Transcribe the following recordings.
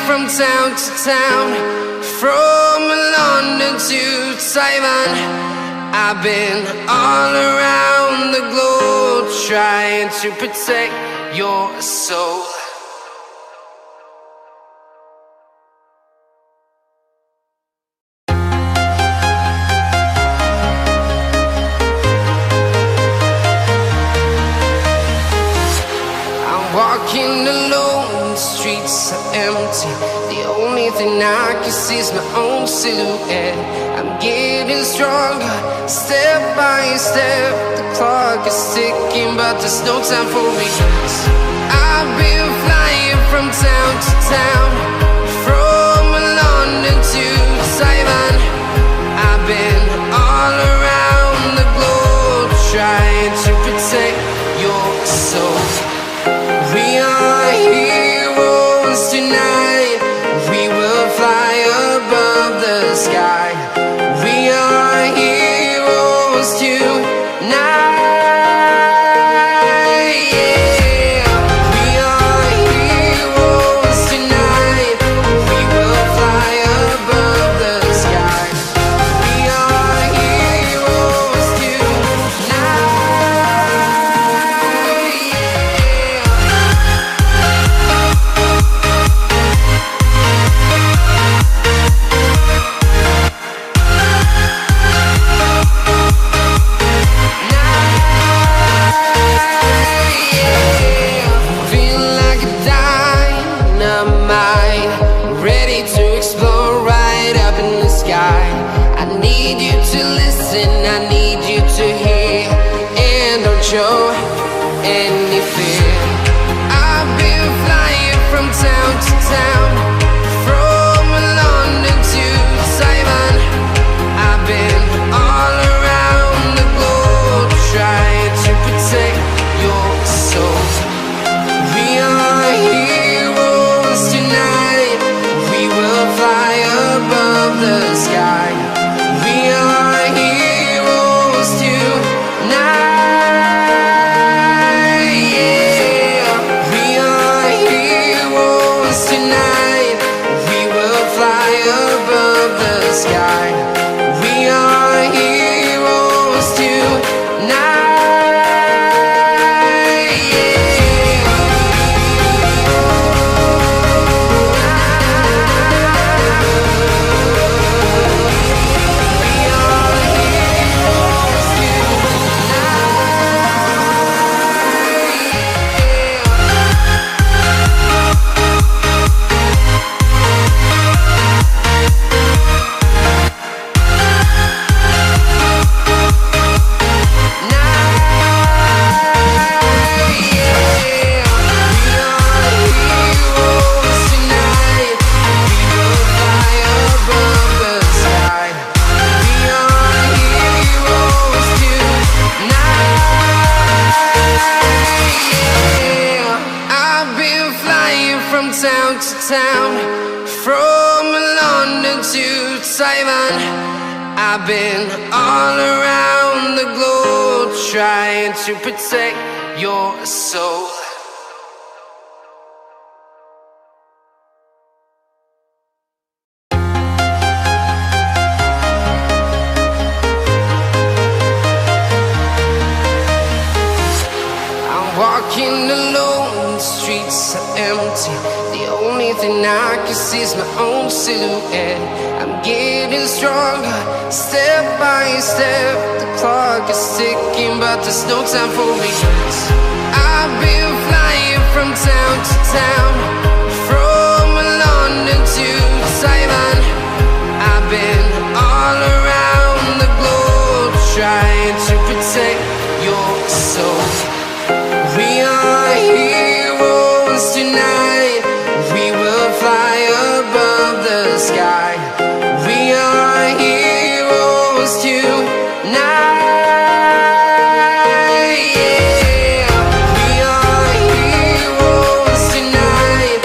from town to town, from London to Taiwan. I've been all around the globe trying to protect your soul. Walking alone, the streets are empty. The only thing I can see is my own silhouette. I'm getting stronger, step by step. The clock is ticking, but there's no time for regrets. I've been flying from town to town, from London to Taiwan. I've been all around the globe trying to protect your soul. We are heroes tonight. We will fly above the sky. We are heroes tonight. Yeah. We are heroes tonight. We will fly above the sky. We are heroes tonight. Show any fear. I've been flying from town to town, from London to Taiwan. I've been all around the globe trying to protect your soul. We are heroes tonight. We will fly above the sky. We are heroes tonight. I've been all around the globe trying to protect your soul. I'm walking alone, the streets are empty. The only thing I can see is my own silhouette. I'm getting stronger, step by step. The clock is ticking, but there's no time for regrets. I've been flying from town to town, from London to Taiwan. I've been all around the globe trying to protect your soul. We are heroes tonight. We will fly above the sky. We are heroes tonight. Yeah. We are heroes tonight.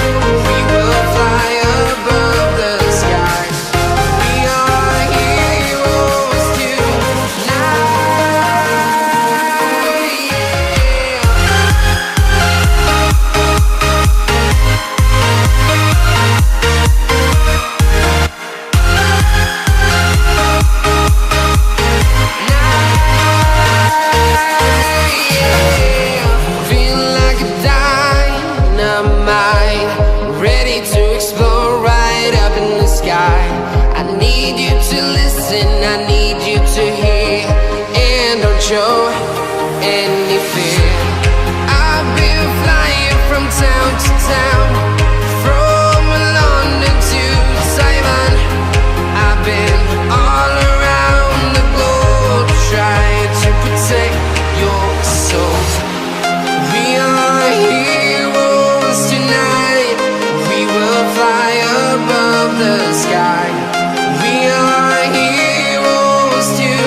above the sky. We are heroes tonight.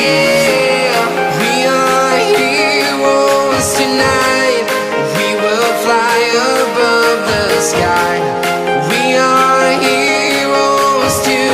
Yeah, we are heroes tonight. We will fly above the sky. We are heroes tonight.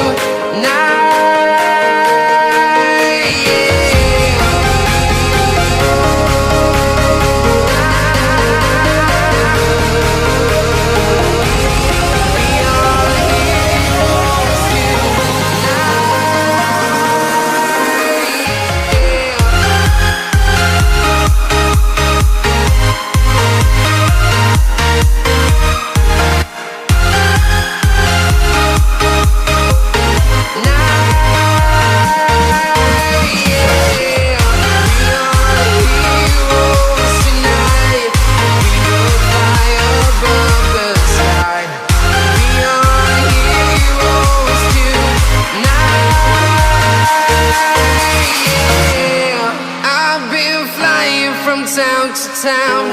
Town to town,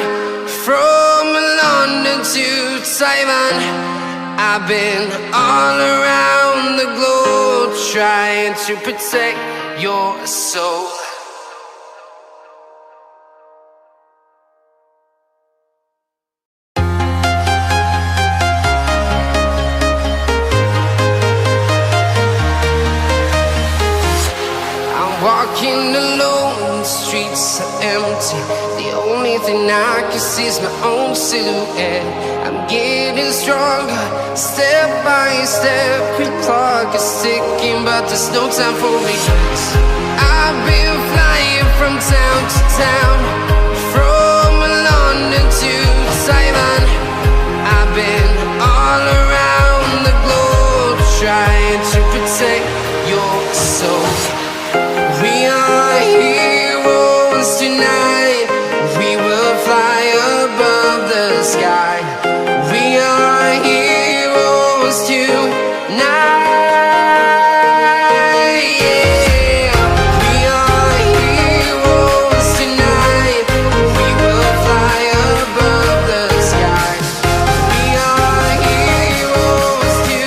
from London to Taiwan. I've been all around the globe trying to protect your soul. I'm walking alone, the streets are empty. The only thing I can see is my own silhouette. I'm getting stronger, step by step. The clock is ticking, but there's no time for regrets. I've been flying from town to town, from London to Taiwan. I've been all around the globe trying to protect your soul. We are heroes tonight. We will fly above the sky. We are heroes tonight. Yeah, we are heroes tonight. We will fly above the sky. We are heroes tonight.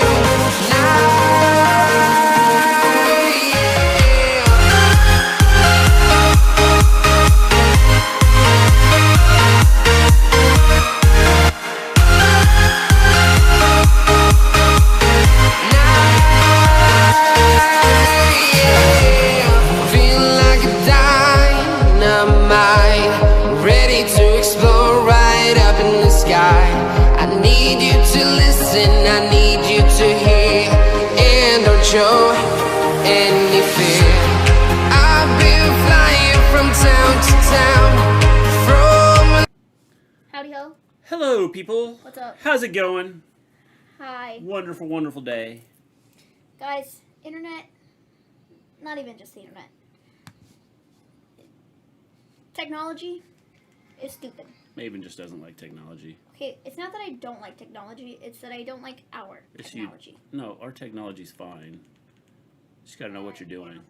I need you to listen, I need you to hear, and don't show any fear. I've been flying from town to town, from... Howdy ho. Hello, people. What's up? How's it going? Hi. Wonderful, wonderful day. Guys, internet, not even just the internet. Technology is stupid. Maven just doesn't like technology. Okay, it's not that I don't like technology, it's that I don't like our technology. No, our technology's fine. Just gotta know what you're doing.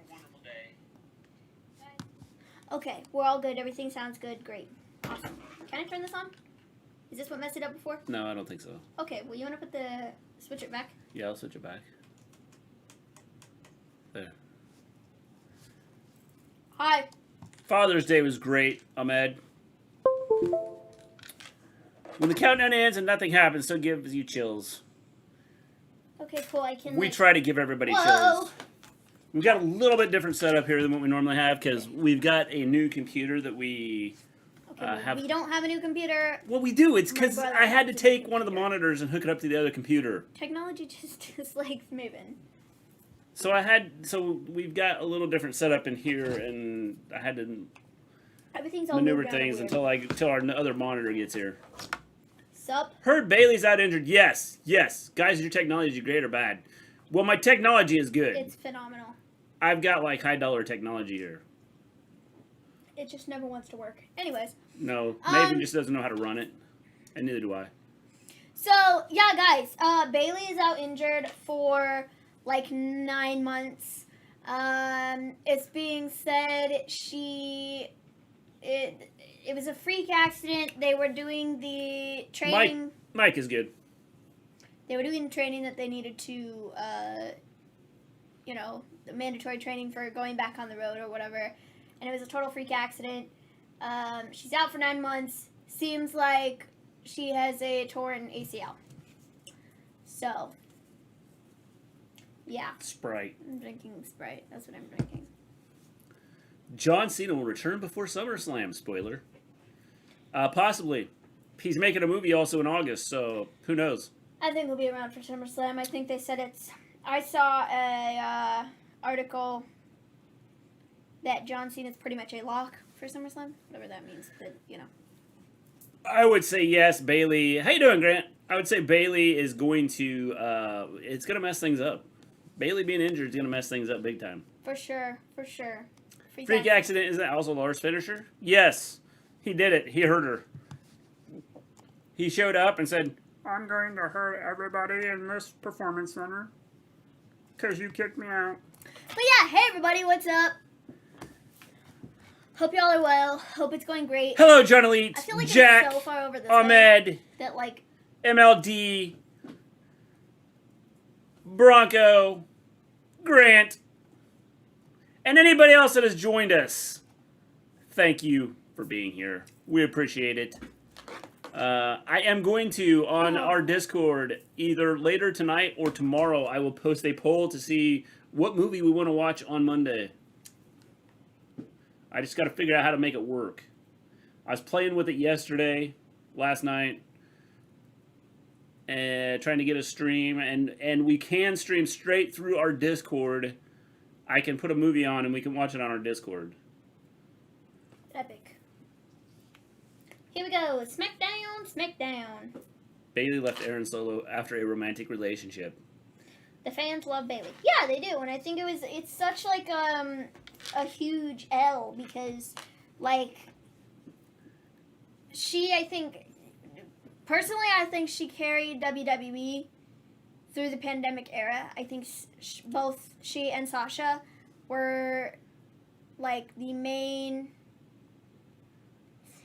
Okay, we're all good, everything sounds good, great. Awesome. Can I turn this on? Is this what messed it up before? No, I don't think so. Okay, well you wanna put the, switch it back? Yeah, I'll switch it back. There. Hi. Father's Day was great, Ahmed. When the countdown ends and nothing happens, still gives you chills. Okay, cool, I can... We try to give everybody chills. We've got a little bit different setup here than what we normally have because we've got a new computer that we have. We don't have a new computer. Well, we do. It's because I had to take one of the monitors and hook it up to the other computer. Technology just dislikes Maven. So we've got a little different setup in here, and I had to maneuver things until our other monitor gets here. Sup? Heard Bayley's out injured. Yes. Guys, is your technology great or bad? Well, my technology is good. It's phenomenal. I've got like $high technology here. It just never wants to work. Anyways. No, Maven just doesn't know how to run it, and neither do I. So yeah, guys, Bayley is out injured for like 9 months. It's being said it was a freak accident. They were doing the training. Mike is good. They were doing the training that they needed to, the mandatory training for going back on the road or whatever. And it was a total freak accident. She's out for 9 months. Seems like she has a torn ACL. So, yeah. Sprite. I'm drinking Sprite. That's what I'm drinking. John Cena will return before SummerSlam. Spoiler. Possibly. He's making a movie also in August, so who knows? I think we'll be around for SummerSlam. I think they said it's... I saw a article that John Cena's pretty much a lock for SummerSlam. Whatever that means, but, I would say yes, Bayley. How you doing, Grant? I would say Bayley is going to... it's going to mess things up. Bayley being injured is going to mess things up big time. For sure. Freak accident, is that also Lars' finisher? Yes. He did it. He hurt her. He showed up and said, I'm going to hurt everybody in this performance center because you kicked me out. But yeah, hey everybody, what's up? Hope y'all are well. Hope it's going great. Hello, John Elite, I feel like Jack, it's so far over this Ahmed, that like MLD, Bronco, Grant, and anybody else that has joined us. Thank you for being here. We appreciate it. I am going to, on our Discord, either later tonight or tomorrow, I will post a poll to see what movie we want to watch on Monday. I just got to figure out how to make it work. I was playing with it last night, and trying to get a stream, and we can stream straight through our Discord. I can put a movie on, and we can watch it on our Discord. epic. Here we go. Smackdown. Bayley left Aaron Solo after a romantic relationship. The fans love Bayley. Yeah, they do, and I think it's such like a huge L because like I think she carried WWE through the pandemic era. I think both she and Sasha were like the main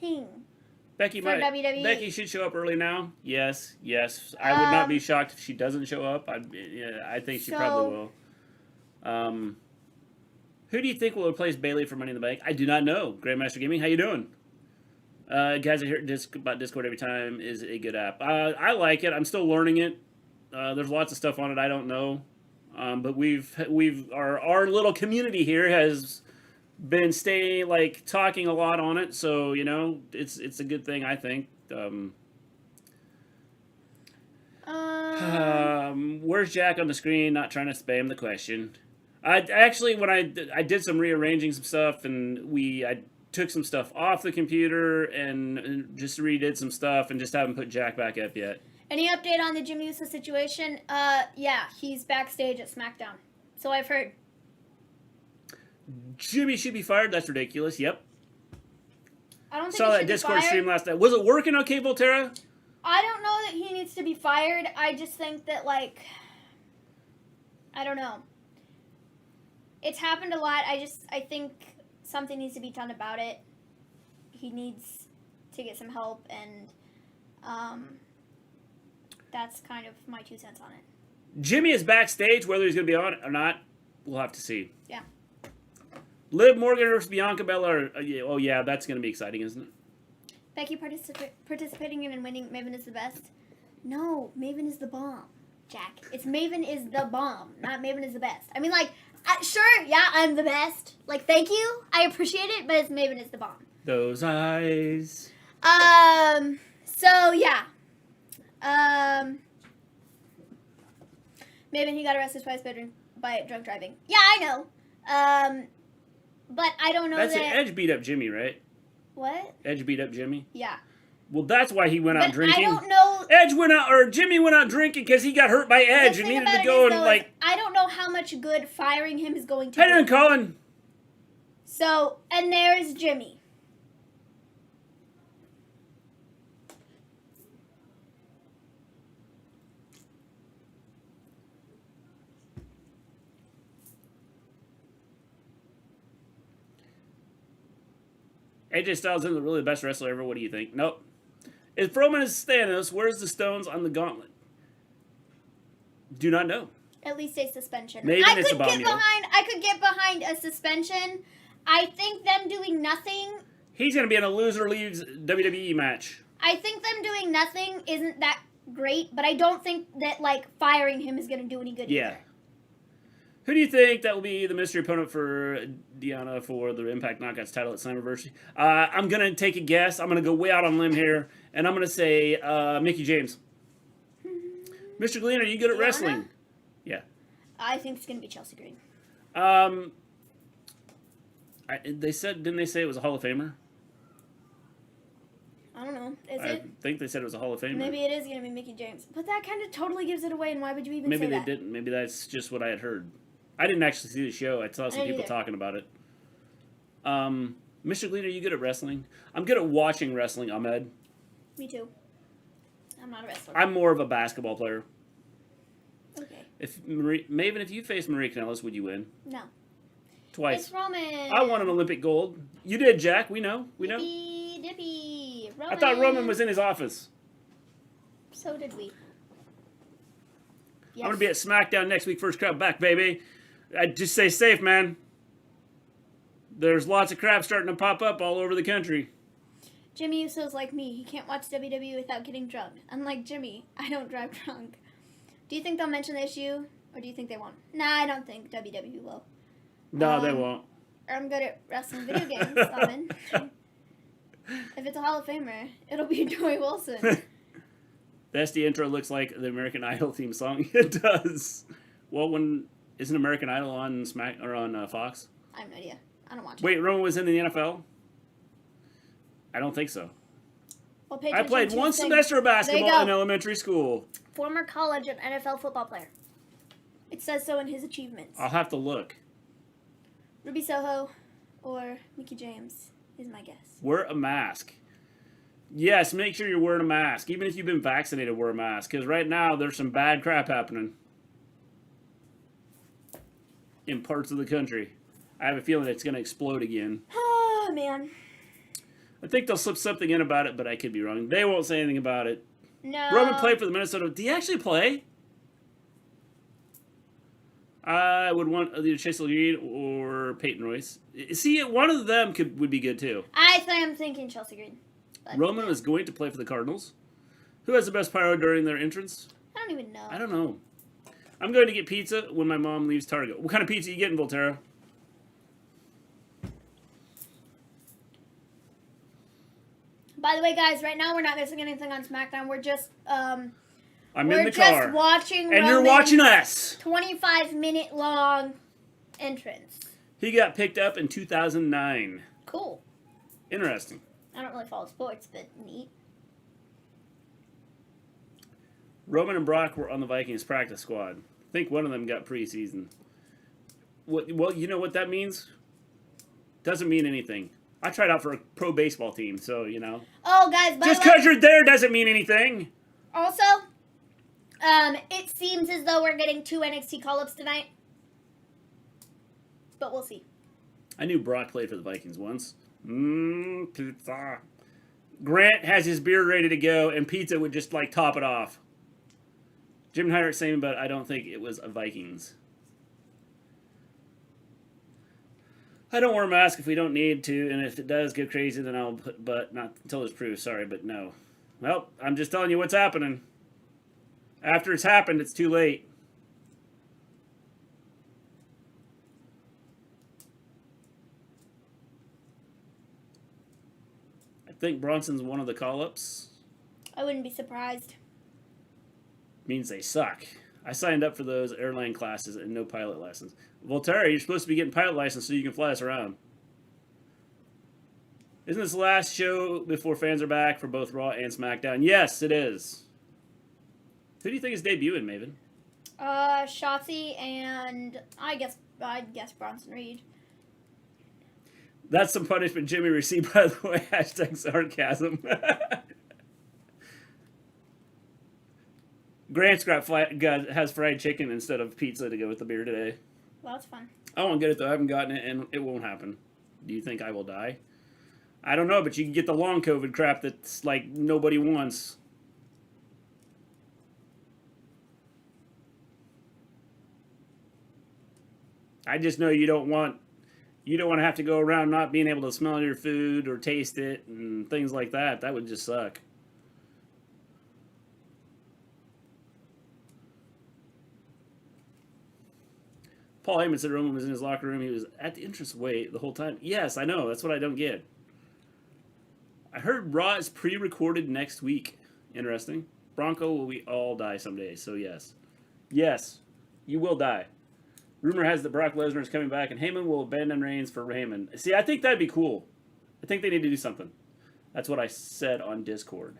thing. Becky should show up early now. Yes. I would not be shocked if she doesn't show up. I think she probably will. Who do you think will replace Bayley for Money in the Bank? I do not know. Grandmaster Gaming, how you doing? Guys, I hear about Discord every time is a good app. I like it. I'm still learning it. There's lots of stuff on it I don't know. But our little community here has been talking a lot on it, so it's a good thing, I think. Where's Jack on the screen? Not trying to spam the question. I actually, when I did some rearranging some stuff, and I took some stuff off the computer and just redid some stuff, and just haven't put Jack back up yet. Any update on the Jimmy Uso situation? Yeah, he's backstage at Smackdown, so I've heard. Jimmy should be fired. That's ridiculous. Yep. I don't think saw that Discord stream last night. Was it working okay, Volterra? I don't know that he needs to be fired. I just think that I don't know. It's happened a lot. I think something needs to be done about it. He needs to get some help, and that's kind of my 2 cents on it. Jimmy is backstage. Whether he's going to be on it or not, we'll have to see. Yeah. Liv Morgan versus Bianca Belair. Oh, yeah, that's going to be exciting, isn't it? Becky participating in and winning Maven is the best. No, Maven is the bomb, Jack. It's Maven is the bomb, not Maven is the best. I mean, sure, yeah, I'm the best. Thank you. I appreciate it, but it's Maven is the bomb. Those eyes. So, yeah. Maven, he got arrested twice by drunk driving. Yeah, I know. But I don't know That's it. Edge beat up Jimmy, right? What? Edge beat up Jimmy? Yeah. Well, that's why he went out drinking. I don't know. Jimmy went out drinking because he got hurt by Edge and needed to go I don't know how much good firing him is going to do. How you doing, Colin? So, and there's Jimmy. AJ Styles isn't really the best wrestler ever. What do you think? Nope. If Roman is Thanos, where's the stones on the gauntlet? Do not know. At least a suspension. Maybe I could get behind a suspension. I think them doing nothing. He's going to be in a loser leaves WWE match. I think them doing nothing isn't that great, but I don't think that like firing him is going to do any good. Yeah. Either. Who do you think that will be the mystery opponent for Deanna for the Impact Knockouts title at Slammiversary? I'm going to take a guess. I'm going to go way out on a limb here, and I'm going to say Mickie James. Mister Gleen, are you good at wrestling? Yeah. I think it's going to be Chelsea Green. Didn't they say it was a Hall of Famer? I don't know. Is I it? think they said it was a Hall of Famer. Maybe it is going to be Mickie James. But that kind of totally gives it away, and why would you even say that? Maybe they didn't. Maybe that's just what I had heard. I didn't actually see the show. I saw some people talking about it. Mr. Gleen, are you good at wrestling? I'm good at watching wrestling, Ahmed. Me too. I'm not a wrestler. I'm more of a basketball player. Okay. Maven, if you faced Marie Kanellis, would you win? No. Twice. It's Roman. I won an Olympic gold. You did, Jack. We know. Dippy. Roman. I thought Roman was in his office. So did we. Yes. I'm going to be at Smackdown next week. First crowd back, baby. I'd just stay safe, man. There's lots of crap starting to pop up all over the country. Jimmy Uso's like me. He can't watch WWE without getting drunk. Unlike Jimmy, I don't drive drunk. Do you think they'll mention the issue, or do you think they won't? Nah, I don't think WWE will. No, they won't. I'm good at wrestling video games, Simon. If it's a Hall of Famer, it'll be Joey Wilson. The SD intro looks like the American Idol theme song. It does. Well, isn't American Idol on on Fox? I have no idea. I don't watch it. Wait, Roman was in the NFL? I don't think so. Well, I played one semester of basketball in elementary school. Former college and NFL football player. It says so in his achievements. I'll have to look. Ruby Soho or Mickie James is my guess. Wear a mask. Yes, make sure you're wearing a mask. Even if you've been vaccinated, wear a mask. Because right now, there's some bad crap happening in parts of the country. I have a feeling it's going to explode again. Oh, man. I think they'll slip something in about it, but I could be wrong. They won't say anything about it. No. Roman played for the Minnesota. Did he actually play? I would want either Chase Green or Peyton Royce. See, one of them would be good, too. I'm thinking Chelsea Green. Roman was going to play for the Cardinals. Who has the best pyro during their entrance? I don't even know. I don't know. I'm going to get pizza when my mom leaves Target. What kind of pizza are you getting, Volterra? By the way, guys, right now we're not missing anything on SmackDown. We're just I'm in the car. We're just watching and you're watching us. 25-minute long entrance. He got picked up in 2009. Cool. Interesting. I don't really follow sports, but neat. Roman and Brock were on the Vikings practice squad. I think one of them got preseason. Well, you know what that means? Doesn't mean anything. I tried out for a pro baseball team, so, you know. Oh, guys, just because you're there doesn't mean anything. Also, it seems as though we're getting 2 NXT call-ups tonight. But we'll see. I knew Brock played for the Vikings once. Pizza. Grant has his beer ready to go, and pizza would just, like, top it off. Jim Heinrich saying, but I don't think it was a Vikings. I don't wear a mask if we don't need to, and if it does get crazy, then I'll put, but not until it's proved. Sorry, but no. Well, I'm just telling you what's happening. After it's happened, it's too late. I think Bronson's one of the call-ups. I wouldn't be surprised. Means they suck. I signed up for those airline classes and no pilot license. Volterra, you're supposed to be getting pilot license so you can fly us around. Isn't this the last show before fans are back for both Raw and SmackDown? Yes, it is. Who do you think is debuting, Maven? Shotzi and I'd guess Bronson Reed. That's some punishment Jimmy received, by the way. Hashtag sarcasm. Grant's has fried chicken instead of pizza to go with the beer today. Well, that's fun. I won't get it, though. I haven't gotten it, and it won't happen. Do you think I will die? I don't know, but you can get the long COVID crap that's like nobody wants. I just know you don't want to have to go around not being able to smell your food or taste it and things like that. That would just suck. Paul Heyman said Roman was in his locker room. He was at the entrance way the whole time. Yes, I know. That's what I don't get. I heard Raw is pre-recorded next week. Interesting. Bronco, will we all die someday? So yes. Yes, you will die. Rumor has that Brock Lesnar is coming back and Heyman will abandon Reigns for Heyman. See, I think that'd be cool. I think they need to do something. That's what I said on Discord.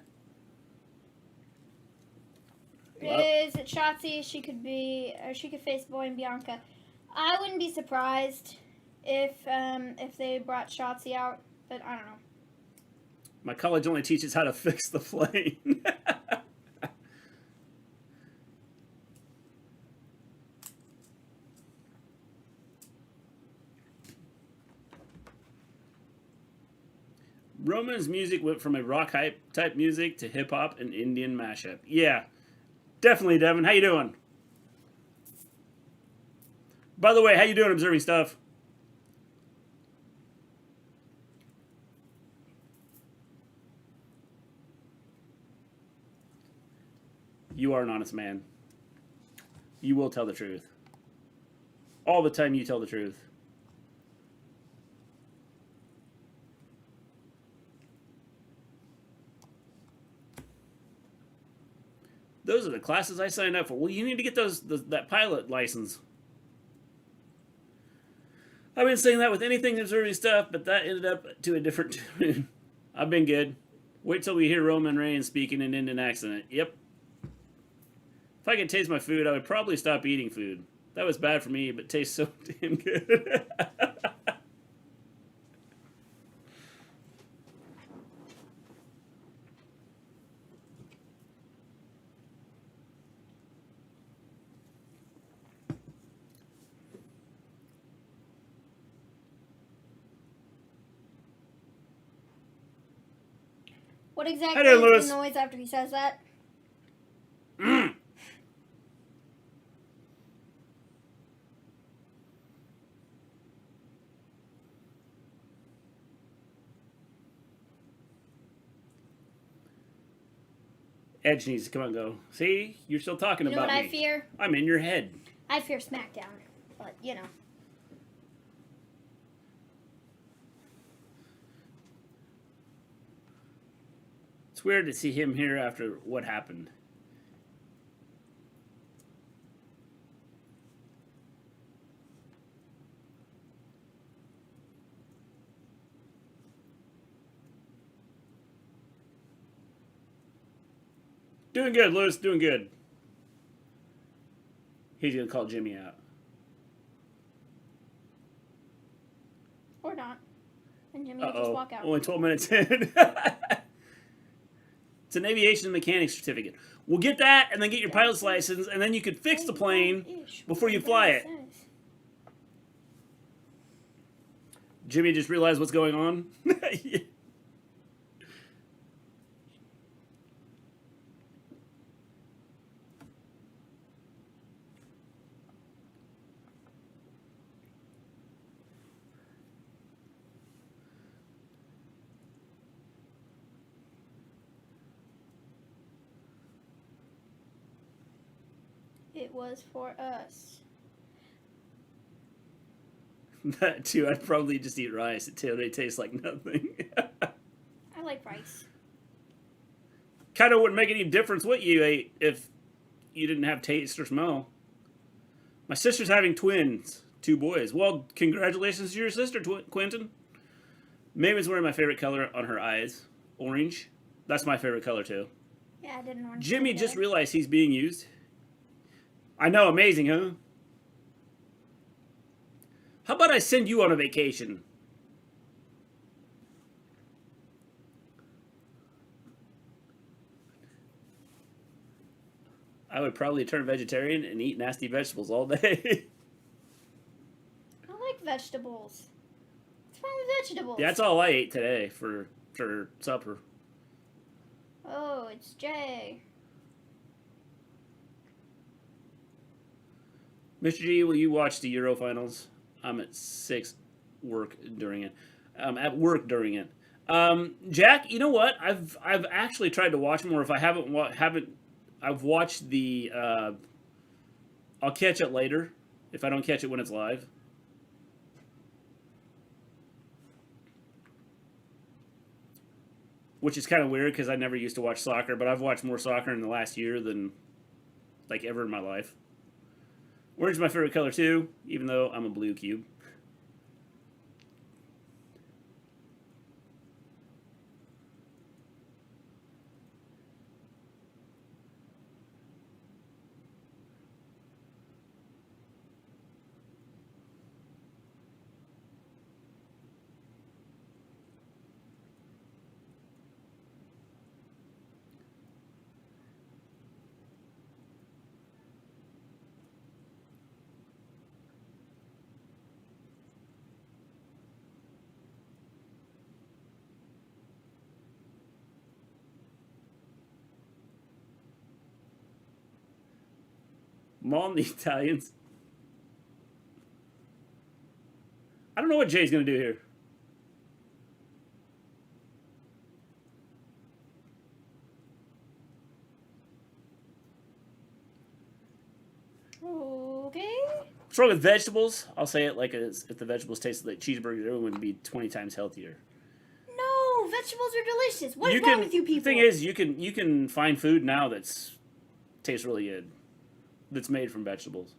Is it Shotzi? She could face Boy and Bianca. I wouldn't be surprised if they brought Shotzi out, but I don't know. My college only teaches how to fix the plane. Roman's music went from a rock hype type music to hip hop and Indian mashup. Yeah, definitely, Devin. How you doing? By the way, how you doing observing stuff? You are an honest man. You will tell the truth. All the time you tell the truth. Those are the classes I signed up for. Well, you need to get that pilot license. I've been saying that with anything observing stuff, but that ended up to a different tune. I've been good. Wait till we hear Roman Reigns speaking in an Indian accent. Yep. If I could taste my food, I would probably stop eating food. That was bad for me, but tastes so damn good. What exactly is the noise after he says that? Edge needs to come and go. See? You're still talking about me. You know what I fear? I'm in your head. I fear Smackdown. But, you know. It's weird to see him here after what happened. Doing good, Lewis. Doing good. He's going to call Jimmy out. Or not. And Jimmy will just walk out. Only 12 minutes in. It's an aviation mechanics certificate. We'll get that and then get your pilot's license, and then you could fix the plane before you fly it. Jimmy just realized what's going on. Yeah. It was for us. That too, I'd probably just eat rice. It tastes like nothing. I like rice. Kind of wouldn't make any difference what you ate if you didn't have taste or smell. My sister's having twins, 2 boys. Well, congratulations to your sister, Quentin. Maven's wearing my favorite color on her eyes, orange. That's my favorite color too. Yeah, I didn't want. Jimmy just realized he's being used. I know, amazing, huh? How about I send you on a vacation? I would probably turn vegetarian and eat nasty vegetables all day. I like vegetables. What's wrong vegetables. That's all I ate today for supper. Oh, it's Jay. Mr. G, will you watch the Euro finals? I'm at 6 work during it. At work during it. Jack, you know what? I've actually tried to watch more. If I haven't, I've watched the. I'll catch it later if I don't catch it when it's live. Which is kind of weird because I never used to watch soccer, but I've watched more soccer in the last year than like ever in my life. Orange is my favorite color too, even though I'm a blue cube. Maul the Italians. I don't know what Jay's going to do here. Okay. What's wrong with vegetables? I'll say it like if the vegetables tasted like cheeseburgers, everyone would be 20 times healthier. No, vegetables are delicious. What's wrong with you people? The thing is, you can find food now that's tastes really good. That's made from vegetables.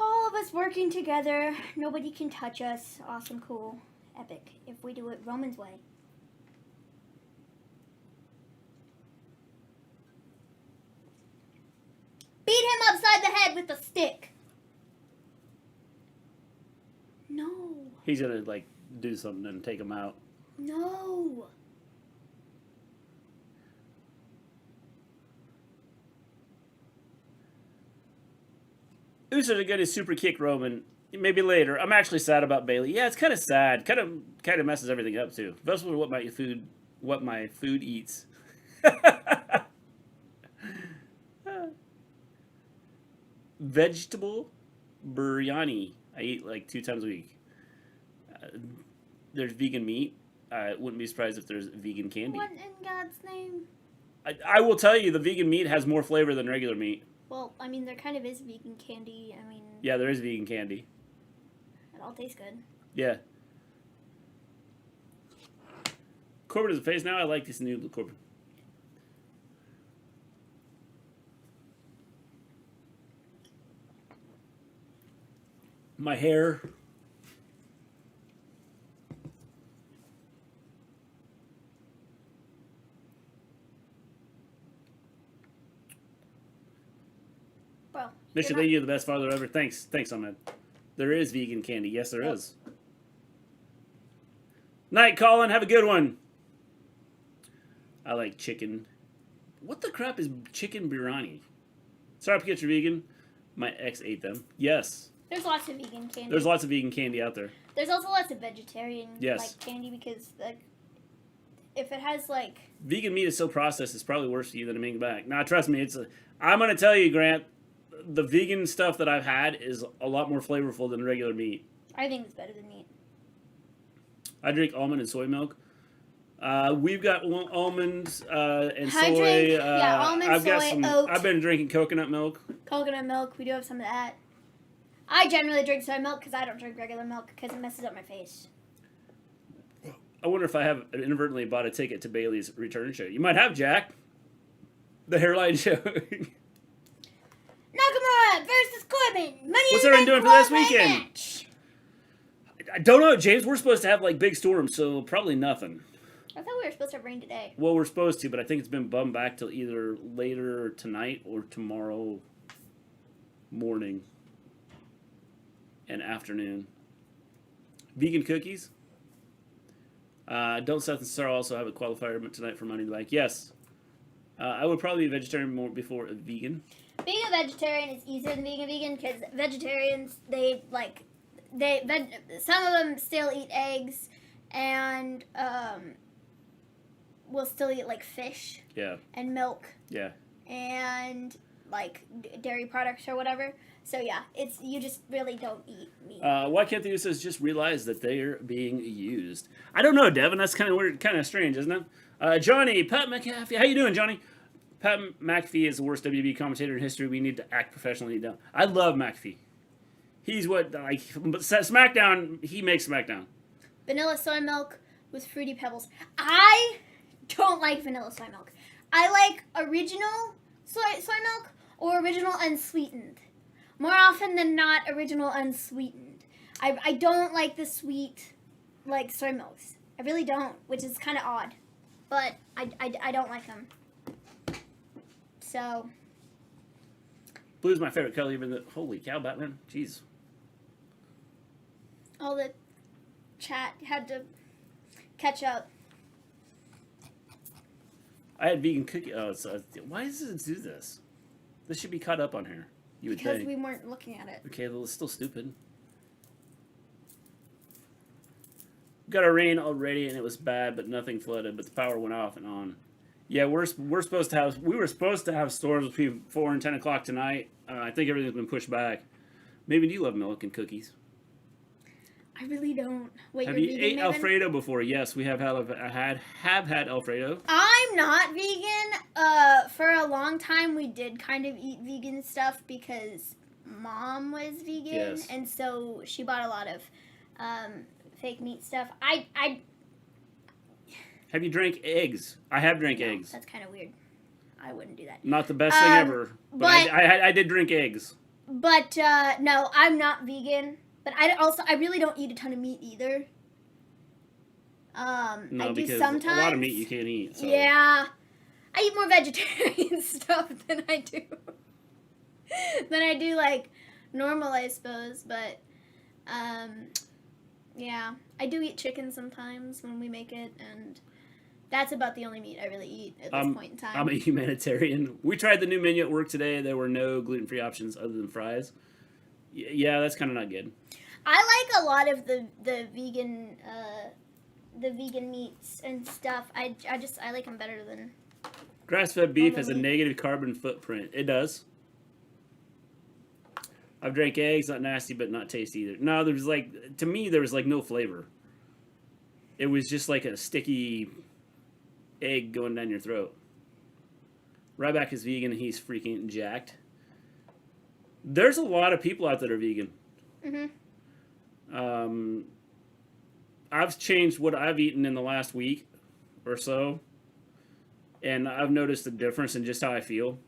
All of us working together. Nobody can touch us. Awesome, cool, epic. If we do it Roman's way. Beat him upside the head with a stick. No. He's gonna like do something and take him out. No. Usos are going to super kick Roman. Maybe later. I'm actually sad about Bayley. Yeah, it's kind of sad. Kind of messes everything up too. Vegetables are what my food eats. Vegetable biryani. I eat like 2 times a week. There's vegan meat. I wouldn't be surprised if there's vegan candy. What in God's name? I will tell you, the vegan meat has more flavor than regular meat. Well, I mean, there kind of is vegan candy. I mean... Yeah, there is vegan candy. It all tastes good. Yeah. Corbin is a face now. I like this new Corbin. My hair. Well, Mister Gleen, you're the best father ever. Thanks, Ahmed. There is vegan candy. Yes, there is. Night, Colin. Have a good one. I like chicken. What the crap is chicken biryani? Sorry because you're vegan. My ex ate them. Yes. There's lots of vegan candy. There's lots of vegan candy out there. There's also lots of vegetarian like candy because like if it has like vegan meat is so processed, it's probably worse for you than a mink back. Nah, trust me, I'm gonna tell you, Grant, the vegan stuff that I've had is a lot more flavorful than regular meat. I think it's better than meat. I drink almond and soy milk. We've got almonds and soy. Drink, almond, oat. I've been drinking coconut milk. Coconut milk, we do have some of that. I generally drink soy milk because I don't drink regular milk because it messes up my face. I wonder if I have inadvertently bought a ticket to Bayley's return show. You might have, Jack. The hairline show. Nakamura versus Corbin. What's everyone doing for this weekend? Match. I don't know, James. We're supposed to have like big storms, so probably nothing. I thought we were supposed to have rain today. Well, we're supposed to, but I think it's been bumped back till either later tonight or tomorrow morning and afternoon. Vegan cookies. Don't Seth and Cesaro also have a qualifier tonight for Money in the Bank? Yes. I would probably be a vegetarian more before a vegan. being a vegetarian is easier than being a vegan because vegetarians, some of them still eat eggs and will still eat like fish. Yeah. And milk. Yeah. And like dairy products or whatever. So yeah, you just really don't eat meat. Why can't the Usos just realize that they're being used? I don't know, Devin. That's kind of weird, kind of strange, isn't it? Johnny, Pat McAfee. How you doing, Johnny? Pat McAfee is the worst WB commentator in history. We need to act professionally. I love McAfee. He's Smackdown. He makes Smackdown. Vanilla soy milk with fruity pebbles. I don't like vanilla soy milk. I like original soy milk or original unsweetened. More often than not, original unsweetened. I don't like the sweet, like, soy milks. I really don't, which is kind of odd. But I don't like them. So. Blue's my favorite color, even though, holy cow, Batman. Jeez. All the chat had to catch up. I had vegan cookie. Oh, why does it do this? This should be caught up on here. You would because think. we weren't looking at it. Okay, well, it's still stupid. Got a rain already, and it was bad, but nothing flooded. But the power went off and on. Yeah, we were supposed to have storms between 4 and 10 o'clock tonight. I think everything's been pushed back. Maybe do you love milk and cookies? I really don't. Wait, have you're you vegan, ate Maven? Alfredo before? Yes, we have had Alfredo. I'm not vegan. For a long time, we did kind of eat vegan stuff because Mom was vegan, yes. And so she bought a lot of fake meat stuff. Have you drank eggs? I have drank eggs. That's kind of weird. I wouldn't do that. Not the best thing ever, but I did drink eggs. But no, I'm not vegan. But I really don't eat a ton of meat either. No, I do because sometimes. A lot of meat you can't eat. So. Yeah, I eat more vegetarian stuff than I do like normal, I suppose. But yeah, I do eat chicken sometimes when we make it, and that's about the only meat I really eat at this point in time. I'm a humanitarian. We tried the new menu at work today. There were no gluten-free options other than fries. Yeah, that's kind of not good. I like a lot of the vegan meats and stuff. I like them better than. Grass-fed beef has a negative carbon footprint. It does. I've drank eggs, not nasty, but not tasty either. No, to me, there was no flavor. It was just like a sticky egg going down your throat. Ryback is vegan and he's freaking jacked. There's a lot of people out that are vegan. Mm-hmm. I've changed what I've eaten in the last week or so, and I've noticed a difference in just how I feel.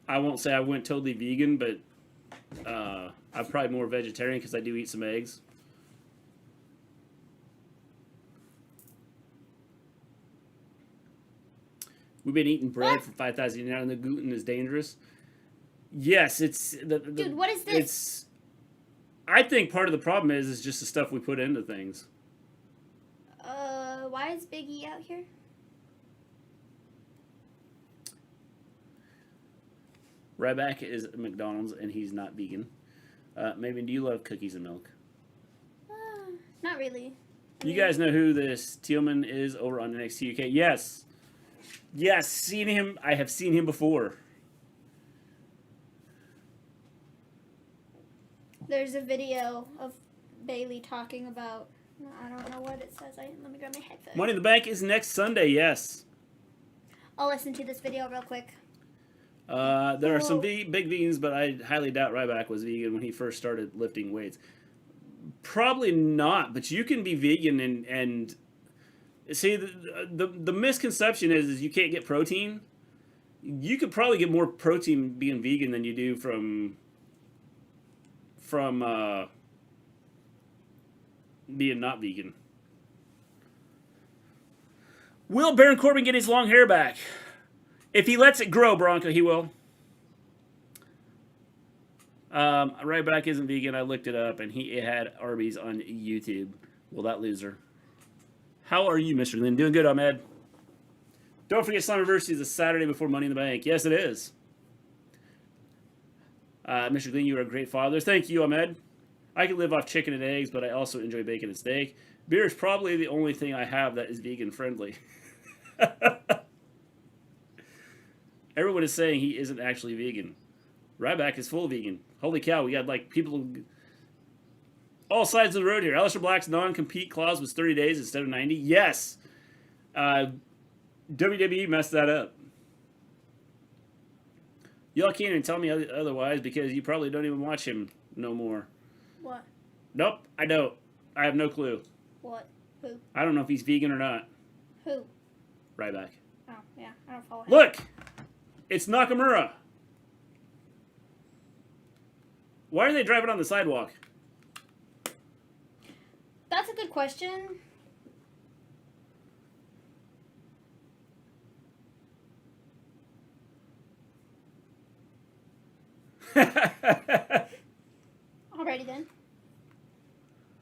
I won't say I went totally vegan, but I'm probably more vegetarian because I do eat some eggs. We've been eating bread for 5,000 years, and the gluten is dangerous. Yes, it's... Dude, what is this? I think part of the problem is just the stuff we put into things. Why is Big E out here? Ryback is at McDonald's, and he's not vegan. Maven, do you love cookies and milk? Not really. You guys know who this Tealman is over on NXT UK? Yes. Yes, seen him. I have seen him before. There's a video of Bayley talking about, I don't know what it says. Let me grab my headphones. Money in the Bank is next Sunday, yes. I'll listen to this video real quick. There are some big vegans, but I highly doubt Ryback was vegan when he first started lifting weights. Probably not, but you can be vegan and see, the misconception is you can't get protein. You could probably get more protein being vegan than you do from being not vegan. Will Baron Corbin get his long hair back? If he lets it grow, Bronco, he will. Ryback isn't vegan. I looked it up, and he had Arby's on YouTube. Well, that loser. How are you, Mr. Gleen? Doing good, Ahmed. Don't forget Slammiversary is the Saturday before Money in the Bank. Yes, it is. Mr. Gleen, you are a great father. Thank you, Ahmed. I can live off chicken and eggs, but I also enjoy bacon and steak. Beer is probably the only thing I have that is vegan friendly. Everyone is saying he isn't actually vegan. Ryback is full vegan. Holy cow, we got like people all sides of the road here. Aleister Black's non-compete clause was 30 days instead of 90. Yes. WWE messed that up. Y'all can't even tell me otherwise because you probably don't even watch him no more. What? Nope, I don't. I have no clue. What? Who? I don't know if he's vegan or not. Who? Ryback. Oh, yeah. I don't follow him. Look! It's Nakamura. Why are they driving on the sidewalk? That's a good question. Alrighty then.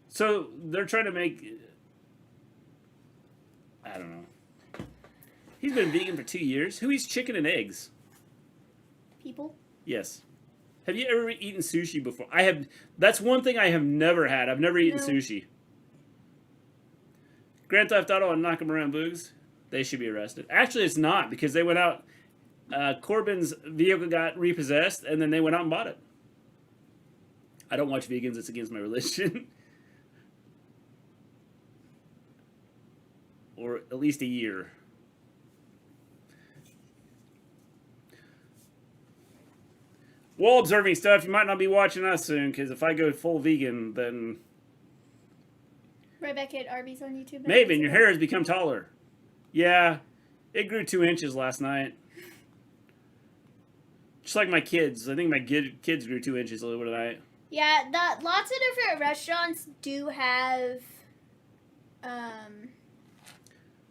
So they're trying to make... I don't know. He's been vegan for 2 years. Who eats chicken and eggs? People? Yes. Have you ever eaten sushi before? I have. That's one thing I have never had. I've never eaten sushi. Grand Theft Auto and Nakamura and Boogs, they should be arrested. Actually, it's not because they went out. Corbin's vehicle got repossessed, and then they went out and bought it. I don't watch vegans. It's against my religion. Or at least a year. While observing stuff, you might not be watching us soon, because if I go full vegan, then... Rebecca at Arby's on YouTube. Maven, your hair has become taller. Yeah, it grew 2 inches last night. Just like my kids. I think my kids grew 2 inches a little bit tonight. Yeah, lots of different restaurants do have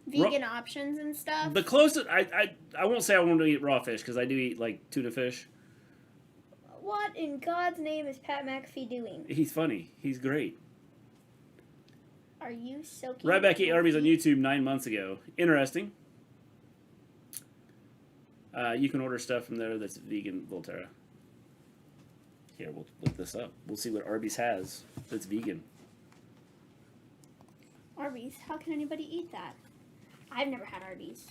vegan options and stuff. The closest... I won't say I want to eat raw fish, because I do eat, like, tuna fish. What in God's name is Pat McAfee doing? He's funny. He's great. Are you soaking? Ryback ate Arby's on YouTube 9 months ago. Interesting. You can order stuff from there that's vegan, Volterra. Here, we'll look this up. We'll see what Arby's has that's vegan. Arby's? How can anybody eat that? I've never had Arby's.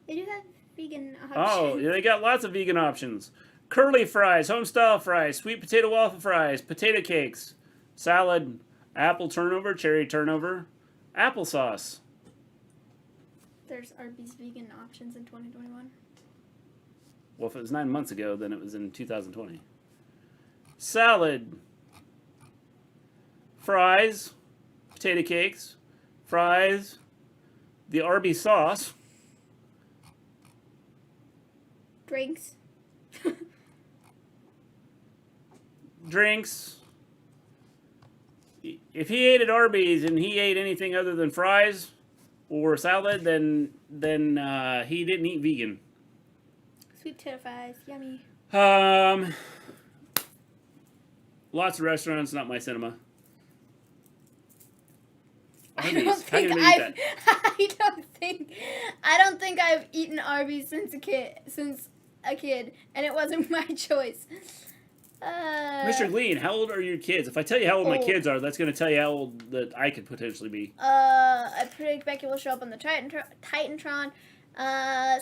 They do have vegan options. Oh, yeah, they got lots of vegan options. Curly fries, home-style fries, sweet potato waffle fries, potato cakes, salad, apple turnover, cherry turnover, applesauce. There's Arby's vegan options in 2021. Well, if it was 9 months ago, then it was in 2020. Salad, fries, potato cakes, fries, the Arby's sauce. Drinks. Drinks. If he ate at Arby's and he ate anything other than fries or salad, then he didn't eat vegan. Sweet potato fries, yummy. Lots of restaurants, not my cinema. I don't think I've eaten Arby's since a kid, and it wasn't my choice. Mr. Gleen, how old are your kids? If I tell you how old my kids are, that's going to tell you how old that I could potentially be. I predict Becky will show up on the Titantron.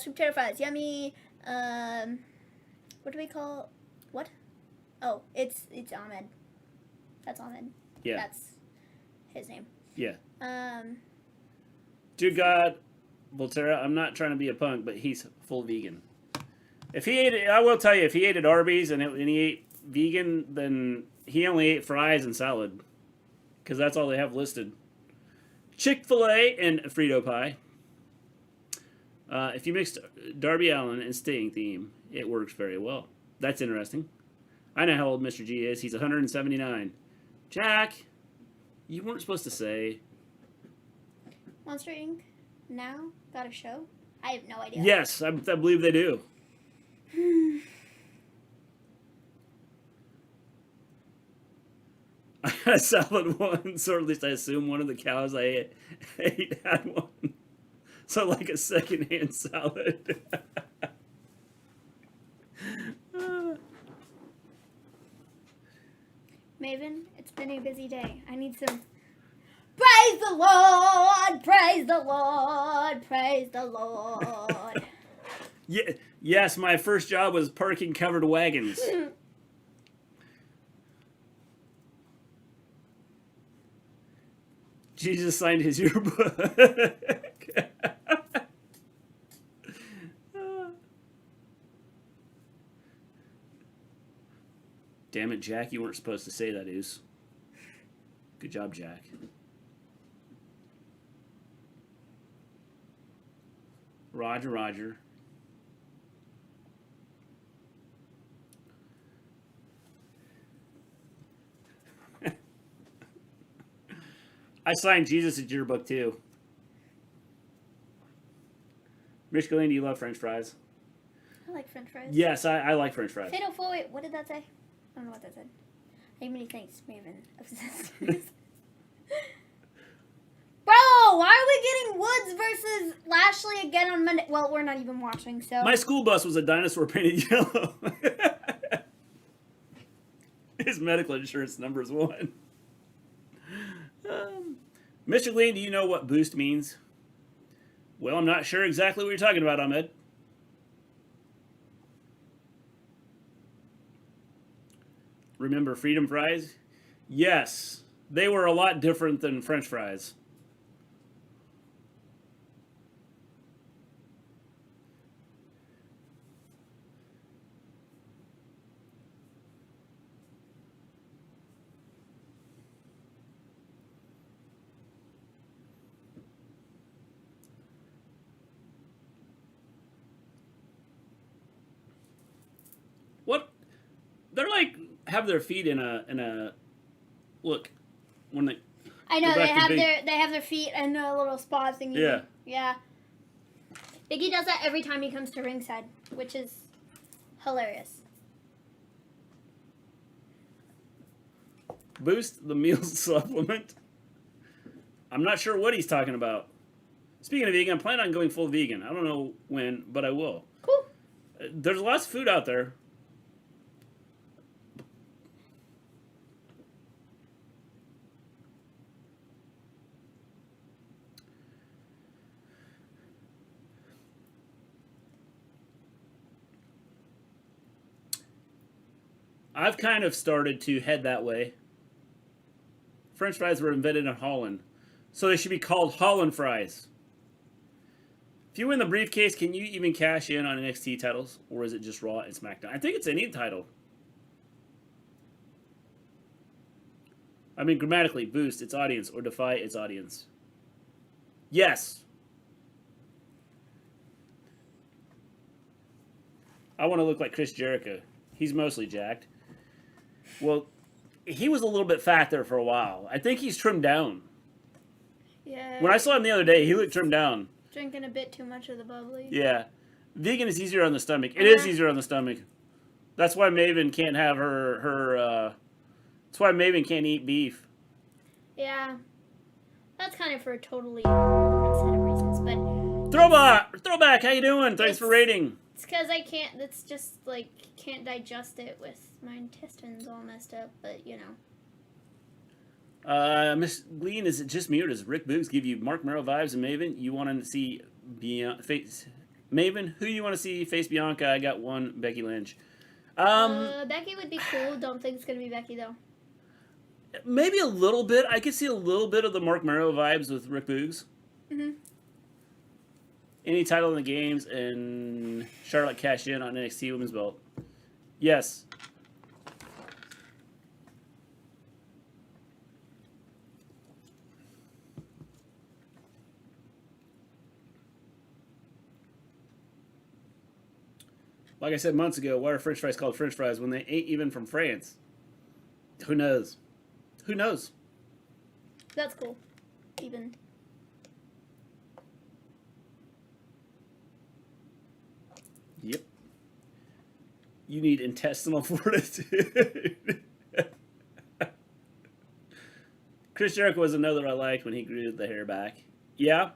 Sweet potato fries, yummy. What do we call? What? Oh, it's Ahmed. That's Ahmed. Yeah. That's his name. Yeah. Dear God, Volterra, I'm not trying to be a punk, but he's full vegan. If he ate, I will tell you, if he ate at Arby's and he ate vegan, then he only ate fries and salad, because that's all they have listed. Chick-fil-A and Frito pie. If you mixed Darby Allin and Sting theme, it works very well. That's interesting. I know how old Mr. G is. He's 179. Jack, you weren't supposed to say. Monster Inc. now got a show? I have no idea. Yes, I believe they do. had a salad once, or at least I assume one of the cows I ate had one. So like a secondhand salad. Maven, it's been a busy day. I need some... Praise the Lord! Praise the Lord! Praise the Lord! Yeah, yes, my first job was parking covered wagons. Jesus signed his yearbook. Damn it, Jack, you weren't supposed to say that, Oos. Good job, Jack. Roger, Roger. I signed Jesus' yearbook, too. Mister Gleen, do you love French fries? I like French fries. Yes, I like French fries. Fatal 4, wait, what did that say? I don't know what that said. How many thanks, Maven? Obsessed. Bro, why are we getting Woods versus Lashley again on Monday? Well, we're not even watching, so... My school bus was a dinosaur painted yellow. His medical insurance number is 1. Mr. Gleen, do you know what boost means? Well, I'm not sure exactly what you're talking about, Ahmed. Remember freedom fries? Yes. They were a lot different than French fries. What? They're like have their feet in a look when they. I know they have their feet in a little spa thingy. Yeah. Yeah. Biggie does that every time he comes to ringside, which is hilarious. Boost the meal supplement. I'm not sure what he's talking about. Speaking of vegan, I'm planning on going full vegan. I don't know when, but I will. Cool. There's lots of food out there. I've kind of started to head that way. French fries were invented in Holland, so they should be called Holland fries. If you win the briefcase, can you even cash in on NXT titles, or is it just Raw and SmackDown? I think it's any title. I mean, grammatically, boost its audience or defy its audience. Yes. I want to look like Chris Jericho. He's mostly jacked. Well, he was a little bit fat there for a while. I think he's trimmed down. Yeah. When I saw him the other day, he looked trimmed down. Drinking a bit too much of the bubbly. Yeah. Vegan is easier on the stomach. It is easier on the stomach. That's why Maven can't have that's why Maven can't eat beef. Yeah. That's kind of for a totally different set of reasons, but... Throwback, how you doing? Thanks for rating. It's because I can't, it's just, like, can't digest it with my intestines all messed up, but, you know. Miss Gleen, is it just me or does Rick Boogs give you Mark Merrow vibes and Maven? You want to see face Maven? Who do you want to see face Bianca? I got one, Becky Lynch. Becky would be cool. Don't think it's going to be Becky, though. Maybe a little bit. I could see a little bit of the Mark Merrow vibes with Rick Boogs. Mm-hmm. Any title in the games and Charlotte cashed in on NXT Women's Belt. Yes. Like I said months ago, why are French fries called French fries when they ain't even from France? Who knows? Who knows? That's cool. Even. Yep. You need intestinal fortitude. Chris Jericho was another I liked when he grew the hair back. Yeah.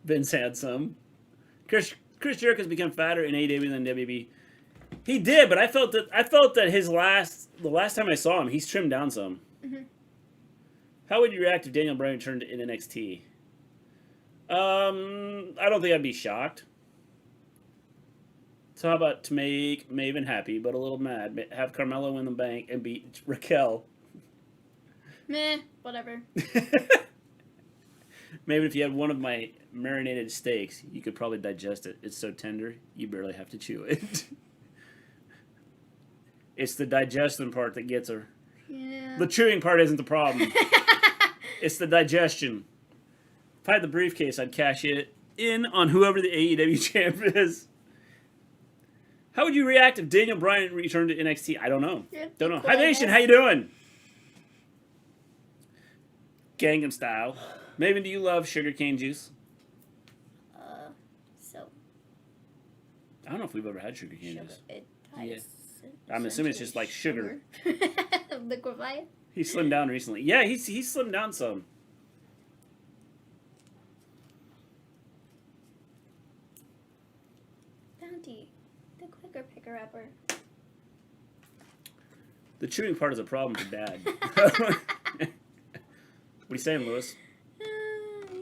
Vince had some. Chris Jericho's become fatter in AEW than WWE. He did, but I felt that the last time I saw him, he's trimmed down some. Mm-hmm. How would you react if Daniel Bryan returned in NXT? I don't think I'd be shocked. So how about to make Maven happy, but a little mad? Have Carmelo win the bank and beat Raquel. Meh, whatever. Maybe if you had one of my marinated steaks, you could probably digest it. It's so tender, you barely have to chew it. It's the digestion part that gets her. Yeah. The chewing part isn't the problem. It's the digestion. If I had the briefcase, I'd cash it in on whoever the AEW champ is. How would you react if Daniel Bryan returned to NXT? I don't know. Don't know. Hi Nation, how you doing? Gangnam Style. Maven, do you love sugarcane juice? So. I don't know if we've ever had sugarcane juice. Yeah. I'm assuming it's just like sugar. Liquefy. He slimmed down recently. Yeah, he slimmed down some. Bounty, the quicker picker upper. The chewing part is a problem for Dad. What are you saying, Lewis?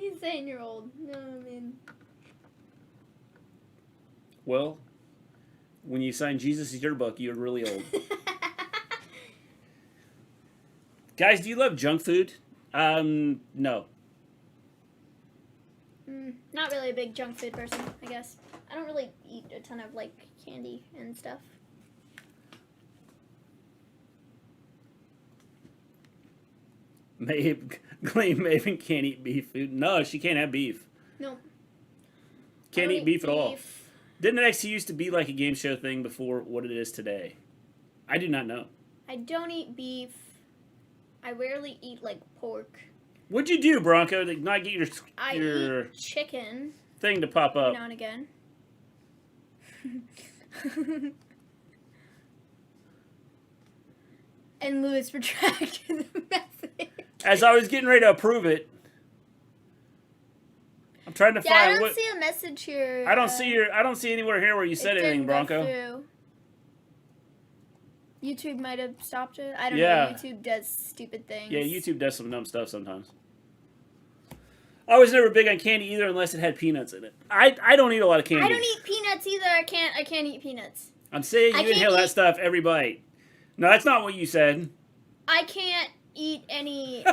He's saying you're old. No, I mean. Well, when you sign Jesus is your book, you're really old. Guys, do you love junk food? No. Not really a big junk food person, I guess. I don't really eat a ton of, like, candy and stuff. Gleen Maven can't eat beef food. No, she can't have beef. No. Can't eat beef at all. Didn't NXT used to be like a game show thing before what it is today? I do not know. I don't eat beef. I rarely eat, like, pork. What'd you do, Bronco, to not get your eat chicken. Thing to pop up? Now and again. And Lewis retracted the message. As I was getting ready to approve it, I'm trying to find I don't see a message here. I don't see anywhere here where you said anything, Bronco. YouTube might have stopped it. I don't know. YouTube does stupid things. Yeah, YouTube does some dumb stuff sometimes. I was never big on candy either, unless it had peanuts in it. I don't eat a lot of candy. I don't eat peanuts either. I can't eat peanuts. I'm saying you inhale that stuff every bite. No, that's not what you said. I can't eat any.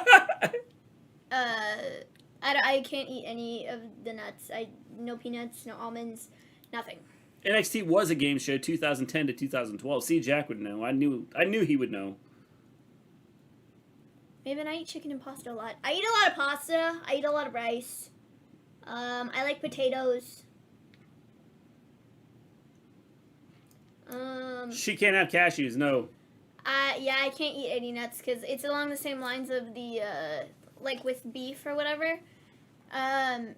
I can't eat any of the nuts. No peanuts, no almonds, nothing. NXT was a game show 2010 to 2012. See, Jack would know. I knew he would know. Maybe I eat chicken and pasta a lot. I eat a lot of pasta. I eat a lot of rice. I like potatoes. She can't have cashews, no. Yeah, I can't eat any nuts because it's along the same lines of the, like with beef or whatever.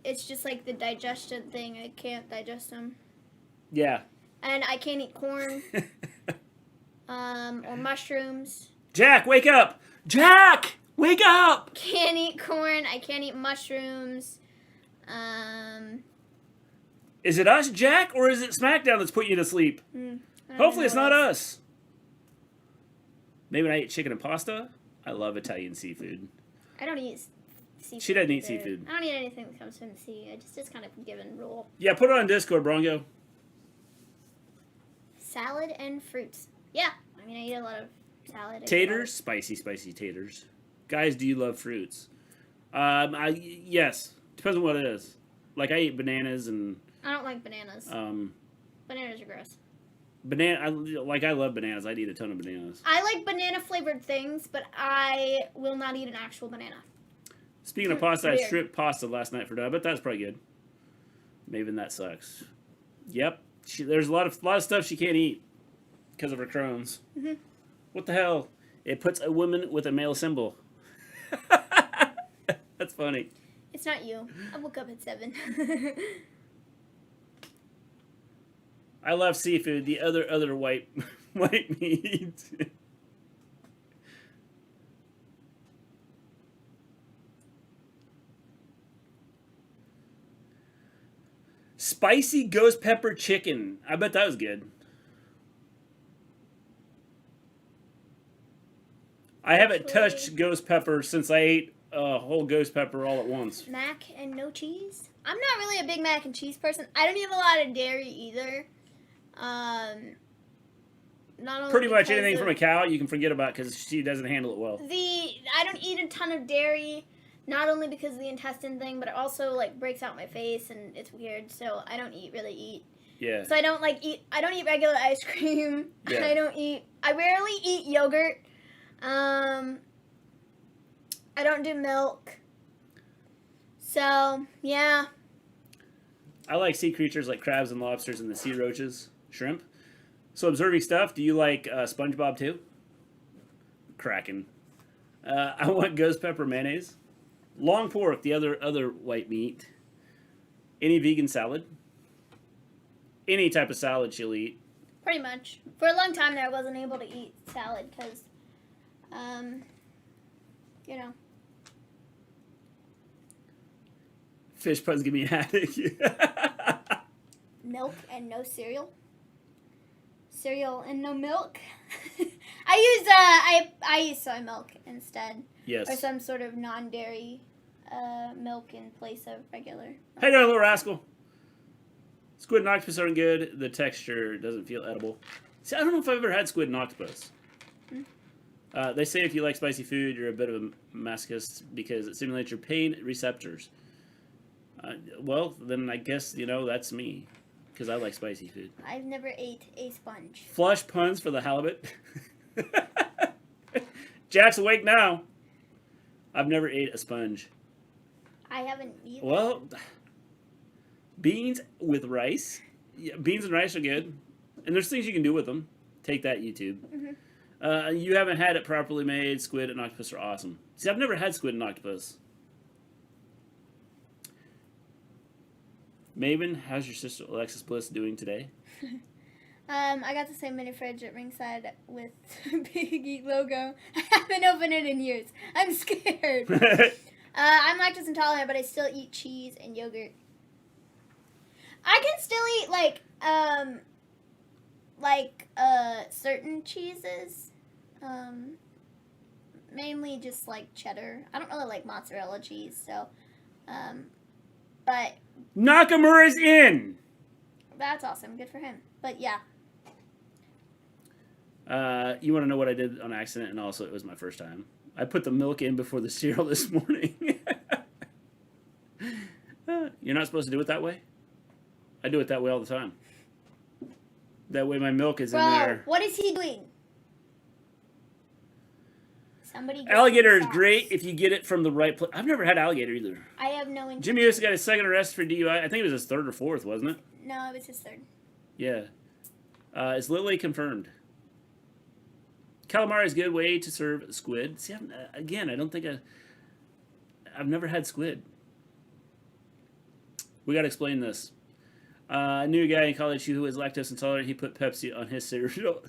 It's just like the digestion thing. I can't digest them. Yeah. And I can't eat corn. Or mushrooms. Jack, wake up! Jack! Wake up! Can't eat corn. I can't eat mushrooms. Is it us, Jack, or is it Smackdonw that's putting you to sleep? Hopefully it's not us. Maybe I eat chicken and pasta. I love Italian seafood. I don't eat seafood. She doesn't eat seafood. I don't eat anything that comes from the sea. It's just kind of a given rule. Yeah, put it on Discord, Bronco. Salad and fruits. Yeah, I mean, I eat a lot of salad. Taters? Spicy taters. Guys, do you love fruits? Yes. Depends on what it is. Like, I eat bananas and... I don't like bananas. Bananas are gross. I love bananas. I'd eat a ton of bananas. I like banana-flavored things, but I will not eat an actual banana. Speaking of pasta, I had shrimp pasta last night for dinner. I bet that's pretty good. Maven, that sucks. Yep. There's a lot of stuff she can't eat because of her Crohn's. Mm-hmm. What the hell? It puts a woman with a male symbol. That's funny. It's not you. I woke up at 7. I love seafood. The other white meat. Spicy ghost pepper chicken. I bet that was good. I haven't touched ghost pepper since I ate a whole ghost pepper all at once. Mac and no cheese? I'm not really a big mac and cheese person. I don't eat a lot of dairy either. Not only pretty much anything from a cow you can forget about because she doesn't handle it well. I don't eat a ton of dairy, not only because of the intestine thing, but it also like breaks out my face and it's weird. So I don't really eat. Yeah. So I don't eat regular ice cream. Yeah. I rarely eat yogurt. I don't do milk. So, yeah. I like sea creatures like crabs and lobsters and the sea roaches, shrimp. So observing stuff, do you like SpongeBob too? Kraken. I want ghost pepper mayonnaise. Long pork, the other white meat. Any vegan salad. Any type of salad she'll eat. Pretty much. For a long time there, I wasn't able to eat salad because, you know. Fish puns give me a headache. Milk and no cereal. Cereal and no milk. I use soy milk instead. Yes. Or some sort of non-dairy milk in place of regular milk. Hey there, little rascal. Squid and octopus aren't good. The texture doesn't feel edible. See, I don't know if I've ever had squid and octopus. They say if you like spicy food, you're a bit of a masochist because it stimulates your pain receptors. Well, then I guess, that's me. Because I like spicy food. I've never ate a sponge. Flush puns for the halibut. Jack's awake now. I've never ate a sponge. I haven't either. Well, beans with rice. Yeah, beans and rice are good. And there's things you can do with them. Take that, YouTube. Mm-hmm. You haven't had it properly made. Squid and octopus are awesome. See, I've never had squid and octopus. Maven, how's your sister Alexis Bliss doing today? I got the same mini fridge at ringside with Big Eat logo. I haven't opened it in years. I'm scared. I'm lactose intolerant, but I still eat cheese and yogurt. I can still eat certain cheeses. Mainly just like cheddar. I don't really like mozzarella cheese, so but Nakamura's in. That's awesome. Good for him. But yeah. You want to know what I did on accident, and also it was my first time. I put the milk in before the cereal this morning. You're not supposed to do it that way? I do it that way all the time. That way my milk is in there. What is he doing? Alligator is great if you get it from the right place. I've never had alligator either. I have no interest. Jimmy Uso got his second arrest for DUI. I think it was his third or fourth, wasn't it? No, it was his third. Yeah. Is Lily confirmed? Calamari is a good way to serve squid. See, again, I don't think I've never had squid. We got to explain this. I knew a guy in college who was lactose intolerant. He put Pepsi on his cereal.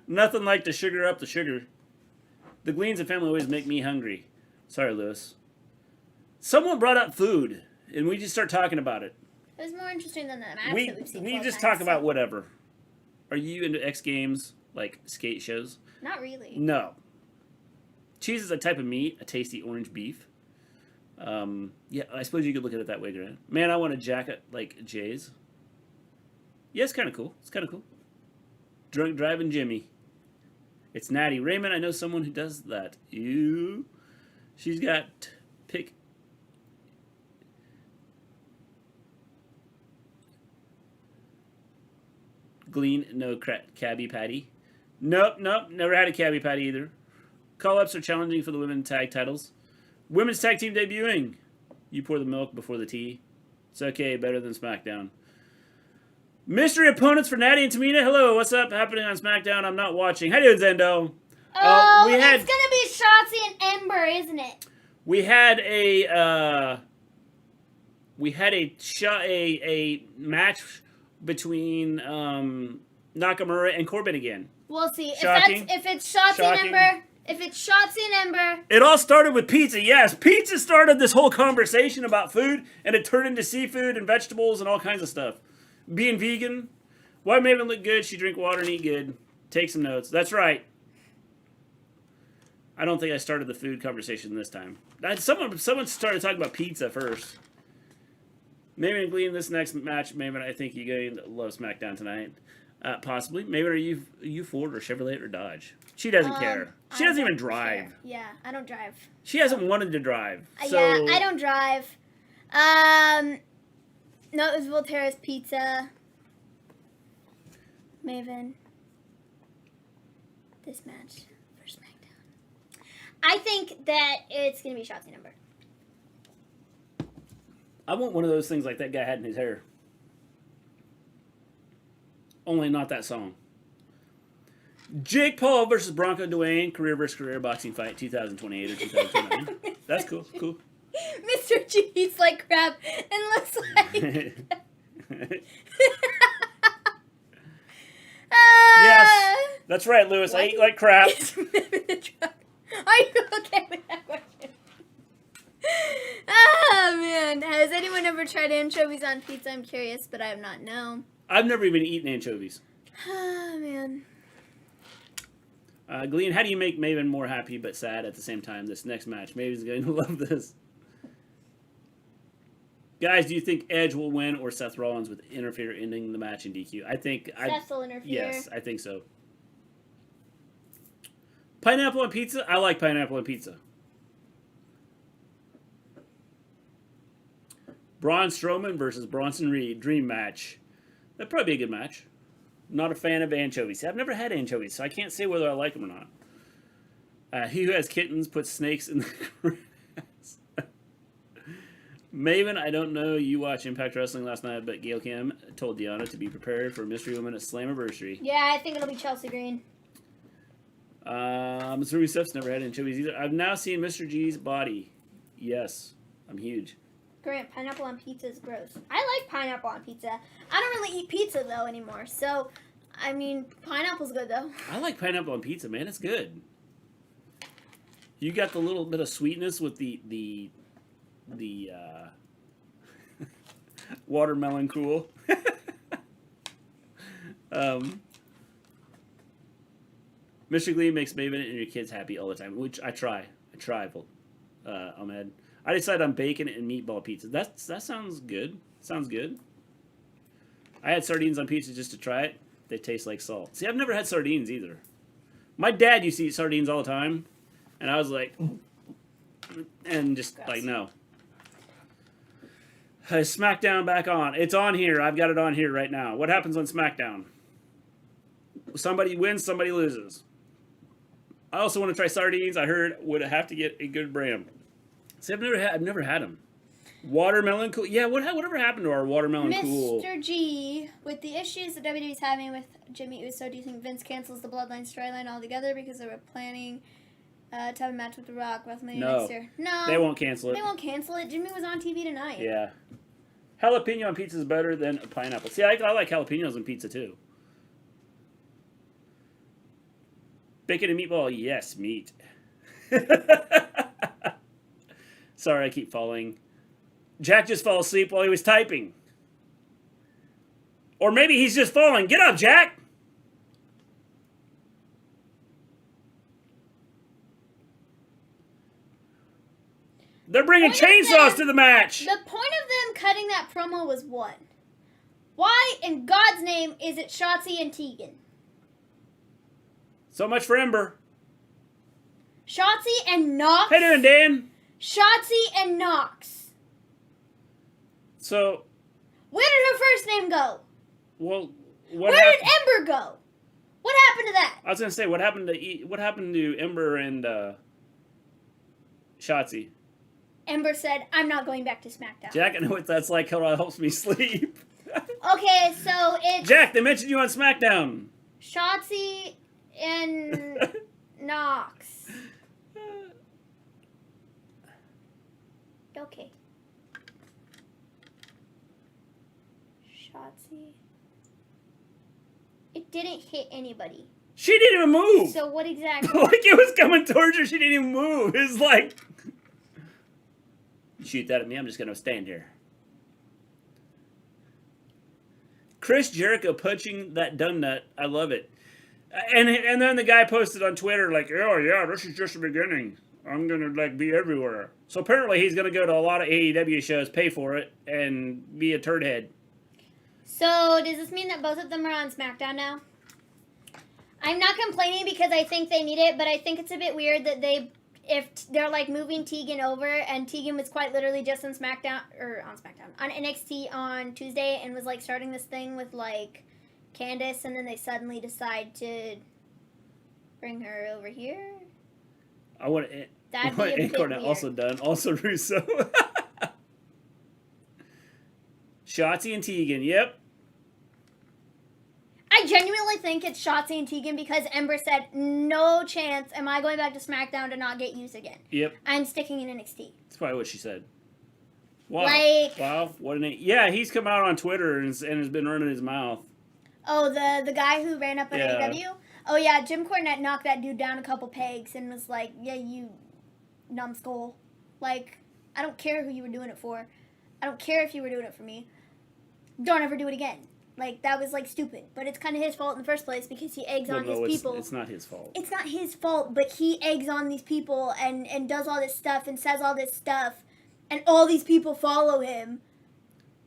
Nothing like to sugar up the sugar. The Gleens and family always make me hungry. Sorry, Lewis. Someone brought up food, and we just start talking about it. It was more interesting than the match that we've seen. We just talk about whatever. Are you into X Games, like skate shows? Not really. No. Cheese is a type of meat, a tasty orange beef. Yeah, I suppose you could look at it that way, Grant. Man, I want a jacket like Jay's. Yeah, it's kind of cool. It's kind of cool. Drunk driving Jimmy. It's Natty. Raymond, I know someone who does that. Ew. She's got Gleen, no cabbie patty. Nope, never had a cabbie patty either. Call-ups are challenging for the women's tag titles. Women's tag team debuting. You pour the milk before the tea. It's okay, better than Smackdown. Mystery opponents for Natty and Tamina. Hello, what's up? Happening on Smackdown? I'm not watching. How you doing, Zendo? Oh, it's gonna be Shotzi and Ember, isn't it? We had a match between Nakamura and Corbin again. We'll see. Shocking. If it's Shotzi Shocking. and Ember, If it's Shotzi and Ember. It all started with pizza, yes. Pizza started this whole conversation about food, and it turned into seafood and vegetables and all kinds of stuff. Being vegan. Why Maven look good? She drink water and eat good. Take some notes. That's right. I don't think I started the food conversation this time. Someone started talking about pizza first. Maven and Gleen, this next match, Maven, I think you're going to love SmackDown tonight. Possibly. Maven, are you Ford or Chevrolet or Dodge? She doesn't care. She doesn't even drive. Care. Yeah, I don't drive. She hasn't wanted to drive. So... Yeah, I don't drive. No, it was Volterra's Pizza. Maven. This match for SmackDown. I think that it's going to be Shotzi number. I want one of those things like that guy had in his hair. Only not that song. Jake Paul versus Bronco Dwayne, career versus career boxing fight, 2028 or 2029. That's cool. Cool. Mr. G eats like crap and looks like... Yes, that's right, Lewis. What? I eat like crap. Are you okay with that question? Oh, man. Has anyone ever tried anchovies on pizza? I'm curious, but I have not known. I've never even eaten anchovies. Oh, man. Gleen, how do you make Maven more happy but sad at the same time this next match? Maven's going to love this. Guys, do you think Edge will win or Seth Rollins would interfere ending the match in DQ? I think... Seth will interfere. Yes, I think so. Pineapple on pizza? I like pineapple on pizza. Braun Strowman versus Bronson Reed. Dream match. That'd probably be a good match. Not a fan of anchovies. I've never had anchovies, so I can't say whether I like them or not. He who has kittens puts snakes in the grass. Maven, I don't know. You watched Impact Wrestling last night, but Gail Kim told Deanna to be prepared for Mystery Woman at Slammiversary. Yeah, I think it'll be Chelsea Green. Missouri Steph's never had anchovies either. I've now seen Mr. G's body. Yes, I'm huge. Grant, pineapple on pizza is gross. I like pineapple on pizza. I don't really eat pizza, though, anymore. So, I mean, pineapple's good, though. I like pineapple on pizza, man. It's good. You got the little bit of sweetness with the watermelon cool. Mr. Glee makes Maven and your kids happy all the time, which I try. Ahmed. I decided on bacon and meatball pizza. That sounds good. Sounds good. I had sardines on pizza just to try it. They taste like salt. See, I've never had sardines either. My dad used to eat sardines all the time, and I was like, and just like, no. SmackDown back on. It's on here. I've got it on here right now. What happens on SmackDown? Somebody wins, somebody loses. I also want to try sardines. I heard would have to get a good brand. See, I've never had them. Watermelon cool. Yeah, whatever happened to our watermelon cool? Mr. G, with the issues that WWE's having with Jimmy Uso, do you think Vince cancels the Bloodline storyline altogether because they were planning to have a match with The Rock WrestleMania next year? No. They won't cancel it. They won't cancel it. Jimmy was on TV tonight. Yeah. Jalapeno on pizza is better than a pineapple. See, I like jalapenos on pizza too. Bacon and meatball, yes, meat. Sorry, I keep falling. Jack just fell asleep while he was typing. Or maybe he's just falling. Get up, Jack! They're bringing chainsaws to the match! The point of them cutting that promo was what? Why, in God's name, is it Shotzi and Tegan? So much for Ember. Shotzi and Nox? How you doing, Dan? Shotzi and Nox. So... Where did her first name go? Well, Where did Ember go? What happened to that? I was going to say, what happened to Ember and Shotzi? Ember said, I'm not going back to SmackDown. Jack, I know what that's like. How it helps me sleep. Okay, so it's... Jack, they mentioned you on SmackDown. Shotzi and Nox. Okay. Shotzi. It didn't hit anybody. She didn't even move. So what exactly? Like it was coming towards her, she didn't even move. It's like, you shoot that at me, I'm just gonna stand here. Chris Jericho punching that dumb nut. I love it. And then the guy posted on Twitter like, oh yeah, this is just the beginning. I'm gonna like be everywhere. So apparently he's gonna go to a lot of AEW shows, pay for it, and be a turd head. So does this mean that both of them are on Smackdown now? I'm not complaining because I think they need it, but I think it's a bit weird that if they're like moving Tegan over, and Tegan was quite literally just on NXT on Tuesday, and was like starting this thing with like Candace, and then they suddenly decide to bring her over here. I want Incarnate also done. Also Russo. Shotzi and Tegan, yep. I genuinely think it's Shotzi and Tegan because Ember said, no chance am I going back to SmackDown to not get used again. Yep. I'm sticking in NXT. That's probably what she said. Wow. Like, wow. What an... Yeah, he's come out on Twitter and has been running his mouth. Oh, the guy who ran up on AEW? Oh, yeah, Jim Cornette knocked that dude down a couple pegs and was like, yeah, you numbskull. Like, I don't care who you were doing it for. I don't care if you were doing it for me. Don't ever do it again. Like, that was, like, stupid. But it's kind of his fault in the first place because he eggs on his people. It's not his fault. It's not his fault, but he eggs on these people and does all this stuff and says all this stuff. And all these people follow him.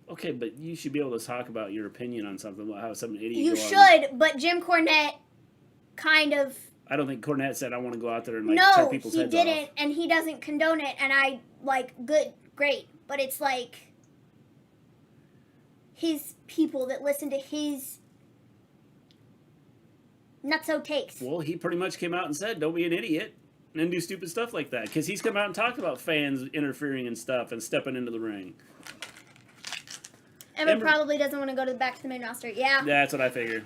Okay, but you should be able to talk about your opinion on something, about how some idiot... You should, but Jim Cornette kind of... I don't think Cornette said, I want to go out there and, like, tear people's heads off. No, he didn't, and he doesn't condone it, and I, like, good, great. But it's like... his people that listen to his nutso takes. Well, he pretty much came out and said, don't be an idiot and do stupid stuff like that. Because he's come out and talked about fans interfering and stuff and stepping into the ring. Ember probably doesn't want to go back to the main roster. Yeah. That's what I figured.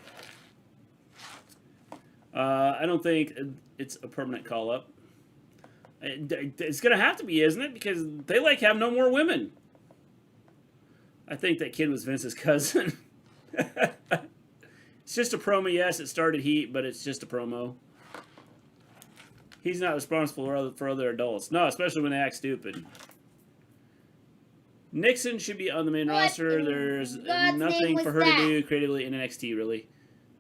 I don't think it's a permanent call-up. It's going to have to be, isn't it? Because they, like, have no more women. I think that kid was Vince's cousin. It's just a promo. Yes, it started heat, but it's just a promo. He's not responsible for other adults. No, especially when they act stupid. Nixon should be on the main roster. There's nothing for her to do creatively in NXT, really.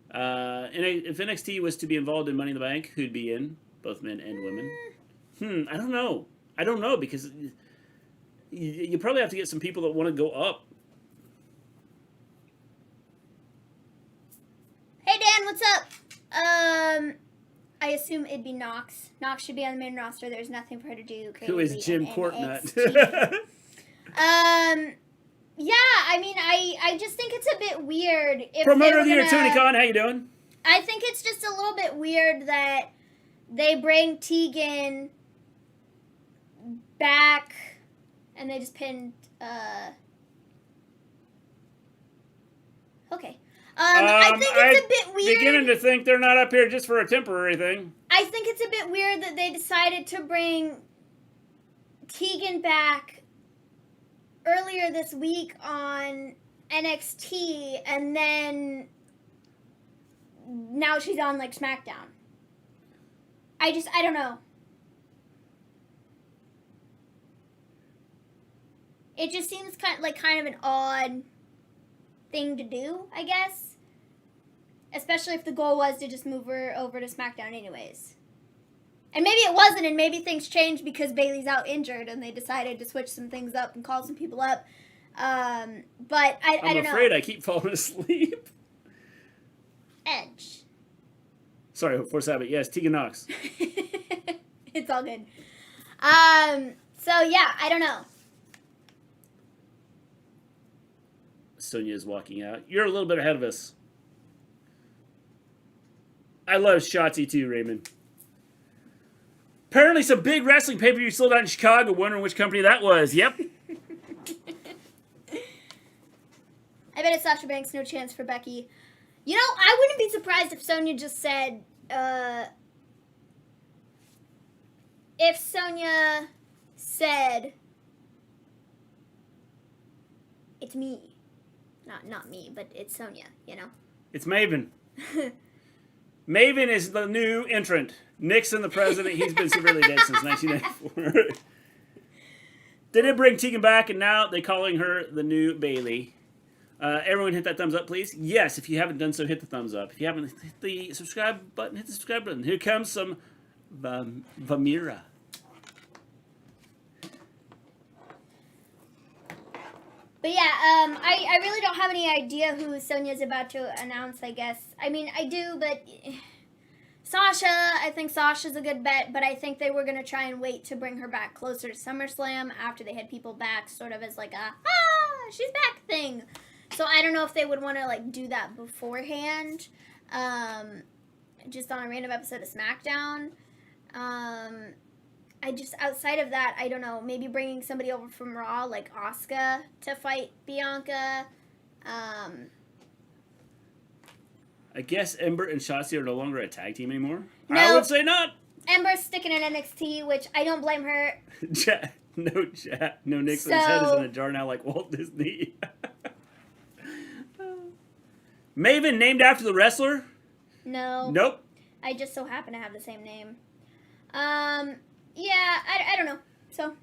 And if NXT was to be involved in Money in the Bank, who'd be in? Both men and women. I don't know. I don't know, because you probably have to get some people that want to go up. Hey, Dan, what's up? I assume it'd be Nox. Nox should be on the main roster. There's nothing for her to do. Who is Jim Cornette? Yeah, I mean, I just think it's a bit weird. Promoter of the year, Tony Khan, how you doing? I think it's just a little bit weird that they bring Tegan back and they just pinned, okay. I think it's a bit weird. Beginning to think they're not up here just for a temporary thing. I think it's a bit weird that they decided to bring Tegan back earlier this week on NXT, and then now she's on, like, SmackDown. I don't know. It just seems kind of an odd thing to do, I guess. Especially if the goal was to just move her over to SmackDown anyways. And maybe it wasn't, and maybe things changed because Bayley's out injured and they decided to switch some things up and call some people up. But I don't know. I'm afraid I keep falling asleep. Edge. Sorry, Force Habit. Yes, Tegan Nox. It's all good. So, yeah, I don't know. Sonya is walking out. You're a little bit ahead of us. I love Shotzi too, Raymond. Apparently some big wrestling pay-per-view sold out in Chicago. Wondering which company that was. Yep. I bet it's Sasha Banks. No chance for Becky. You know, I wouldn't be surprised if Sonya just said, if Sonya said, it's me. Not me, but it's Sonya, you know? It's Maven. Maven is the new entrant. Nixon, the president, he's been severely dead since 1994. They did bring Tegan back, and now they're calling her the new Bayley. Everyone hit that thumbs up, please. Yes, if you haven't done so, hit the thumbs up. If you haven't hit the subscribe button, hit the subscribe button. Here comes some Vamira. But yeah, I really don't have any idea who Sonya's about to announce, I guess. I mean, I do, but Sasha, I think Sasha's a good bet, but I think they were going to try and wait to bring her back closer to SummerSlam after they had people back, sort of as like a, she's back thing. So I don't know if they would want to, like, do that beforehand, just on a random episode of Smackdown. I just, outside of that, I don't know, maybe bringing somebody over from Raw, like Asuka, to fight Bianca. I guess Ember and Shotzi are no longer a tag team anymore. No. I would say not. Ember's sticking in NXT, which I don't blame her. No, Nixon's head is in a jar now like Walt Disney. Maven named after the wrestler? No. Nope. I just so happen to have the same name. Yeah, I don't know. So.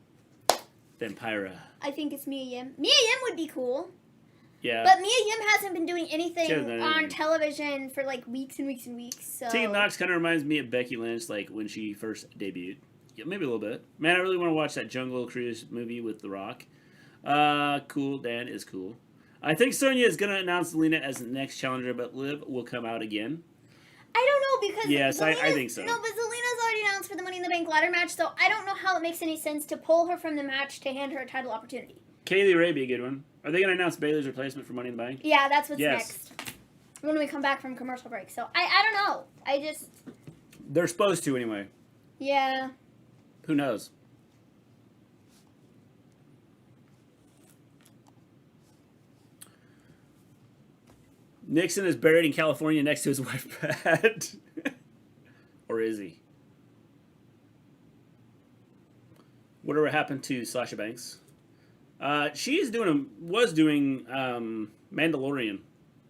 Vampira. I think it's Mia Yim. Mia Yim would be cool. Yeah. But Mia Yim hasn't been doing anything on on television for like weeks and weeks and weeks. So. Tegan Nox kind of reminds me of Becky Lynch, like when she first debuted. Yeah, maybe a little bit. Man, I really want to watch that Jungle Cruise movie with The Rock. Cool. Dan is cool. I think Sonya is going to announce Zelina as the next challenger, but Liv will come out again. I don't know because yes, I think so. No, but Zelina's already announced for the Money in the Bank ladder match, so I don't know how it makes any sense to pull her from the match to hand her a title opportunity. Kaylee Ray be a good one. Are they going to announce Bayley's replacement for Money in the Bank? Yeah, that's what's next. When we come back from commercial break. So I don't know. I just. They're supposed to anyway. Yeah. Who knows? Nixon is buried in California next to his wife, Pat. Or is he? Whatever happened to Sasha Banks? She was doing Mandalorian.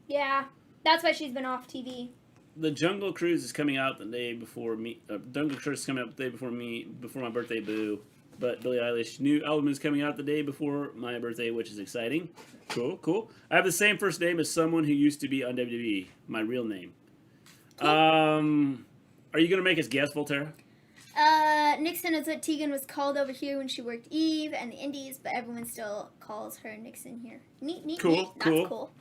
Yeah, that's why she's been off TV. The Jungle Cruise is coming out the day before me. Jungle Cruise is coming out the day before me, before my birthday, boo. But Billie Eilish's new album is coming out the day before my birthday, which is exciting. Cool. I have the same first name as someone who used to be on WWE. My real name. Cool. Are you going to make us guess, Voltaire? Nixon is what Tegan was called over here when she worked Eve and the Indies, but everyone still calls her Nixon here. Neat. Cool. That's cool.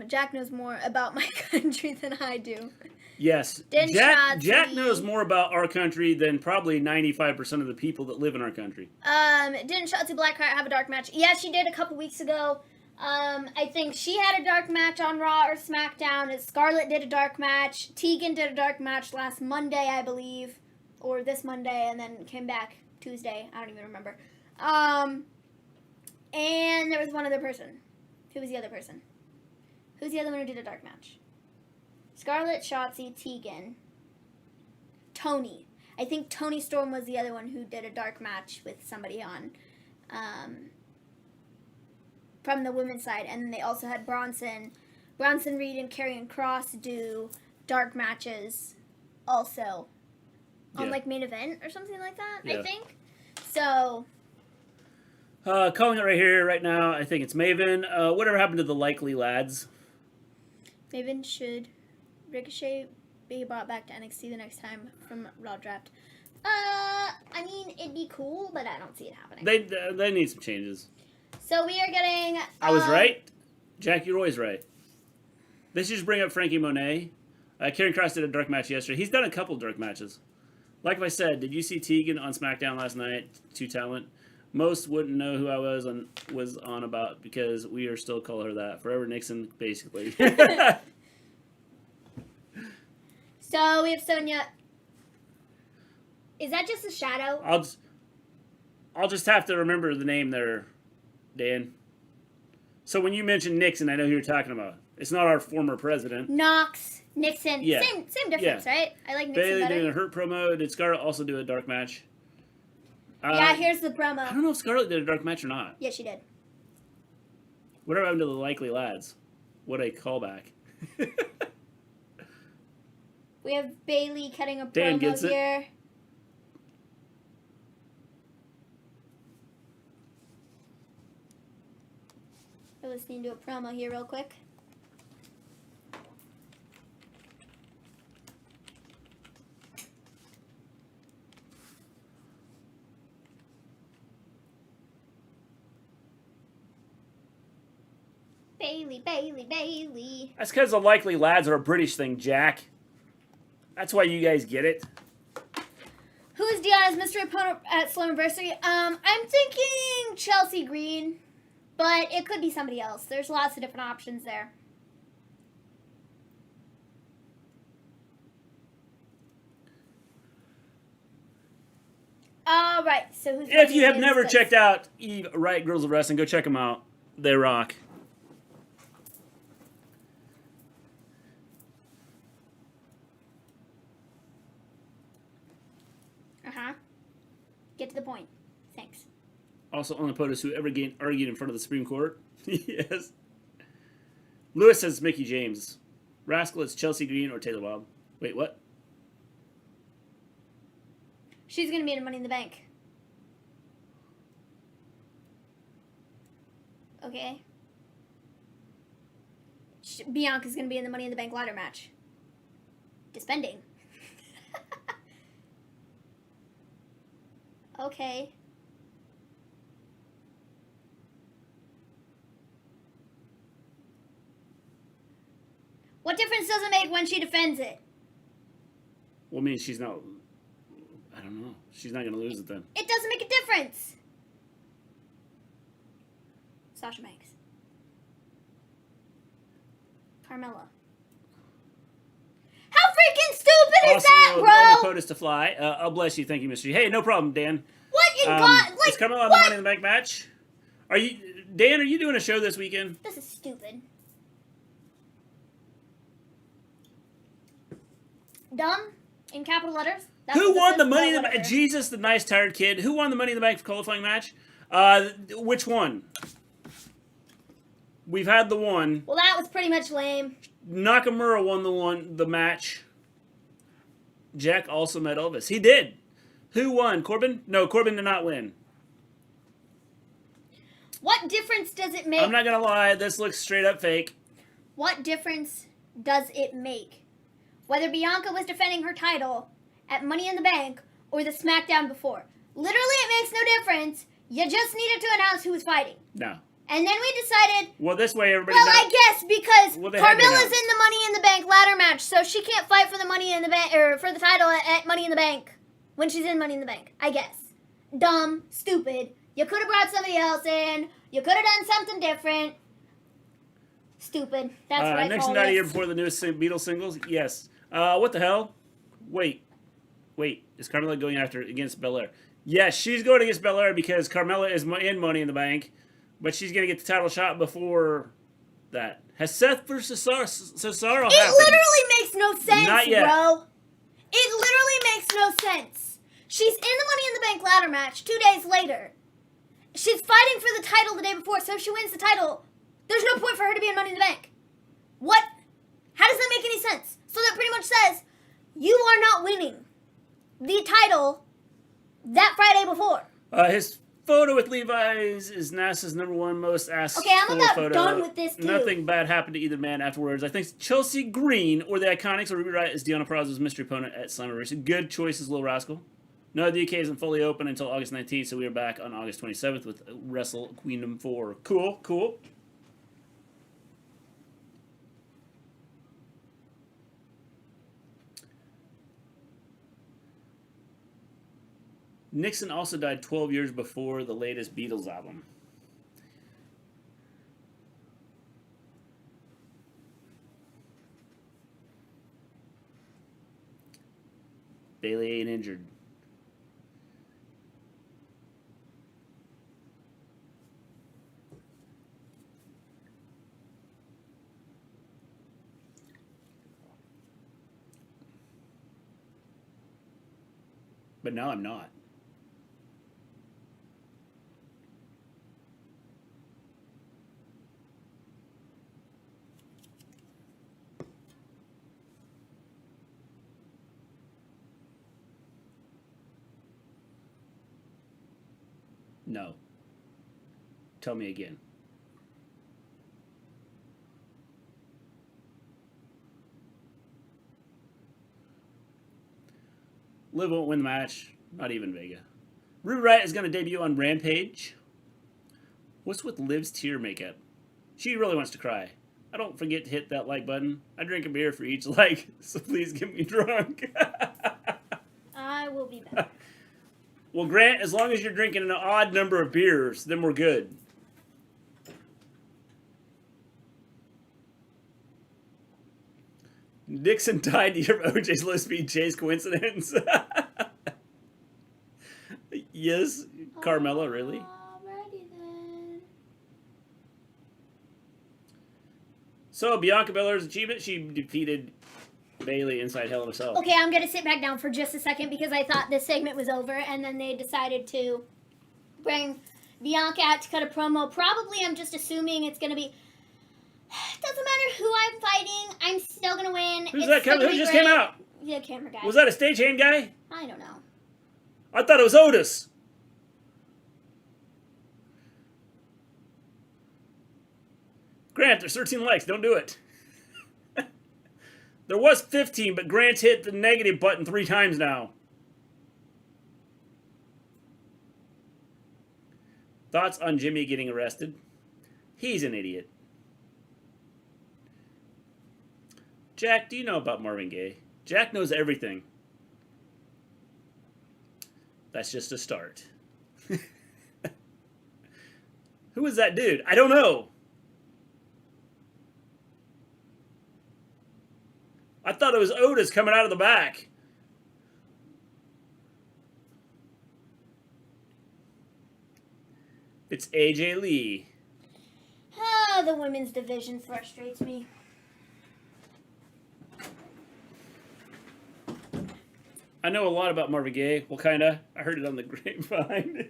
Jack knows more about my country than I do. Yes. Jack knows more about our country than probably 95% of the people that live in our country. Didn't Shotzi Blackheart have a dark match? Yeah, she did a couple weeks ago. I think she had a dark match on Raw or SmackDown. Scarlett did a dark match. Tegan did a dark match last Monday, I believe. Or this Monday, and then came back Tuesday. I don't even remember. And there was one other person. Who was the other person? Who's the other one who did a dark match? Scarlett, Shotzi, Tegan, Tony. I think Tony Storm was the other one who did a dark match with somebody on from the women's side. And then they also had Bronson Reed and Karrion Kross do dark matches also on like main event or something like that, I think. So calling it right here, right now, I think it's Maven. Whatever happened to the Likely Lads? Maven should Ricochet be brought back to NXT the next time from Raw Draft. I mean, it'd be cool, but I don't see it happening. They need some changes. So we are getting... I was right. Jack, you're always right. They should just bring up Frankie Monet. Karrion Kross did a dark match yesterday. He's done a couple dark matches. Like I said, did you see Tegan on SmackDown last night? 2 Talent. Most wouldn't know who I was on about because we are still calling her that. Forever Nixon, basically. So we have Sonya. Is that just a shadow? I'll just have to remember the name there, Dan. So when you mentioned Nixon, I know who you're talking about. It's not our former president. Knox, Nixon. Yeah. Same difference, right? I like Nixon Bayley better. doing a Hurt promo. Did Scarlett also do a dark match? Yeah, here's the promo. I don't know if Scarlett did a dark match or not. Yeah, she did. Whatever happened to the Likely Lads? What a callback. We have Bayley cutting a Dan promo gets it. here. We're listening to a promo here real quick. Bayley, Bayley, Bayley. That's because the Likely Lads are a British thing, Jack. That's why you guys get it. Who is Deanna's mystery opponent at Slammiversary? I'm thinking Chelsea Green, but it could be somebody else. There's lots of different options there. All right, so who's If you have in never this? checked out Eve Right Girls of Wrestling, go check them out. They rock. Get to the point. Thanks. Also on the POTUS, who ever argued in front of the Supreme Court. Yes. Lewis says Mickey James. Rascal, it's Chelsea Green or Taylor Wilde. Wait, what? She's going to be in Money in the Bank. Okay. Bianca's going to be in the Money in the Bank ladder match. Dispending. Okay. What difference does it make when she defends it? Well, I mean, she's not... I don't know. She's not going to lose it then. It doesn't make a difference. Sasha Banks. Carmella. How freaking stupid is that, bro? Also, POTUS to fly. I'll bless you. Thank you, Mr. Hey, no problem, Dan. What in God? Like, is Carmella on what? the Money in the Bank match? Are you... Dan, are you doing a show this weekend? This is stupid. Dumb in capital letters. That's Who what won this the is, Money in but the Bank? whatever. Jesus, the nice tired kid. Who won the Money in the Bank qualifying match? Which one? We've had the one. Well, that was pretty much lame. Nakamura won the match. Jack also met Elvis. He did. Who won? Corbin? No, Corbin did not win. What difference does it make? I'm not gonna lie, this looks straight up fake. What difference does it make? Whether Bianca was defending her title at Money in the Bank or the SmackDown before. Literally, it makes no difference. You just needed to announce who was fighting. No. And then we decided, Well, this way everybody well, knows. I guess because Well, they had to Carmella's announce. in the Money in the Bank ladder match, so she can't fight for the Money in the Bank or for the title at Money in the Bank when she's in Money in the Bank. I guess. Dumb, stupid. You could have brought somebody else in. You could have done something different. Stupid. That's what I next call night a year this. before the newest Beatles singles? Yes. What the hell? Wait. Is Carmella going against Belair? Yes, she's going against Belair because Carmella is in Money in the Bank, but she's going to get the title shot before that. Has Seth versus Cesaro happened? It literally makes no sense, Not yet. bro. It literally makes no sense. She's in the Money in the Bank ladder match 2 days later. She's fighting for the title the day before, so if she wins the title, there's no point for her to be in Money in the Bank. What? How does that make any sense? So that pretty much says, you are not winning the title that Friday before. His photo with Levi's is NASA's #1 most asked Okay, I'm for about photo. done with this, too. Nothing bad happened to either man afterwards. I think Chelsea Green or the Iconics or Ruby Riott is Deonna Purrazzo's mystery opponent at Slammiversary. Good choices, Little Rascal. No, the DK isn't fully open until August 19th, so we are back on August 27th with Wrestle Queendom 4. Cool, cool. Nixon also died 12 years before the latest Beatles album. Bayley ain't injured. But now I'm not. No. Tell me again. Liv won't win the match. Not even Vega. Ruby Riott is going to debut on Rampage. What's with Liv's tear makeup? She really wants to cry. I don't forget to hit that like button. I drink a beer for each like, so please get me drunk. I will be back. Well, Grant, as long as you're drinking an odd number of beers, then we're good. Nixon died to hear of OJ's lesbian chase coincidence. Yes, Carmella, really? Alrighty then. So, Bianca Belair's achievement, she defeated Bayley inside Hell in a Cell. Okay, I'm going to sit back down for just a second because I thought this segment was over, and then they decided to bring Bianca out to cut a promo. Probably, I'm just assuming it's going to be... It doesn't matter who I'm fighting, I'm still going to win. Who's that coming? Who just came out? The camera guy. Was that a stagehand guy? I don't know. I thought it was Otis. Grant, there's 13 likes. Don't do it. There was 15, but Grant's hit the negative button 3 times now. Thoughts on Jimmy getting arrested? He's an idiot. Jack, do you know about Marvin Gaye? Jack knows everything. That's just a start. Who is that dude? I don't know. I thought it was Otis coming out of the back. It's AJ Lee. Oh, the women's division frustrates me. I know a lot about Marvin Gaye. Well, kinda. I heard it on the grapevine.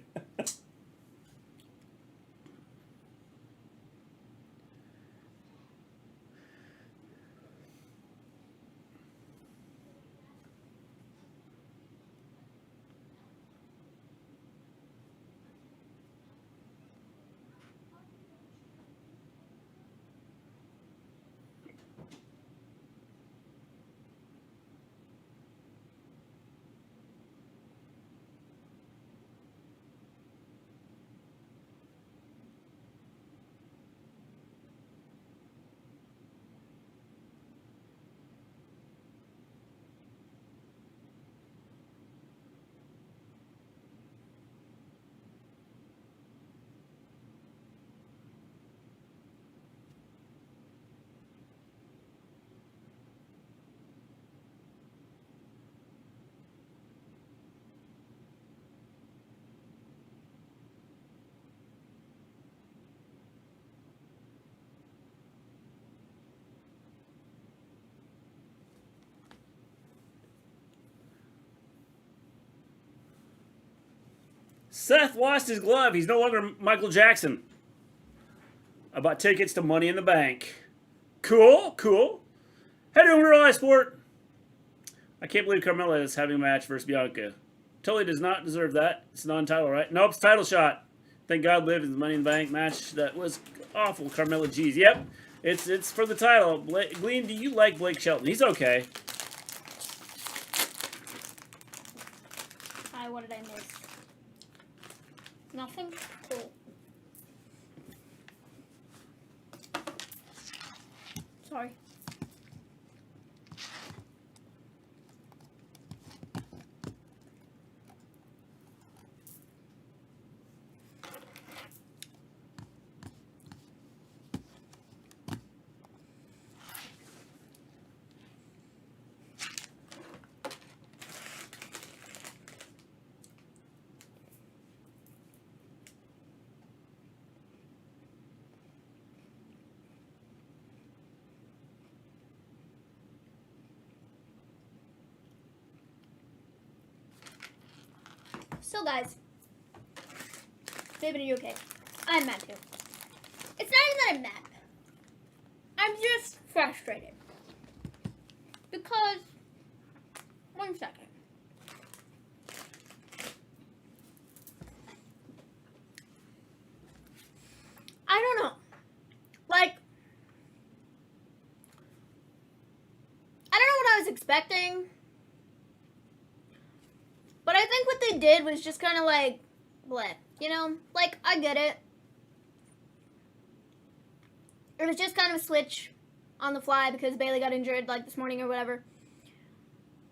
Seth lost his glove. He's no longer Michael Jackson. I bought tickets to Money in the Bank. Cool, cool. Hey, doing Real Life Sport. I can't believe Carmella is having a match versus Bianca. Totally does not deserve that. It's non-title, right? Nope, it's title shot. Thank God Liv is the Money in the Bank match. That was awful, Carmella. Jeez, yep. It's for the title. Gleen, do you like Blake Shelton? He's okay. Hi, what did I miss? Nothing? Cool. Sorry. So guys, David, are you okay? I'm mad too. It's not even that I'm mad. I'm just frustrated. Because, one second. expecting. But I think what they did was just kind of like, bleh. You know? Like, I get it. It was just kind of a switch on the fly because Bayley got injured, like, this morning or whatever.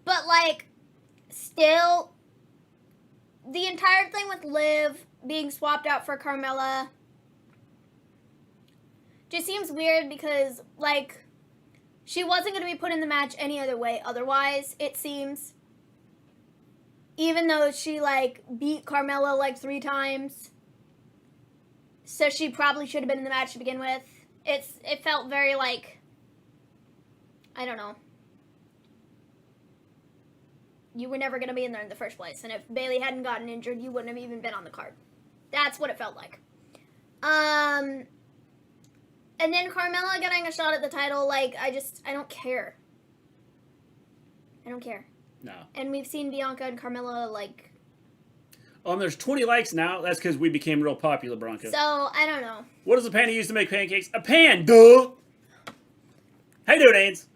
But, like, still, the entire thing with Liv being swapped out for Carmella just seems weird because, like, she wasn't going to be put in the match any other way otherwise, it seems. Even though she, like, beat Carmella, like, 3 times. So she probably should have been in the match to begin with. It felt very, like, I don't know. You were never going to be in there in the first place. And if Bayley hadn't gotten injured, you wouldn't have even been on the card. That's what it felt like. And then Carmella getting a shot at the title, like, I don't care. I don't care. No. And we've seen Bianca and Carmella, like... Oh, and there's 20 likes now. That's because we became real popular, Bronco. So, I don't know. What does a pan use to make pancakes? A pan, duh! How you doing, Ains?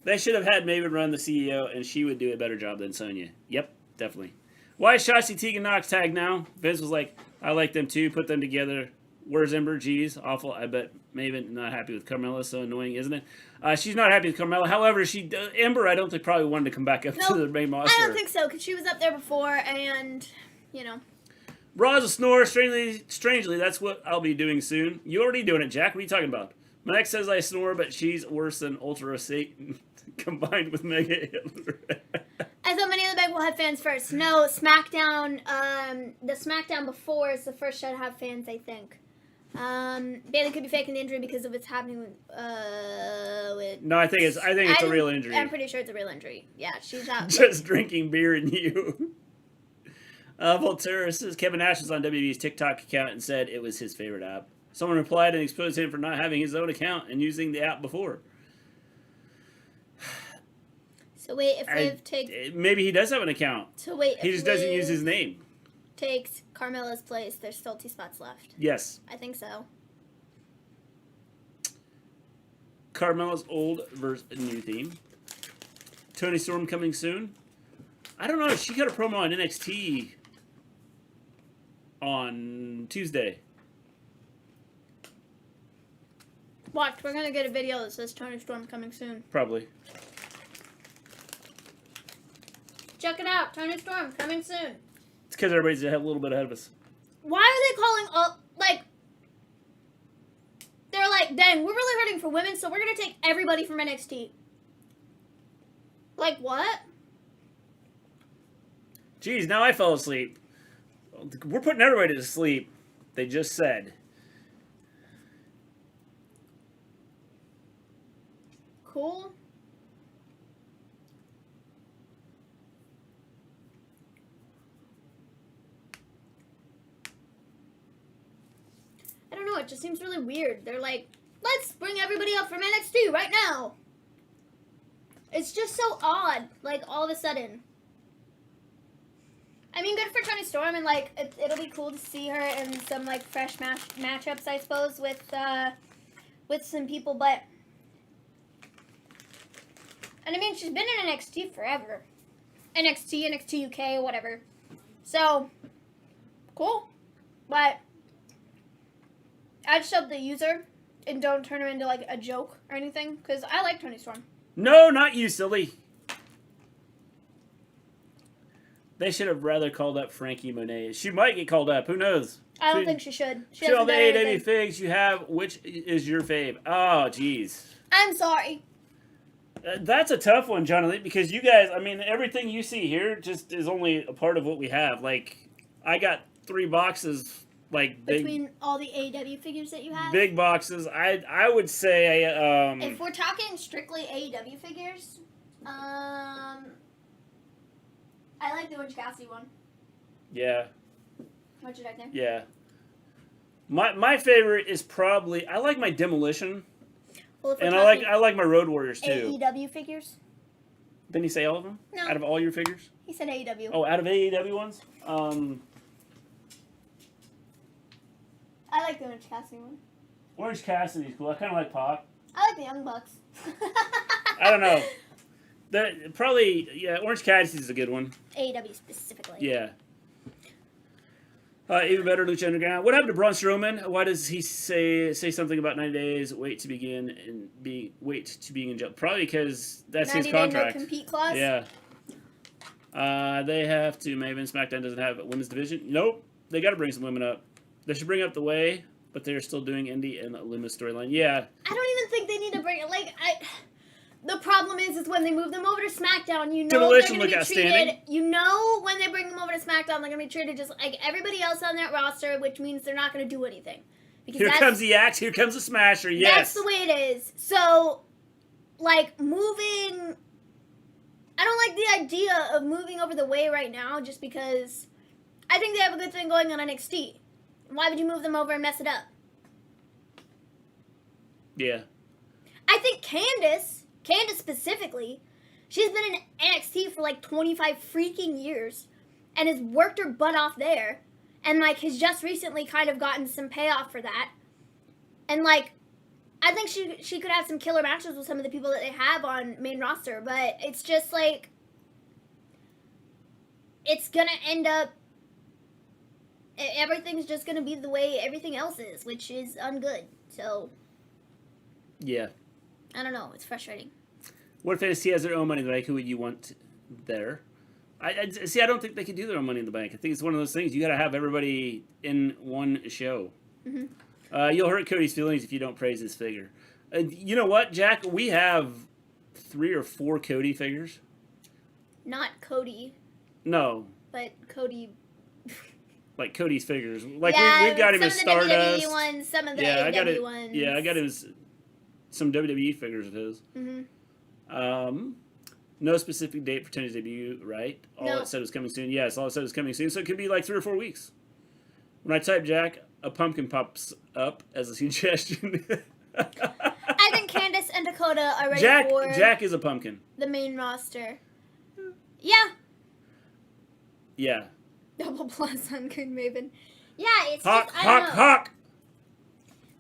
They should have had Maven run the CEO, and she would do a better job than Sonya. Yep, definitely. Why is Shotzi Tegan Knox tagged now? Vince was like, I like them too. Put them together. Where's Ember? Geez, awful. I bet Maven not happy with Carmella. So annoying, isn't it? She's not happy with Carmella. However, Ember, I don't think probably wanted to come back up to the main roster. I don't think so, because she was up there before, and, you know. Raw's a snore. Strangely, that's what I'll be doing soon. You already doing it, Jack. What are you talking about? My ex says I snore, but she's worse than Ultra Satan combined with Mega Hitler. I thought Money in the Bank will have fans first. No, SmackDown, the SmackDown before is the first show to have fans, I think. Bayley could be faking the injury because of what's happening with No, I think it's a real injury. I'm pretty sure it's a real injury. Yeah, she's out. Just drinking beer and you. Volterra says Kevin Nash was on WWE's TikTok account and said it was his favorite app. Someone replied and exposed him for not having his own account and using the app before. So wait, if Liv takes... Maybe he does have an account. So wait, he just doesn't use his name. Takes Carmella's place, there's still 2 spots left. Yes. I think so. Carmella's old versus new theme. Toni Storm coming soon. I don't know. She got a promo on NXT on Tuesday. Watch, we're gonna get a video that says Toni Storm coming soon. Probably. Check it out, Toni Storm coming soon. It's because everybody's a little bit ahead of us. Why are they calling all, like, they're like, dang, we're really hurting for women, so we're gonna take everybody from NXT. Like, what? Jeez, now I fell asleep. We're putting everybody to sleep. They just said. Cool. I don't know, it just seems really weird. They're like, let's bring everybody up from NXT right now. It's just so odd, like, all of a sudden. I mean, good for Toni Storm, and, like, it'll be cool to see her in some, like, fresh matchups, I suppose, with some people, but... And, I mean, she's been in NXT forever. NXT, NXT UK, whatever. So, cool. But, I just hope they use her and don't turn her into, like, a joke or anything, because I like Toni Storm. No, not you, silly. They should have rather called up Frankie Monet. She might get called up. Who knows? I don't think she should. She all the AEW figs you have. Which is your fave? Oh, jeez. I'm sorry. That's a tough one, Jonathan, because you guys, I mean, everything you see here just is only a part of what we have. Like, I got 3 boxes, like, big... Between all the AEW figures that you have? Big boxes. I would say... if we're talking strictly AEW figures, I like the Orange Cassidy one. Yeah. What did I think? Yeah. My favorite is probably... I like my Demolition. Well, and I like my Road Warriors, too. AEW figures? Didn't he say all of them? No. Out of all your figures? He said AEW. Oh, out of AEW ones? I like the Orange Cassidy one. Orange Cassidy's cool. I kind of like Pac. I like the Young Bucks. I don't know. Probably, yeah, Orange Cassidy is a good one. AEW specifically. Yeah. Even better, Lucha Underground. What happened to Braun Strowman? Why does he say something about 90 days wait to being in jail? Probably because that's his contract. 90-day no compete clause. Yeah. They have to. Maven SmackDown doesn't have a women's division. Nope. They got to bring some women up. They should bring up the Way, but they're still doing Indy and Luma storyline. Yeah. I don't even think they need to bring it. The problem is when they move them over to SmackDown, you know they're going to be treated. You know when they bring them over to SmackDown, they're going to be treated just like everybody else on that roster, which means they're not going to do anything. Because here comes the axe. Here comes the smasher. Yes. That's the way it is. So, moving. I don't like the idea of moving over the Way right now, just because I think they have a good thing going on NXT. Why would you move them over and mess it up? Yeah. I think Candace specifically, she's been in NXT for 25 freaking years and has worked her butt off there and has just recently kind of gotten some payoff for that. And I think she could have some killer matches with some of the people that they have on main roster, but it's just it's gonna end up, everything's just gonna be the way everything else is, which is ungood. So yeah, I don't know, it's frustrating. What if NXT has their own Money in the Bank? Who would you want there? I see. I don't think they can do their own Money in the Bank. I think it's one of those things you got to have everybody in one show. Mm-hmm. You'll hurt Cody's feelings if you don't praise his figure. You know what, Jack? We have 3 or 4 Cody figures. Not Cody. No. But Cody. Like Cody's figures. We've got him as Stardust. Some of the WWE ones, some of the AEW ones. Yeah, I got him as some WWE figures of his. Mm-hmm. No specific date for Tony's debut, right? All it said was coming soon. Yes, all it said was coming soon. So it could be 3 or 4 weeks. When I type Jack, a pumpkin pops up as a suggestion. I think Candace and Dakota are ready for Jack is a pumpkin. The main roster. Yeah. Yeah. Double plus on Good Maven. Yeah, it's Hawk. I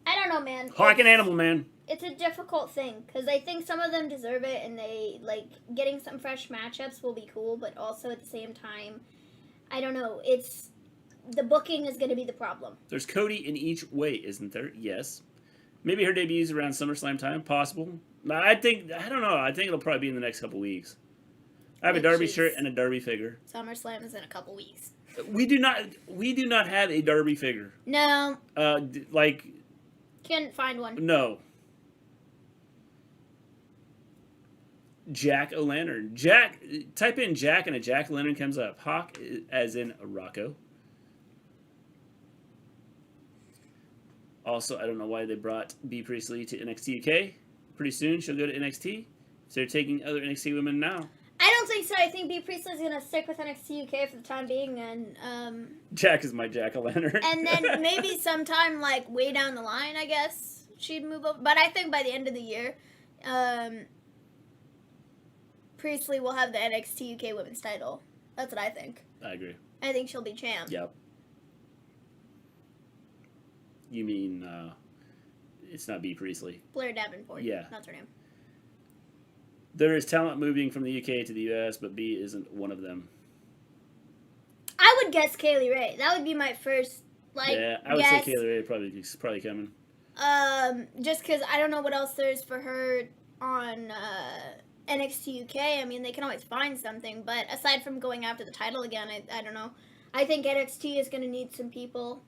don't know, man. Hawk and Animal Man. It's a difficult thing, because I think some of them deserve it, and they, getting some fresh matchups will be cool, but also at the same time, I don't know, the booking is going to be the problem. There's Cody in each way, isn't there? Yes. Maybe her debut's around SummerSlam time, possible. I don't know, I think it'll probably be in the next couple weeks. I have a Darby shirt and a Darby figure. SummerSlam is in a couple weeks. We do not have a Darby figure. No. Can't find one. No. Jack-o'-lantern. Type in Jack and a jack-o'-lantern comes up. Hawk as in Rocco. Also, I don't know why they brought Bea Priestley to NXT UK. Pretty soon she'll go to NXT. So they're taking other NXT women now. I don't think so. I think Bea Priestley's going to stick with NXT UK for the time being. And Jack is my jack-o'-lantern. And then maybe sometime, way down the line, I guess, she'd move over. But I think by the end of the year, Priestley will have the NXT UK Women's title. That's what I think. I agree. I think she'll be champ. Yep. You mean, it's not Bea Priestley. Blair Davenport. Yeah. That's her name. There is talent moving from the UK to the US, but Bea isn't one of them. I would guess Kaylee Ray. That would be my first, yeah, I would say Kaylee Ray is probably coming. Just because I don't know what else there is for her on, NXT UK. I mean, they can always find something, but aside from going after the title again, I don't know. I think NXT is going to need some people,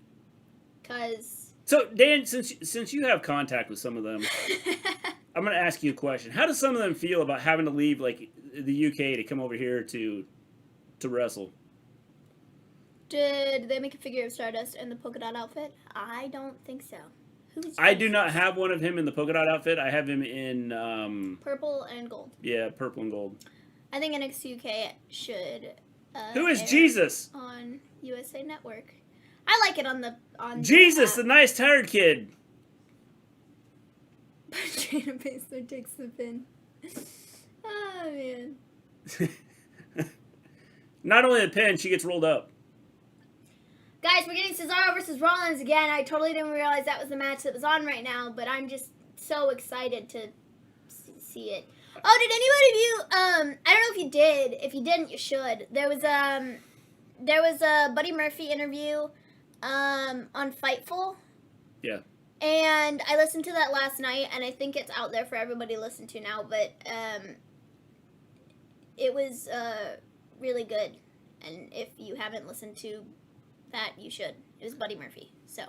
because... So, Dan, since you have contact with some of them, I'm going to ask you a question. How do some of them feel about having to leave, the UK to come over here to wrestle? Did they make a figure of Stardust in the polka dot outfit? I don't think so. I do not have one of him in the polka dot outfit. I have him in... purple and gold. Yeah, purple and gold. I think NXT UK should... Who is Jesus? On USA Network. I like it on Jesus, the nice tired kid. Jada Baszler takes the pin. Oh, man. Not only the pin, she gets rolled up. Guys, we're getting Cesaro versus Rollins again. I totally didn't realize that was the match that was on right now, but I'm just so excited to see it. Oh, did anybody of you? I don't know if you did. If you didn't, you should. There was a Buddy Murphy interview, on Fightful. Yeah. And I listened to that last night, and I think it's out there for everybody to listen to now. But it was really good, and if you haven't listened to that, you should. It was Buddy Murphy. So.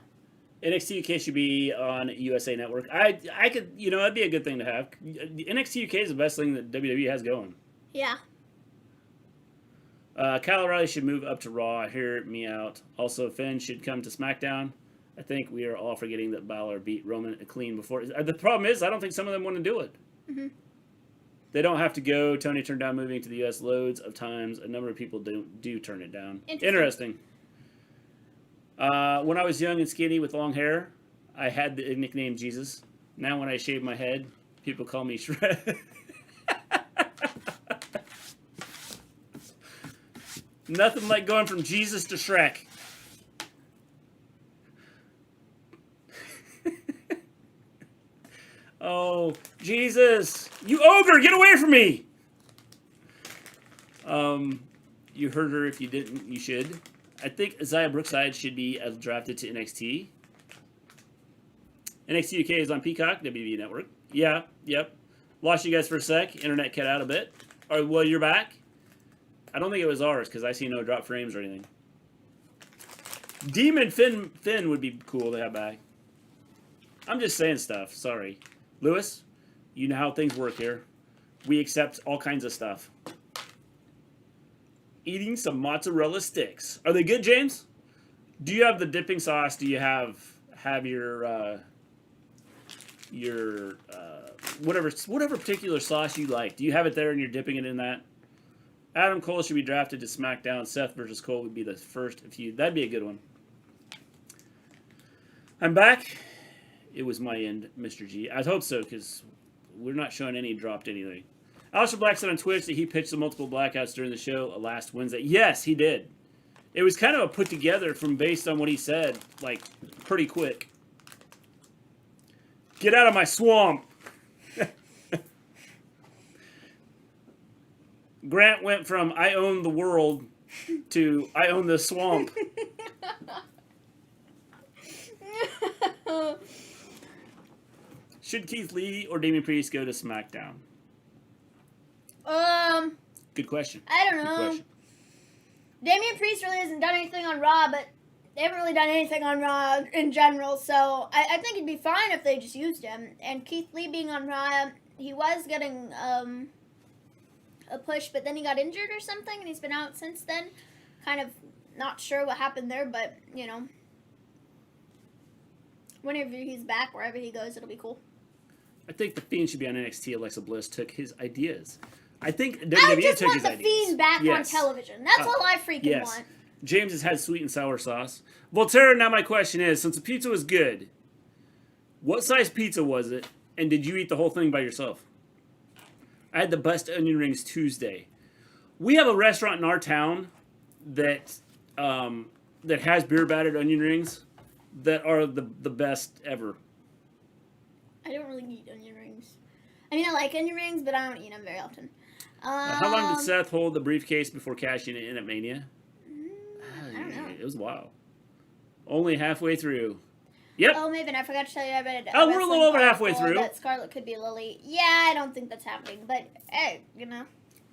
NXT UK should be on USA Network. I could, that'd be a good thing to have. NXT UK is the best thing that WWE has going. Yeah. Kyle O'Reilly should move up to Raw. Hear me out. Also, Finn should come to SmackDown. I think we are all forgetting that Balor beat Roman clean before. The problem is, I don't think some of them want to do it. Mm-hmm. They don't have to go. Tony turned down moving to the U.S. loads of times. A number of people do turn it down. Interesting. When I was young and skinny with long hair, I had the nickname Jesus. Now when I shave my head, people call me Shrek. Nothing like going from Jesus to Shrek. Oh, Jesus. You ogre, get away from me! You heard her. If you didn't, you should. I think Isaiah Brookside should be drafted to NXT. NXT UK is on Peacock, WWE Network. Yeah, yep. Lost you guys for a sec. Internet cut out a bit. Well, you're back. I don't think it was ours, because I see no drop frames or anything. Demon Finn would be cool to have back. I'm just saying stuff. Sorry. Lewis, you know how things work here. We accept all kinds of stuff. Eating some mozzarella sticks. Are they good, James? Do you have the dipping sauce? Do you have your whatever particular sauce you like? Do you have it there and you're dipping it in that? Adam Cole should be drafted to SmackDown. Seth versus Cole would be the first feud. That'd be a good one. I'm back. It was my end, Mr. G. I hope so, because we're not showing any dropped anything. Aleister Black said on Twitch that he pitched the multiple blackouts during the show last Wednesday. Yes, he did. It was kind of a put together from based on what he said, like, pretty quick. Get out of my swamp! Grant went from I own the world to I own the swamp. Should Keith Lee or Damian Priest go to SmackDown? Good question. I don't know. Damian Priest really hasn't done anything on Raw, but they haven't really done anything on Raw in general, so I think it'd be fine if they just used him. And Keith Lee being on Raw, he was getting a push, but then he got injured or something, and he's been out since then. Kind of not sure what happened there, but, whenever he's back, wherever he goes, it'll be cool. I think The Fiend should be on NXT. Alexa Bliss took his ideas. I think WWE I just took want his The ideas. Fiend back on television. That's all I freaking want. James has had sweet and sour sauce. Volterra, now my question is, since the pizza was good, what size pizza was it, and did you eat the whole thing by yourself? I had the best onion rings Tuesday. We have a restaurant in our town that has beer battered onion rings that are the best ever. I don't really eat onion rings. I mean, I like onion rings, but I don't eat them very often. How long did Seth hold the briefcase before cashing it in at Mania? I don't know. It was a while. Only halfway through. Yep. Oh, Maven, I forgot to tell you I read it. Oh, we're a little over halfway through. That Scarlet could be Lily. Yeah, I don't think that's happening, but hey,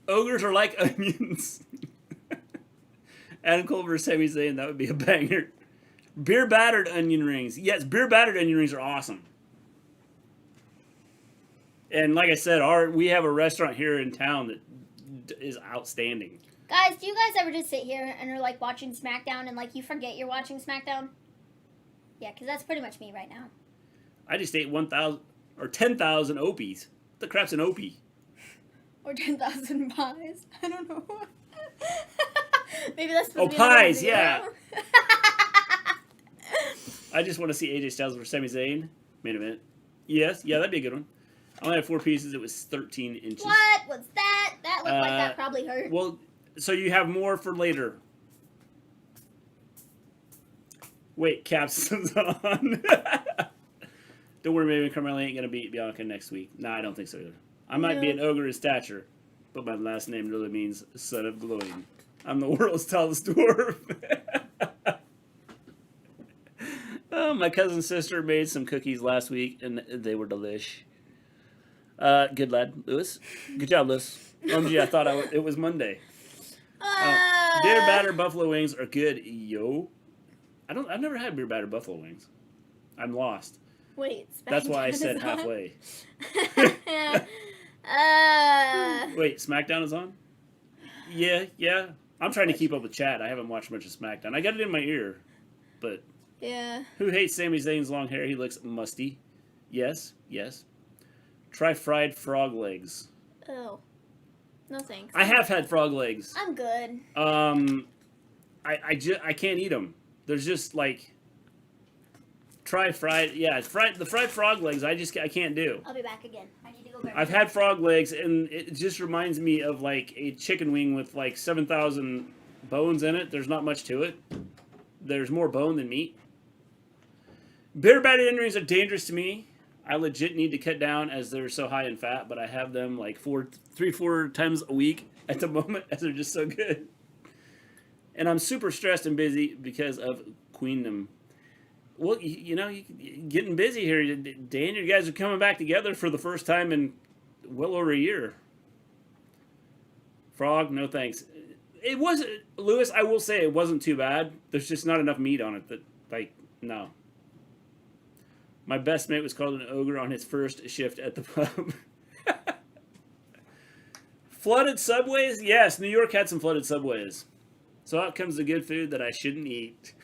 Ogres are like onions. Adam Cole versus Sami Zayn, that would be a banger. Beer battered onion rings. Yes, beer battered onion rings are awesome. And like I said, we have a restaurant here in town that is outstanding. Guys, do you guys ever just sit here and are like watching SmackDown and like you forget you're watching SmackDown? Yeah, because that's pretty much me right now. I just ate 1,000 or 10,000 Opies. What the crap's an Opie? Or 10,000 pies. I don't know. Maybe that's supposed to be pies, yeah. I just want to see AJ Styles versus Sami Zayn. Main event. Yes, yeah, that'd be a good one. I only had 4 pieces. It was 13 inches. What was that? That looked like that probably hurt. Well, so you have more for later. Wait, Caps is on. Don't worry, maybe Carmella ain't going to beat Bianca next week. No, I don't think so either. I might be an ogre in stature, but my last name really means son of glowing. I'm the world's tallest dwarf. Oh, my cousin's sister made some cookies last week, and they were delish. Good lad, Lewis. Good job, Lewis. OMG, I thought it was Monday. Beer batter buffalo wings are good, yo. I've never had beer batter buffalo wings. I'm lost. Wait, that's why I said halfway. Wait, Smackdown is on? Yeah. I'm trying to keep up with chat. I haven't watched much of Smackdown. I got it in my ear, but yeah. Who hates Sami Zayn's long hair? He looks musty. Yes. Try fried frog legs. Oh. No thanks. I have had frog legs. I'm good. I can't eat them. There's just like the fried frog legs. I can't do. I'll be back again. I need to go grab. I've had frog legs, and it just reminds me of like a chicken wing with like 7,000 bones in it. There's not much to it. There's more bone than meat. Beer batted onion rings are dangerous to me. I legit need to cut down as they're so high in fat, but I have them like 4 times a week at the moment as they're just so good. And I'm super stressed and busy because of Queendom. Well, getting busy here. Dan, you guys are coming back together for the first time in well over a year. Frog, no thanks. It wasn't, Lewis, I will say it wasn't too bad. There's just not enough meat on it no. My best mate was called an ogre on his first shift at the pub. Flooded subways? Yes, New York had some flooded subways. So out comes the good food that I shouldn't eat.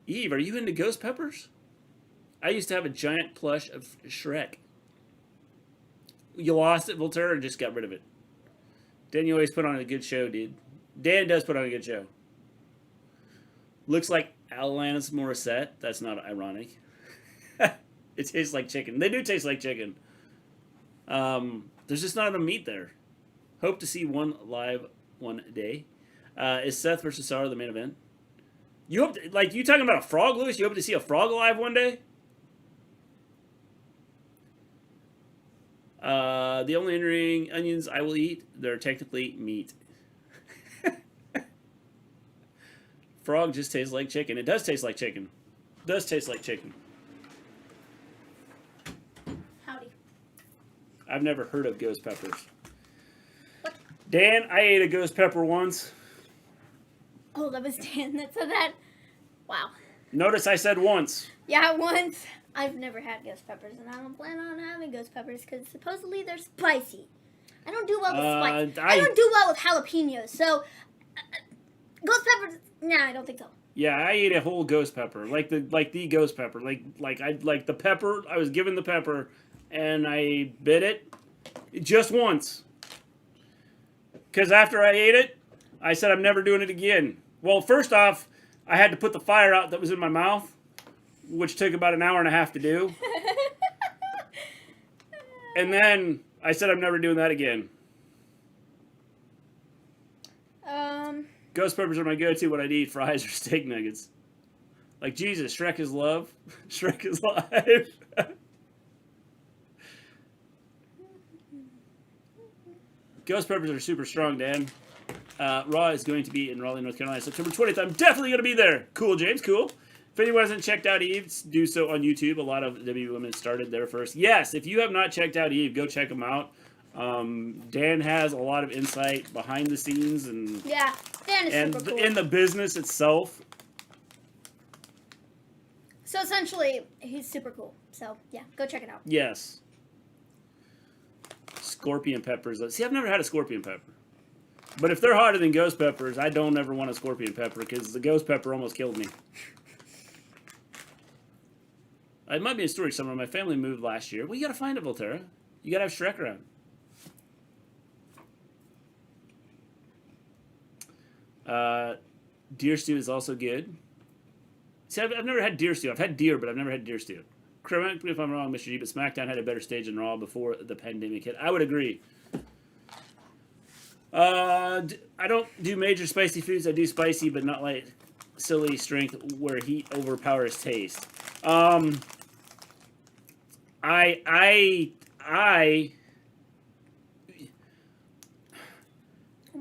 Eve, are you into ghost peppers? I used to have a giant plush of Shrek. You lost it, Voltaire, or just got rid of it? Dan, you always put on a good show, dude. Dan does put on a good show. Looks like Alanis Morissette. That's not ironic. It tastes like chicken. They do taste like chicken. There's just not enough meat there. Hope to see one live one day. Is Seth versus Cesaro the main event? You hope you talking about a frog, Lewis? You hope to see a frog alive one day? The only in-ring onions I will eat, they're technically meat. Frog just tastes like chicken. It does taste like chicken. It does taste like chicken. Howdy. I've never heard of ghost peppers. What? Dan, I ate a ghost pepper once. Oh, that was Dan that said that? Wow. Notice I said once. Yeah, once. I've never had ghost peppers, and I don't plan on having ghost peppers because supposedly they're spicy. I don't do well with spice. I don't do well with jalapenos, so ghost peppers. Nah, I don't think so. Yeah, I ate a whole ghost pepper, like the ghost pepper, like the pepper. I was given the pepper, and I bit it just once. Because after I ate it, I said I'm never doing it again. Well, first off, I had to put the fire out that was in my mouth, which took about an hour and a half to do. And then I said I'm never doing that again. Ghost peppers are my go-to when I eat fries or steak nuggets. Like, Jesus, Shrek is love. Shrek is life. Ghost peppers are super strong, Dan. Raw is going to be in Raleigh, North Carolina, September 20th. I'm definitely going to be there. Cool, James, cool. If anyone hasn't checked out Eve, do so on YouTube. A lot of WWE women started there first. Yes, if you have not checked out Eve, go check them out. Dan has a lot of insight behind the scenes and yeah, Dan is super cool. In the business itself. So essentially, he's super cool. So yeah, go check it out. Yes. Scorpion peppers. See, I've never had a scorpion pepper. But if they're hotter than ghost peppers, I don't ever want a scorpion pepper because the ghost pepper almost killed me. It might be a story somewhere. My family moved last year. Well, you gotta find it, Volterra. You gotta have Shrek around. Deer stew is also good. See, I've never had deer stew. I've had deer, but I've never had deer stew. Correct me if I'm wrong, Mr. G, but SmackDown had a better stage than Raw before the pandemic hit. I would agree. I don't do major spicy foods. I do spicy, but not like silly strength where heat overpowers taste. I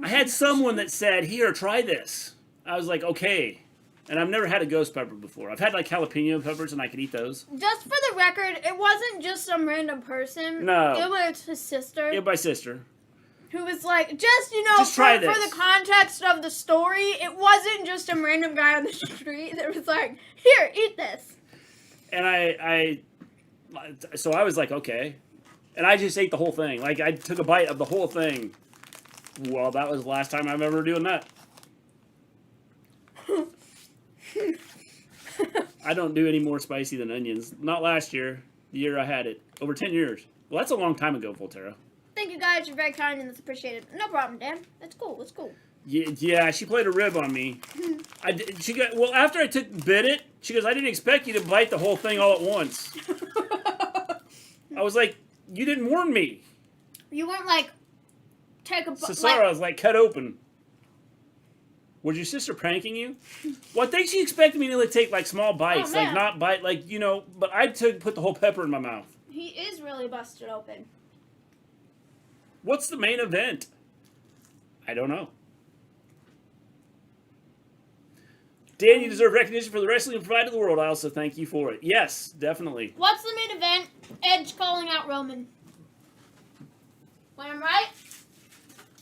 had someone that said, "Here, try this." I was like, "Okay." And I've never had a ghost pepper before. I've had like jalapeno peppers, and I could eat those. Just for the record, it wasn't just some random person. No. It was his sister. Yeah, my sister. Who was like, just try for the context of the story, it wasn't just some random guy on the street that was like, here, eat this. And so I was like, okay. And I just ate the whole thing. Like, I took a bite of the whole thing. Well, that was the last time I'm ever doing that. I don't do any more spicy than onions. Not last year. The year I had it. Over 10 years. Well, that's a long time ago, Volterra. Thank you guys. You're very kind and that's appreciated. No problem, Dan. That's cool. That's cool. Yeah, she played a rib on me. After I bit it, she goes, I didn't expect you to bite the whole thing all at once. I was like, you didn't warn me. You weren't like, take a bite. Cesaro was like, cut open. Was your sister pranking you? Well, I think she expected me to like, take like small bites, like not bite, like, you know, but I put the whole pepper in my mouth. He is really busted open. What's the main event? I don't know. Dan, you deserve recognition for the wrestling you provided to the world. I also thank you for it. Yes, definitely. What's the main event? Edge calling out Roman. When I'm right,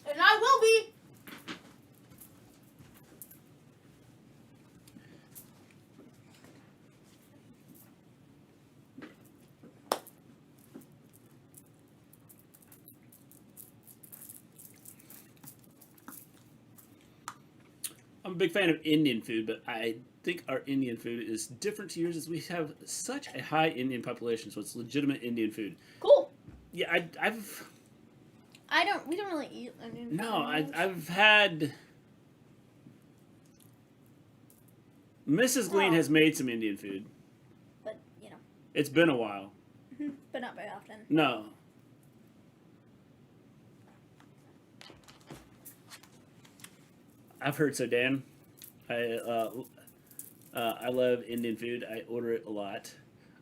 and I will be. I'm a big fan of Indian food, but I think our Indian food is different to yours as we have such a high Indian population, so it's legitimate Indian food. Cool. Yeah, we don't really eat Indian food. No, I've had... Mrs. Gleen has made some Indian food. But, you know. It's been a while. But not very often. No. I've heard so, Dan. I love Indian food. I order it a lot.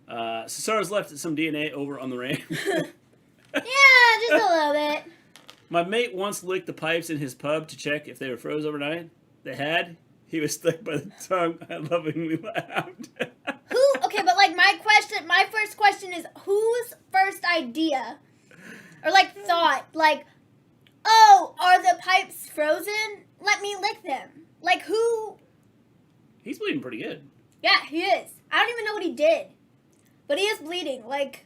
Cesaro's left some DNA over on the ramp. Yeah, just a little bit. My mate once licked the pipes in his pub to check if they were froze overnight. They had. He was stuck by the tongue. I lovingly laughed. Okay, but like my first question is, whose first idea? Or like thought, like, oh, are the pipes frozen? Let me lick them. Like, who? He's bleeding pretty good. Yeah, he is. I don't even know what he did. But he is bleeding. Like,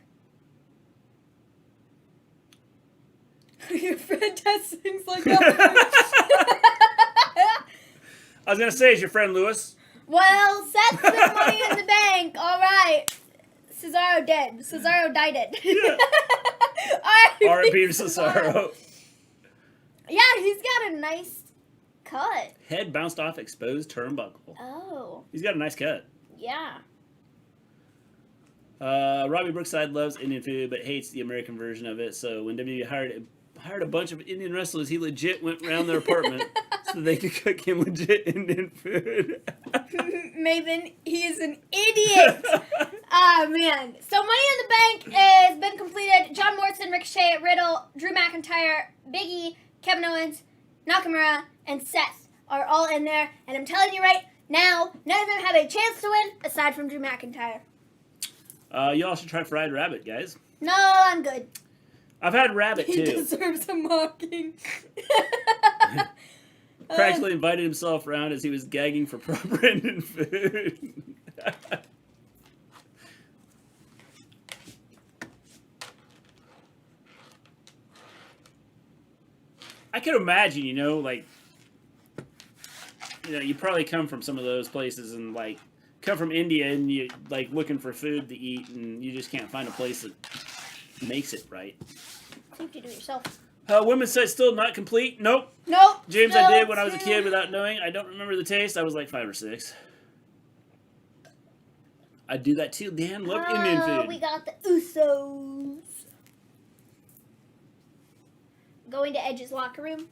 your friend does things like that. I was going to say, is your friend Lewis? Well, Seth put money in the bank. All right. Cesaro dead. Cesaro died it. Yeah. R.I.P. to Cesaro. Yeah, he's got a nice cut. Head bounced off exposed turnbuckle. Oh. He's got a nice cut. Yeah. Robbie Brookside loves Indian food but hates the American version of it. So when WWE hired a bunch of Indian wrestlers, he legit went around their apartment so they could cook him legit Indian food. Maven, he is an idiot. Oh, man. So Money in the Bank has been completed. John Morrison, Ricochet, Riddle, Drew McIntyre, Big E, Kevin Owens, Nakamura, and Seth are all in there. And I'm telling you right now, none of them have a chance to win aside from Drew McIntyre. Y'all should try fried rabbit, guys. No, I'm good. I've had rabbit, too. He deserves a mocking. Practically invited himself around as he was gagging for proper Indian food. I can imagine, you probably come from some of those places and, come from India and you, looking for food to eat and you just can't find a place that makes it right. I think you do it yourself. Women's side still not complete? Nope. Nope. James, I did when I was a kid without knowing. I don't remember the taste. I was like 5 or 6. I do that too. Dan, love Indian food. We got the Usos. Going to Edge's locker room.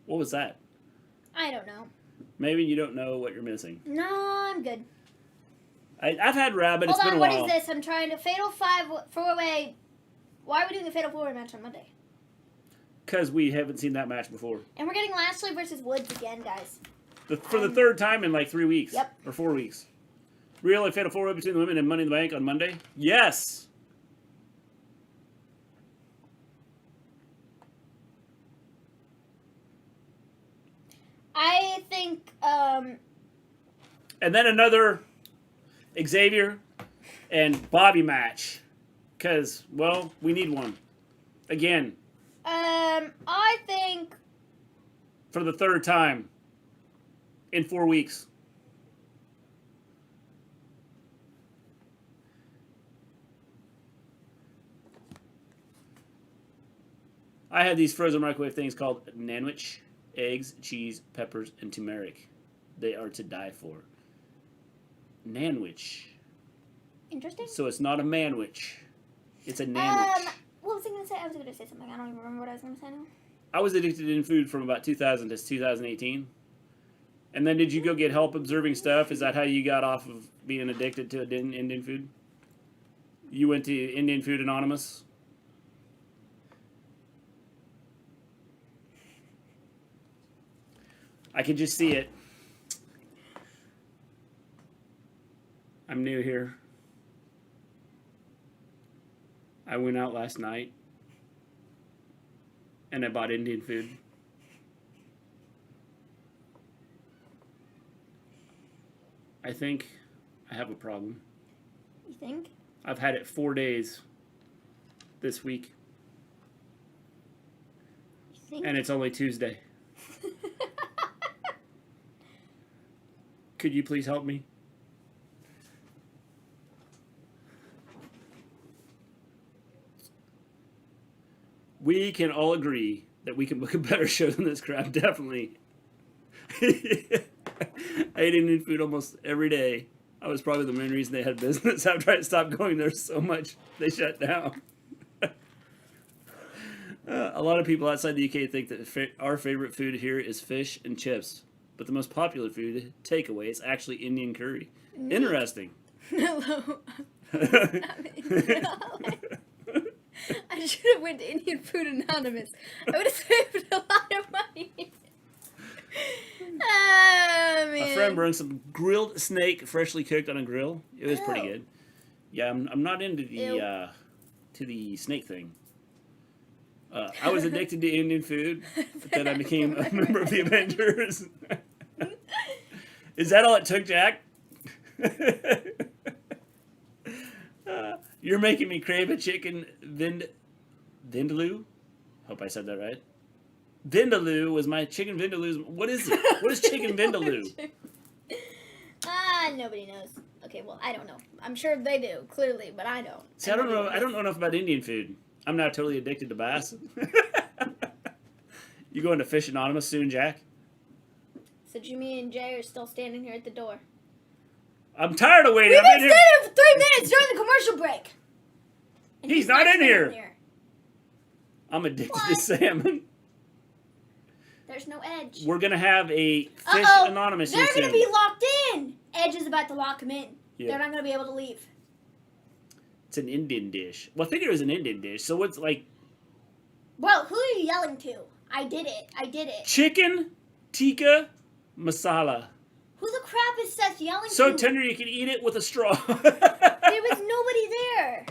What was that? I don't know. Maybe you don't know what you're missing. No, I'm good. I've had rabbit. It's Hold been on, a while. what is this? I'm trying to Fatal 4-Way. Why are we doing a Fatal 4-Way match on Monday? Because we haven't seen that match before. And we're getting Lashley versus Woods again, guys. For the third time in like 3 weeks. Yep. Or 4 weeks. Really Fatal 4-Way between the women and Money in the Bank on Monday? Yes! I think, And then another Xavier and Bobby match. Because, well, we need one. Again. I think... For the third time. In 4 weeks. I have these frozen microwave things called nanwich. Eggs, cheese, peppers, and turmeric. They are to die for. Nanwich. Interesting. So it's not a manwich. It's a nanwich. What was I going to say? I was going to say something. I don't even remember what I was going to say now. I was addicted in food from about 2000 to 2018. And then did you go get help observing stuff? Is that how you got off of being addicted to Indian food? You went to Indian Food Anonymous? I can just see it. I'm new here. I went out last night and I bought Indian food. I think I have a problem. You think? I've had it 4 days this week. You think? And it's only Tuesday. Could you please help me? We can all agree that we can book a better show than this crap, definitely. I ate Indian food almost every day. I was probably the main reason they had business after I stopped going there so much. They shut down. A lot of people outside the UK think that our favorite food here is fish and chips. But the most popular food, takeaway, is actually Indian curry. Interesting. Hello. I should have went to Indian Food Anonymous. I would have saved a lot of money. Oh, man. A friend brought some grilled snake, freshly cooked on a grill. It was pretty good. Yeah, I'm not into the snake thing. I was addicted to Indian food, but then I became a member of the Avengers. Is that all it took, Jack? You're making me crave a chicken vindaloo. Hope I said that right. Vindaloo was my chicken vindaloo. What is it? What is chicken vindaloo? Nobody knows. Okay, well, I don't know. I'm sure they do, clearly, but I don't. See, I don't know. I don't know enough about Indian food. I'm now totally addicted to bass. You going to Fish Anonymous soon, Jack? So Jimmy and Jay are still standing here at the door. I'm tired of waiting. We've been standing here for 3 minutes during the commercial break. And He's not in here. I'm addicted to salmon. There's no Edge. We're going to have a Fish Anonymous They're soon. going to be locked in. Edge is about to lock them in. Yeah. They're not going to be able to leave. It's an Indian dish. Well, I figured it was an Indian dish. So what's like... Bro, who are you yelling to? I did it. Chicken tikka masala. Who the crap is Seth yelling to? So tender you can eat it with a straw. There was nobody there.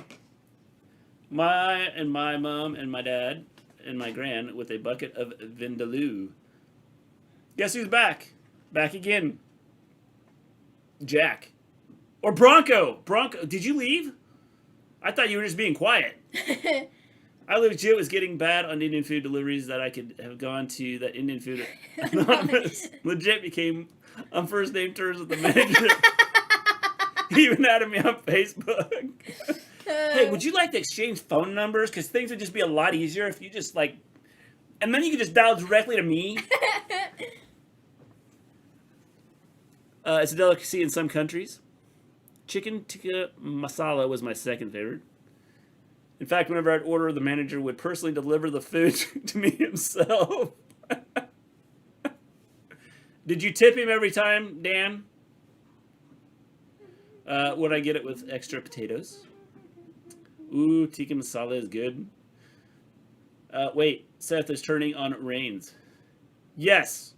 My mom and my dad and my gran with a bucket of vindaloo. Guess who's back? Back again. Jack. Or Bronco. Bronco. Did you leave? I thought you were just being quiet. I legit was getting bad on Indian food deliveries that I could have gone to that Indian Food Anonymous. Legit became on first name terms with the manager. He even added me on Facebook. Hey, would you like to exchange phone numbers? Because things would just be a lot easier if you just like... And then you could just dial directly to me. It's a delicacy in some countries. Chicken tikka masala was my second favorite. In fact, whenever I'd order, the manager would personally deliver the food to me himself. Did you tip him every time, Dan? Would I get it with extra potatoes? Ooh, tikka masala is good. Wait, Seth is turning on Reigns. Yes.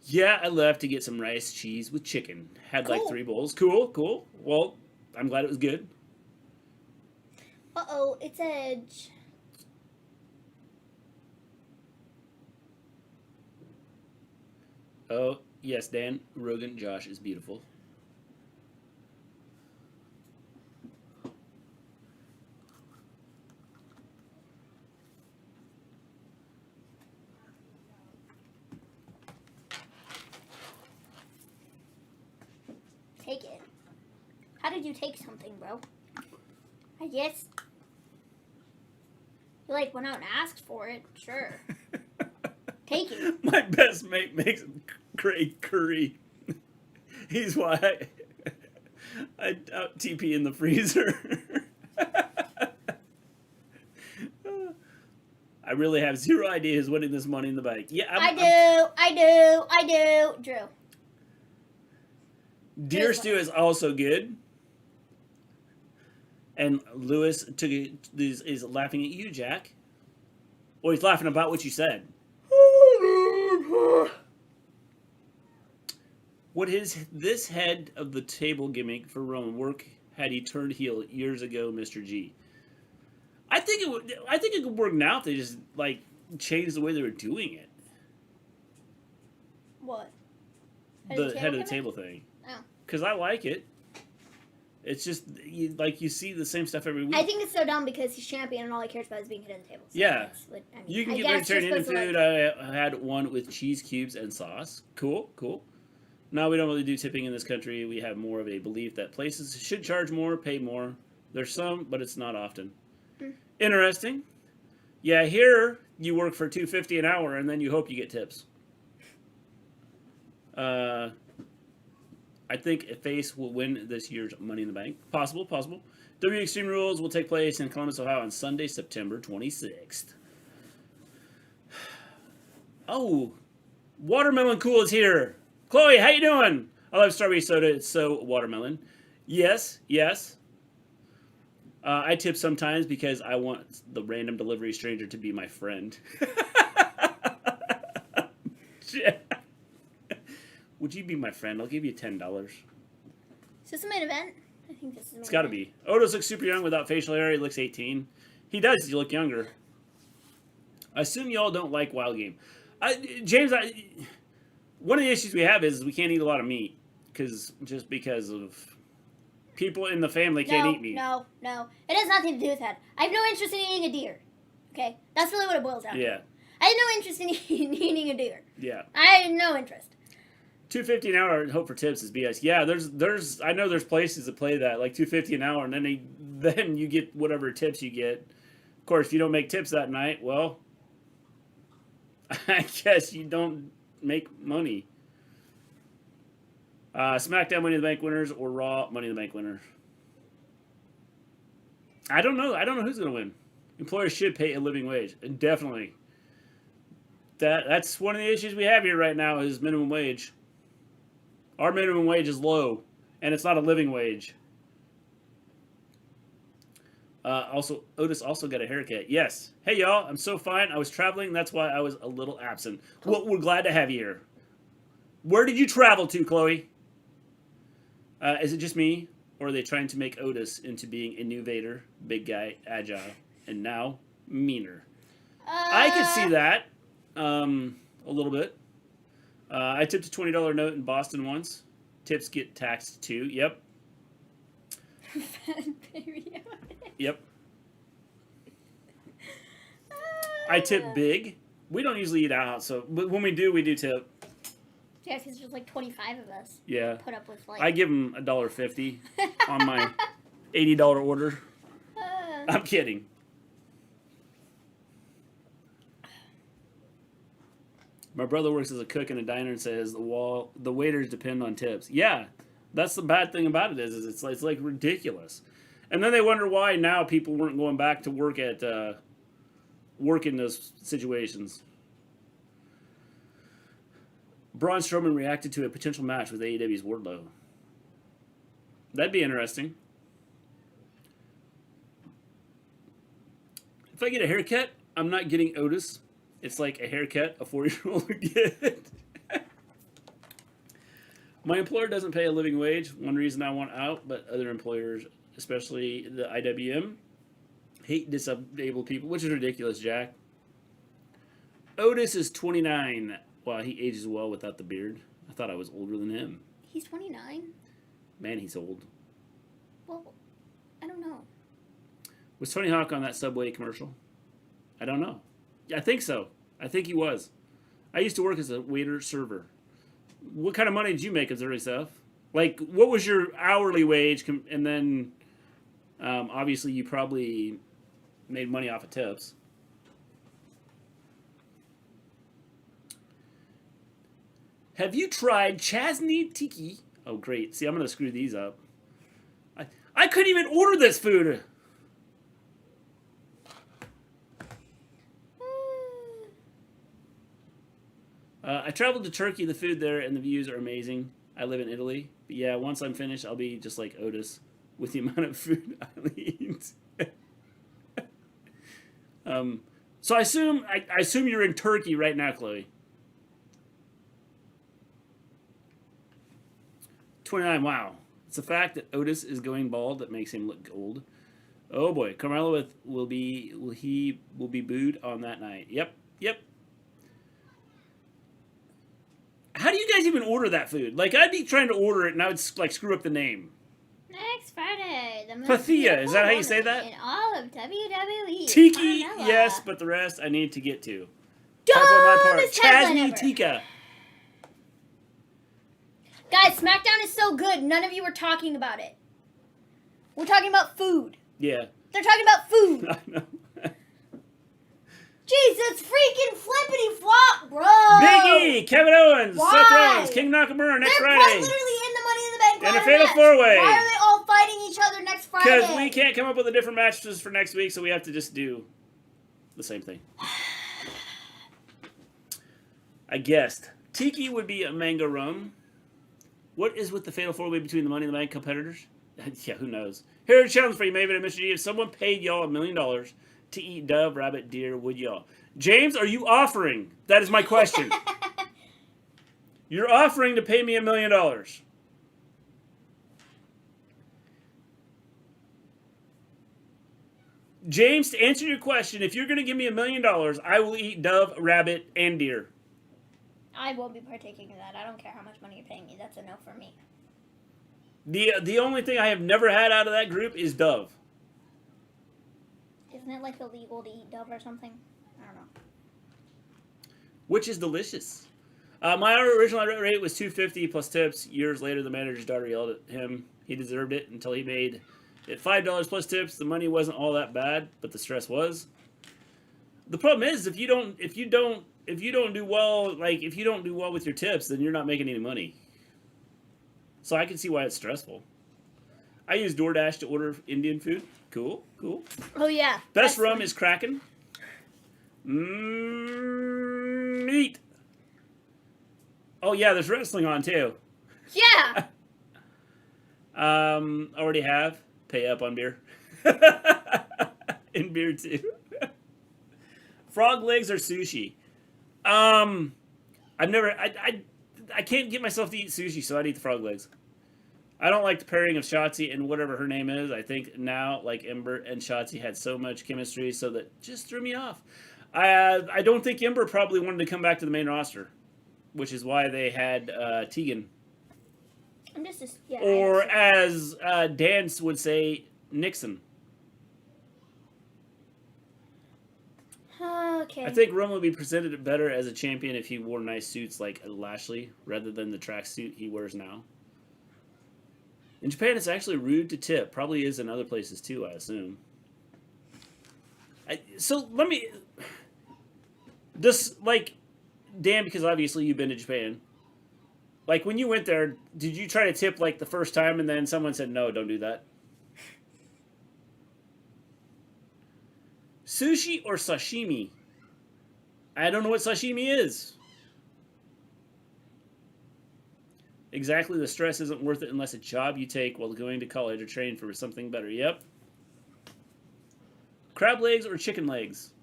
Yeah, I left to get some rice, cheese with chicken. Had like 3 bowls. Cool. Well, I'm glad it was good. Uh-oh, it's Edge. Oh, yes, Dan. Rogan Josh is beautiful. Take it. How did you take something, bro? I guess you like went out and asked for it. Sure. Take it. My best mate makes great curry. He's why I out TP in the freezer. I really have zero idea who's winning this Money in the Bank. Yeah, I do. Drew. Deer stew is also good. And Lewis is laughing at you, Jack. Well, he's laughing about what you said. Would this head of the table gimmick for Roman work had he turned heel years ago, Mr. G? I think it could work now if they just like changed the way they were doing it. What? The head of the table thing. Oh. Because I like it. It's just you see the same stuff every week. I think it's so dumb because he's champion and all he cares about is being hit on the table. So yeah. You can get vegetarian food. I had one with cheese cubes and sauce. Cool. Now we don't really do tipping in this country. We have more of a belief that places should charge more, pay more. There's some, but it's not often. Interesting. Yeah, here you work for $2.50 an hour and then you hope you get tips. I think a face will win this year's Money in the Bank. Possible. W Extreme Rules will take place in Columbus, Ohio on Sunday, September 26th. Oh, Watermelon Cool is here. Chloe, how you doing? I love strawberry soda. It's so watermelon. Yes. I tip sometimes because I want the random delivery stranger to be my friend. Would you be my friend? I'll give you $10. Is this the main event? I think this is the main It's got to be. Otis looks super young without facial hair. He looks 18. He does. He look younger. I assume y'all don't like Wild Game. James, one of the issues we have is we can't eat a lot of meat because of people in the family can't eat meat. No. It has nothing to do with that. I have no interest in eating a deer. Okay? That's really what it boils down to. Yeah. I have no interest in eating a deer. Yeah. I have no interest. $2.50 an hour and hope for tips is BS. Yeah, there's I know there's places that play that like $2.50 an hour and then you get whatever tips you get. Of course, if you don't make tips that night, well, I guess you don't make money. SmackDown Money in the Bank winners or Raw Money in the Bank winners? I don't know who's going to win. Employers should pay a living wage. Definitely. That's one of the issues we have here right now is minimum wage. Our minimum wage is low, and it's not a living wage. Also, Otis also got a haircut. Yes. Hey, y'all. I'm so fine. I was traveling. That's why I was a little absent. Well, we're glad to have you here. Where did you travel to, Chloe? Is it just me, or are they trying to make Otis into being a new Vader, big guy, agile, and now meaner? I could see that a little bit. I tipped a $20 note in Boston once. Tips get taxed too. Yep. Yep. I tip big. We don't usually eat out, so but when we do tip. Yeah, because there's like 25 of us. Yeah. Put up with like. I give them $1.50 on my $80 order. I'm kidding. My brother works as a cook in a diner and says the waiters depend on tips. Yeah, that's the bad thing about it is it's like ridiculous. And then they wonder why now people weren't going back to work at work in those situations. Braun Strowman reacted to a potential match with AEW's Wardlow. That'd be interesting. If I get a haircut, I'm not getting Otis. It's like a haircut a 4-year-old would get. My employer doesn't pay a living wage. One reason I want out, but other employers, especially the IWM, hate disabled people, which is ridiculous, Jack. Otis is 29. Wow, he ages well without the beard. I thought I was older than him. He's 29? Man, he's old. Well, I don't know. Was Tony Hawk on that Subway commercial? I don't know. I think so. I think he was. I used to work as a waiter-server. What kind of money did you make as early stuff? Like, what was your hourly wage? And then, obviously, you probably made money off of tips. Have you tried Chasney Tiki? Oh, great. See, I'm going to screw these up. I couldn't even order this food. I traveled to Turkey. The food there and the views are amazing. I live in Italy. But yeah, once I'm finished, I'll be just like Otis with the amount of food I'll eat. So I assume you're in Turkey right now, Chloe. 29, wow. It's the fact that Otis is going bald that makes him look old. Oh boy, Carmelo will be booed on that night. Yep. How do you guys even order that food? Like, I'd be trying to order it and I would like screw up the name. Next Friday, the most Pathia, is that how you say that? in all of WWE. Tiki, Carmella. yes, but the rest I need to get to. Dumbest headline Chasney ever. Tika. Guys, Smackdown is so good. None of you were talking about it. We're talking about food. Yeah. They're talking about food. I know. Jeez, that's freaking flippity flop, bro. Big E, Kevin Owens, Why? Seth Rollins, King Nakamura next They're Friday. literally in the Money in the Bank And a ladder fatal match. four-way. Why are they all fighting each other next Friday? Because we can't come up with the different matches for next week, so we have to just do the same thing. I guessed. Tiki would be a mango rum. What is with the fatal four-way between the Money in the Bank competitors? Yeah, who knows? Here's a challenge for you, Maven and Mr. G. If someone paid y'all $1 million to eat dove, rabbit, deer, would y'all? James, are you offering? That is my question. You're offering to pay me $1 million. James, to answer your question, if you're going to give me $1 million, I will eat dove, rabbit, and deer. I won't be partaking in that. I don't care how much money you're paying me. That's a no for me. The only thing I have never had out of that group is dove. Isn't it like illegal to eat dove or something? I don't know. Which is delicious. My original rate was $2.50 plus tips. Years later, the manager's daughter yelled at him. He deserved it until he made it $5 plus tips. The money wasn't all that bad, but the stress was. The problem is if you don't do well with your tips, then you're not making any money. So I can see why it's stressful. I use DoorDash to order Indian food. Cool. Oh, yeah. Best rum is Kraken. Meat. Oh, yeah, there's wrestling on, too. Yeah. Already have. Pay up on beer. In beer, too. Frog legs or sushi? I can't get myself to eat sushi, so I'd eat the frog legs. I don't like the pairing of Shotzi and whatever her name is. I think now, like Ember and Shotzi had so much chemistry, so that just threw me off. I don't think Ember probably wanted to come back to the main roster, which is why they had Tegan. Or as Dance would say, Nixon. Okay. I think Roman would be presented better as a champion if he wore nice suits like Lashley, rather than the tracksuit he wears now. In Japan, it's actually rude to tip. Probably is in other places too, I assume. So let me... Just, like, Dan, because obviously you've been to Japan. Like, when you went there, did you try to tip, like, the first time and then someone said, no, don't do that? Sushi or sashimi? I don't know what sashimi is. Exactly, the stress isn't worth it unless a job you take while going to college or train for something better. Yep. Crab legs or chicken legs?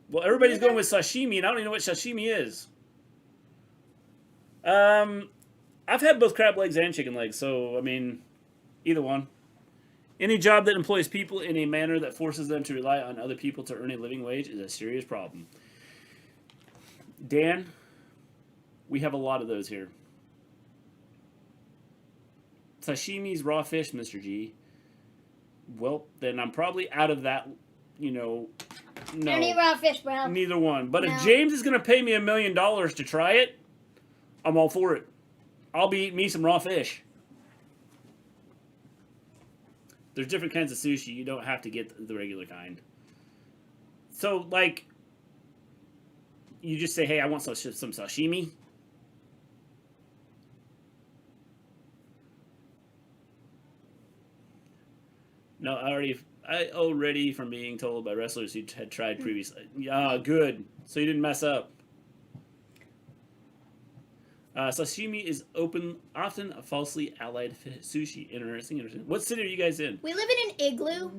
Well, everybody's going with sashimi, and I don't even know what sashimi is. I've had both crab legs and chicken legs, so, I mean, either one. Any job that employs people in a manner that forces them to rely on other people to earn a living wage is a serious problem. Dan, we have a lot of those here. Sashimi's raw fish, Mr. G. Well, then I'm probably out of that, you know. No. I don't eat raw fish, bro. Neither one. But if James is going to pay me $1 million to try it, I'm all for it. I'll be eating me some raw fish. There's different kinds of sushi. You don't have to get the regular kind. So, like, you just say, hey, I want some sashimi. No, I already from being told by wrestlers who had tried previously. Yeah, good. So you didn't mess up. Sashimi is often a falsely allied sushi. Interesting. What city are you guys in? We live in an igloo.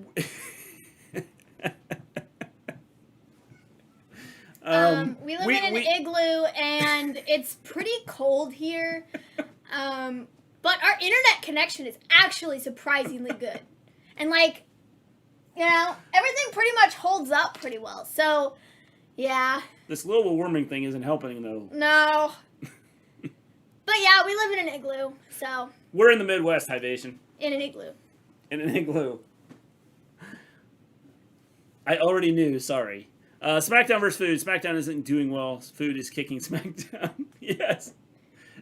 We live in an igloo, and it's pretty cold here. But our internet connection is actually surprisingly good. And, like, you know, everything pretty much holds up pretty well. So, yeah. This global warming thing isn't helping, though. No. But, yeah, we live in an igloo, so. We're in the Midwest, Hivation. In an igloo. In an igloo. I already knew, sorry. SmackDown versus Food. SmackDown isn't doing well. Food is kicking SmackDown. Yes.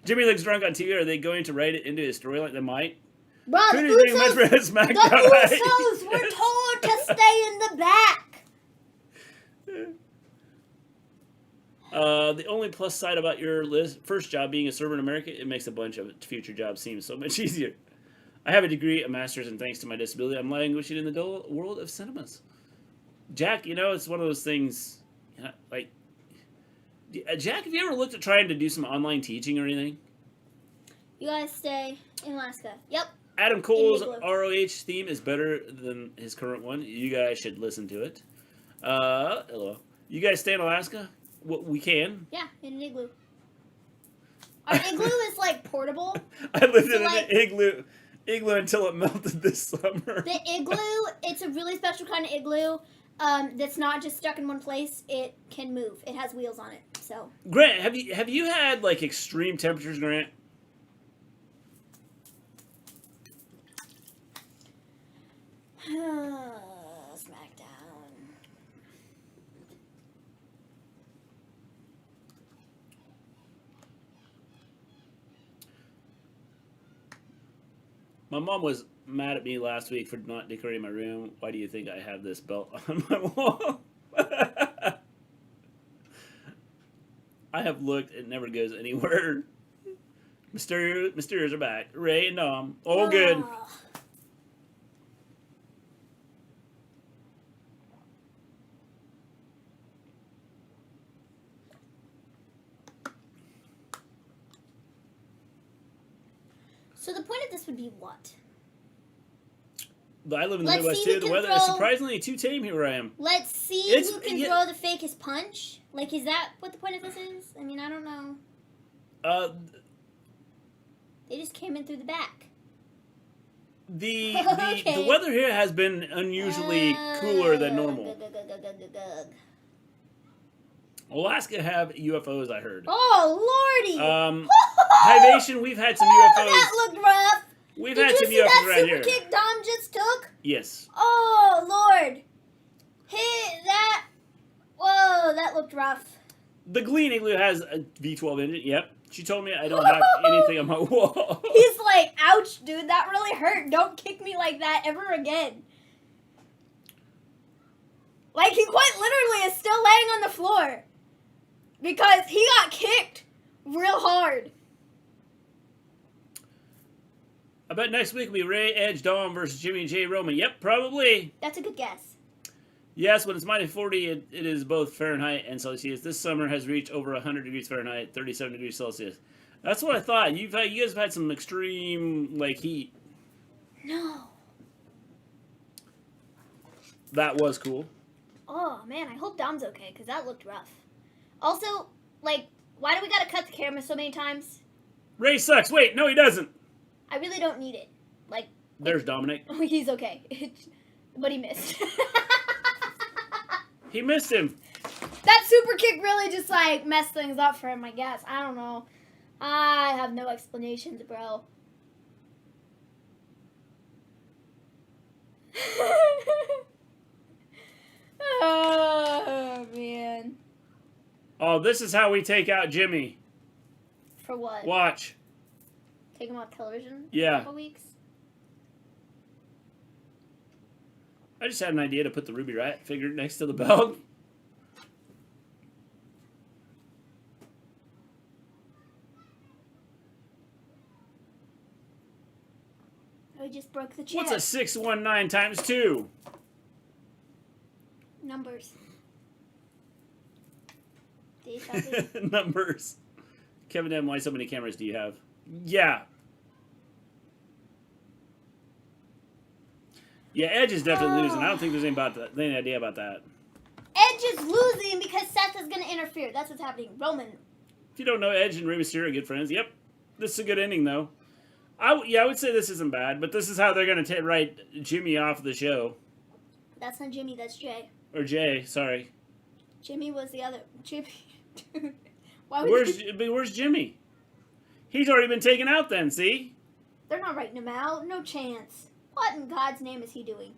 Jimmy looks drunk on TV. Are they going to write it into his story like they might? Bro, the Usos were told to stay in the back. The only plus side about your first job being a server in America, it makes a bunch of future jobs seem so much easier. I have a degree, a master's, and thanks to my disability, I'm languishing in the dull world of cinemas. Jack, you know, it's one of those things, you know, like, Jack, have you ever looked at trying to do some online teaching or anything? You guys stay in Alaska. Yep. Adam Cole's ROH theme is better than his current one. You guys should listen to it. Hello. You guys stay in Alaska? Well, we can. Yeah, in an igloo. Our igloo is, like, portable. I lived in an igloo until it melted this summer. The igloo, it's a really special kind of igloo that's not just stuck in one place. It can move. It has wheels on it, so. Grant, have you had, like, extreme temperatures, Grant? Smackdown. My mom was mad at me last week for not decorating my room. Why do you think I have this belt on my wall? I have looked. It never goes anywhere. Mysterios are back. Ray and Dom. Oh, good. So the point of this would be what? I live in the Midwest too. The weather is surprisingly too tame here where I am. Let's see who can throw the fakest punch. Like, is that what the point of this is? I mean, I don't know. They just came in through the back. The weather here has been unusually cooler than normal. Alaska have UFOs, I heard. Oh, lordy! Hivation, we've had some UFOs. That looked rough. We've had some UFOs right here. Did you see that super kick Dom just took? Yes. Oh, Lord. Hit that. Whoa, that looked rough. The Gleen Igloo has a V12 engine. Yep. She told me I don't have anything on my wall. He's like, ouch, dude, that really hurt. Don't kick me like that ever again. Like, he quite literally is still laying on the floor. Because he got kicked real hard. I bet next week will be Ray, Edge, Dom versus Jimmy and J. Roman. Yep, probably. That's a good guess. Yes, when it's minus 40, it is both Fahrenheit and Celsius. This summer has reached over 100 degrees Fahrenheit, 37 degrees Celsius. That's what I thought. You guys have had some extreme like heat. No. That was cool. Oh man, I hope Dom's okay because that looked rough. Also, like, why do we gotta cut the camera so many times? Ray sucks. Wait, no, he doesn't. I really don't need it. Like, there's Dominic. Oh, he's okay, but he missed. He missed him. That super kick really just like messed things up for him, I guess. I don't know. I have no explanations, bro. Oh, man. Oh, this is how we take out Jimmy. For what? Watch. Take him off television? Yeah. For a couple weeks? I just had an idea to put the Ruby Riot figure next to the belt. I just broke the chair. What's a 619 times 2? Numbers. Numbers. Kevin M, why so many cameras do you have? Yeah. Yeah, Edge is definitely losing. I don't think there's any idea about that. Edge is losing because Seth is going to interfere. That's what's happening. Roman. If you don't know, Edge and Rey Mysterio are good friends. Yep. This is a good ending, though. I would say this isn't bad, but this is how they're going to write Jimmy off the show. That's not Jimmy, that's Jay. Or Jay, sorry. Jimmy was the other. Jimmy. Dude. Where's Jimmy? He's already been taken out then, see? They're not writing him out. No chance. What in God's name is he doing?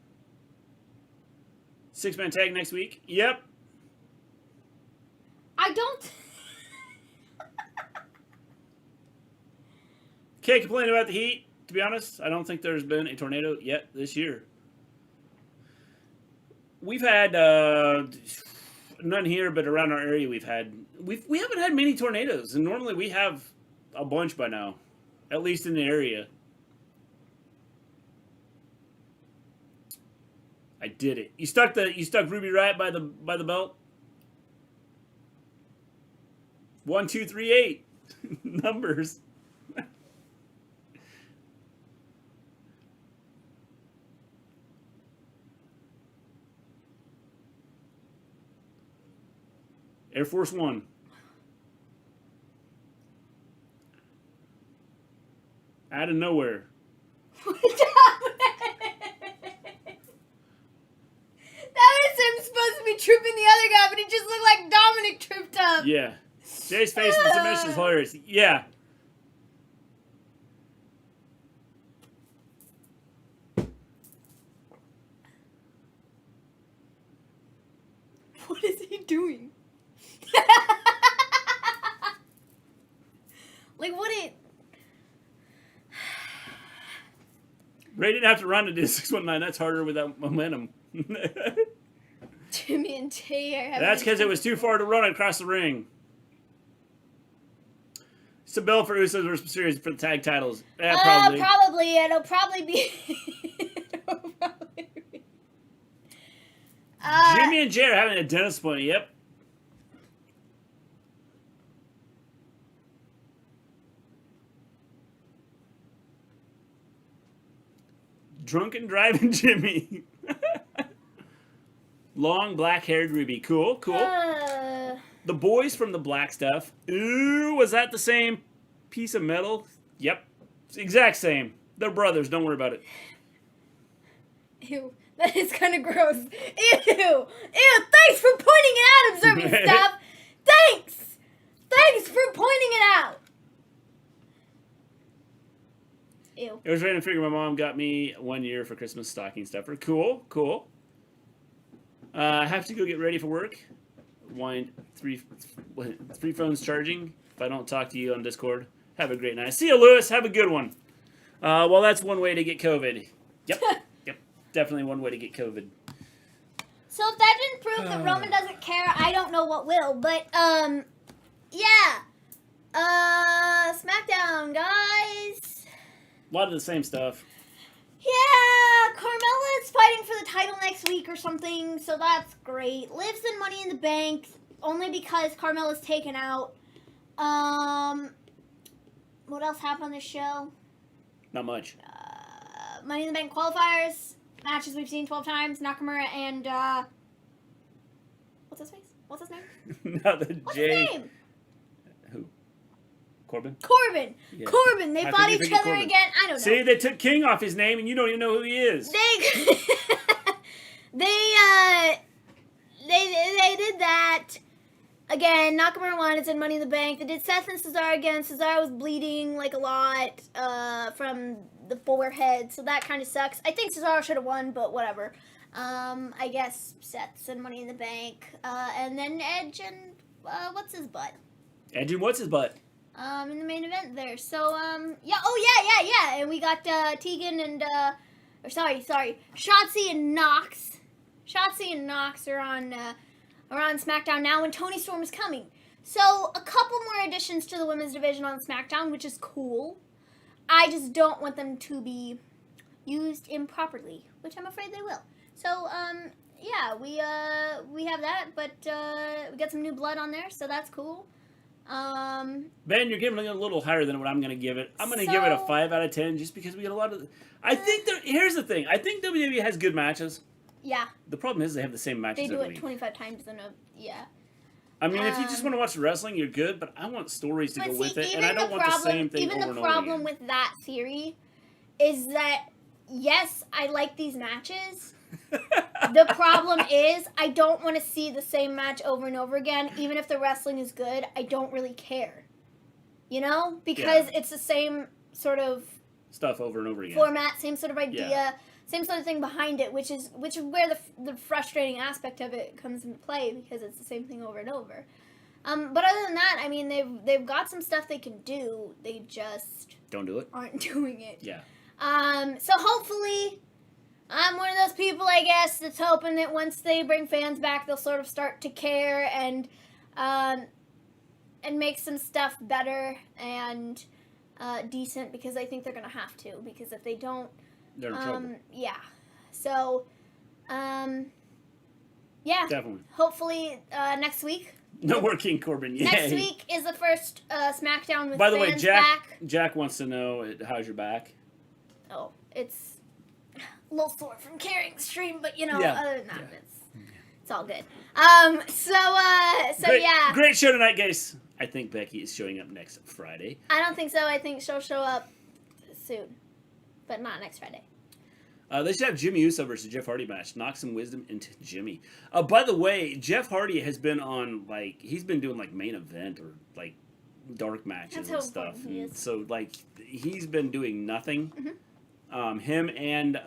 6-man tag next week? Yep. I don't... Can't complain about the heat, to be honest. I don't think there's been a tornado yet this year. We've had none here, but around our area we haven't had many tornadoes, and normally we have a bunch by now, at least in the area. I did it. You stuck Ruby Riot by the belt. 1, 2, 3, 8 numbers. Air Force One. Out of nowhere. That was him supposed to be tripping the other guy, but he just looked like Dominic tripped up. Yeah. Jay's face in the submission is hilarious. Yeah. What is he doing? Like, what it... Ray didn't have to run to do 619. That's harder without momentum. Jimmy and Jay are having... That's because it was too far to run across the ring. It's a bell for Usos versus Series for the tag titles. Yeah, probably. Probably. It'll probably be... Jimmy and Jay are having a dentist appointment. Yep. Drunken driving Jimmy. Long black-haired Ruby. Cool, cool. The boys from the black stuff. Ooh, was that the same piece of metal? Yep. Exact same. They're brothers. Don't worry about it. Ew. That is kind of gross. Ew. Ew. Thanks for pointing it out, observant stuff. Thanks. Thanks for pointing it out. Ew. I was trying to figure my mom got me 1 year for Christmas stocking stuffer. Cool, cool. I have to go get ready for work. Three phones charging. If I don't talk to you on Discord, have a great night. See you, Lewis. Have a good one. Well, that's one way to get COVID. Yep. Yep. Definitely one way to get COVID. So if that didn't prove that Roman doesn't care, I don't know what will. But, yeah. Smackdown, guys. A lot of the same stuff. Yeah, Carmella's fighting for the title next week or something, so that's great. Liv's in Money in the Bank, only because Carmella's taken out. What else happened on this show? Not much. Money in the Bank qualifiers, matches we've seen 12 times. Nakamura and, what's his face? What's his name? Not the What's J. his name? Who? Corbin? Corbin. Yeah. Corbin. They How fought could you each forget other Corbin? again. I don't know. See, they took King off his name, and you don't even know who he is. They did that. Again, Nakamura won. It's in Money in the Bank. They did Seth and Cesaro again. Cesaro was bleeding like a lot from the forehead, so that kind of sucks. I think Cesaro should have won, but whatever. I guess Seth's in Money in the Bank. And then Edge and what's his butt? Edge and what's his butt? In the main event there. So, yeah. And we got Tegan and, Shotzi and Nox. Shotzi and Nox are on SmackDown now, and Toni Storm is coming. So, a couple more additions to the women's division on SmackDown, which is cool. I just don't want them to be used improperly, which I'm afraid they will. So, yeah, we have that, but we got some new blood on there, so that's cool. Ben, you're giving it a little higher than what I'm going to give it. I'm going to give it a 5 out of 10 just because we get a lot of... I think here's the thing. I think WWE has good matches. Yeah. The problem is they have the same matches They do every it week. 25 times in a... Yeah. I mean, if you just want to watch wrestling, you're good, but I want stories to go with it, and I don't want the same thing over and over again. Even the problem with that theory is that, yes, I like these matches. The problem is I don't want to see the same match over and over again. Even if the wrestling is good, I don't really care. You know? Because it's the same sort of stuff over and over again. Format, same sort of idea, same sort of thing behind it, which is where the frustrating aspect of it comes into play, because it's the same thing over and over. But other than that, I mean, they've got some stuff they can do. They just don't do it. Aren't doing it. Yeah. So hopefully, I'm one of those people, I guess, that's hoping that once they bring fans back, they'll sort of start to care and make some stuff better and decent, because I think they're gonna have to, because if they don't, they're in trouble. Yeah. So, yeah. Definitely. Hopefully, next week. No more King Corbin. Yay. Next week is the first Smackdown with By the way, fans back. Jack wants to know, how's your back? Oh, it's a little sore from carrying the stream, but other than that, it's all good. Great show tonight, guys. I think Becky is showing up next Friday. I don't think so. I think she'll show up soon, but not next Friday. They should have Jimmy Uso versus Jeff Hardy match. Knock some wisdom into Jimmy. By the way, Jeff Hardy has been on, he's been doing, main event or, dark matches and stuff. And so, he's been doing nothing. Mm-hmm. Him and,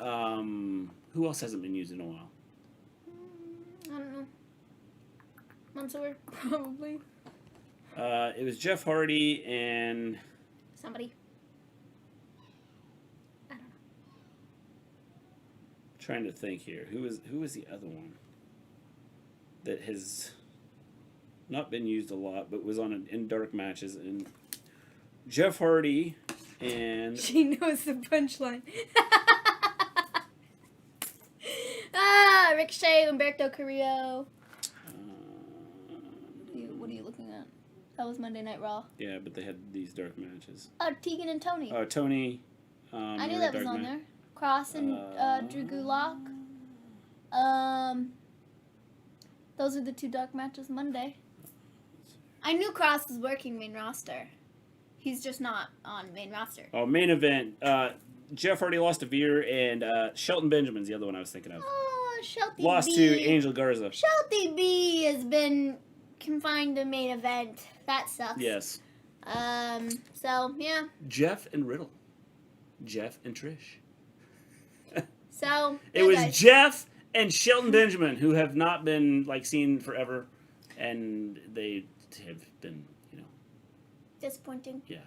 who else hasn't been used in a while? I don't know. Mansoor, probably. It was Jeff Hardy and... somebody. I don't know. Trying to think here. Who is the other one that has not been used a lot, but was in dark matches? And Jeff Hardy and... She knows the punchline. Ricochet, Humberto Carrillo. What are you looking at? That was Monday Night Raw. Yeah, but they had these dark matches. Oh, Tegan and Tony. Oh, Tony. I knew that was on there. Cross and Drew Gulak. Those are the two dark matches Monday. I knew Cross was working main roster. He's just not on main roster. Oh, main event. Jeff Hardy lost to Veer, and Shelton Benjamin's the other one I was thinking of. Oh, Shelty lost B. to Angel Garza. Shelty B has been confined to main event. That sucks. Yes. So, yeah. Jeff and Riddle. Jeff and Trish. So, it was Jeff and Shelton Benjamin, who have not been, seen forever, and they have been, disappointing. Yeah.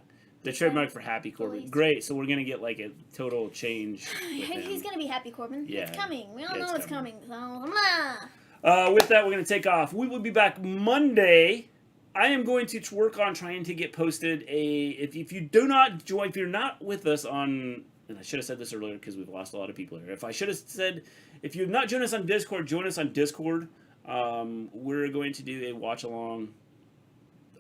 The trademark for Happy Corbin. Great, so we're going to get, a total change. He's going to be Happy Corbin. Yeah. It's coming. We all know it's coming. So, with that, we're going to take off. We will be back Monday. I am going to work on trying to get posted if you do not join, if you're not with us on and I should have said this earlier because we've lost a lot of people here. If I should have said, if you've not joined us on Discord, join us on Discord. We're going to do a watch-along,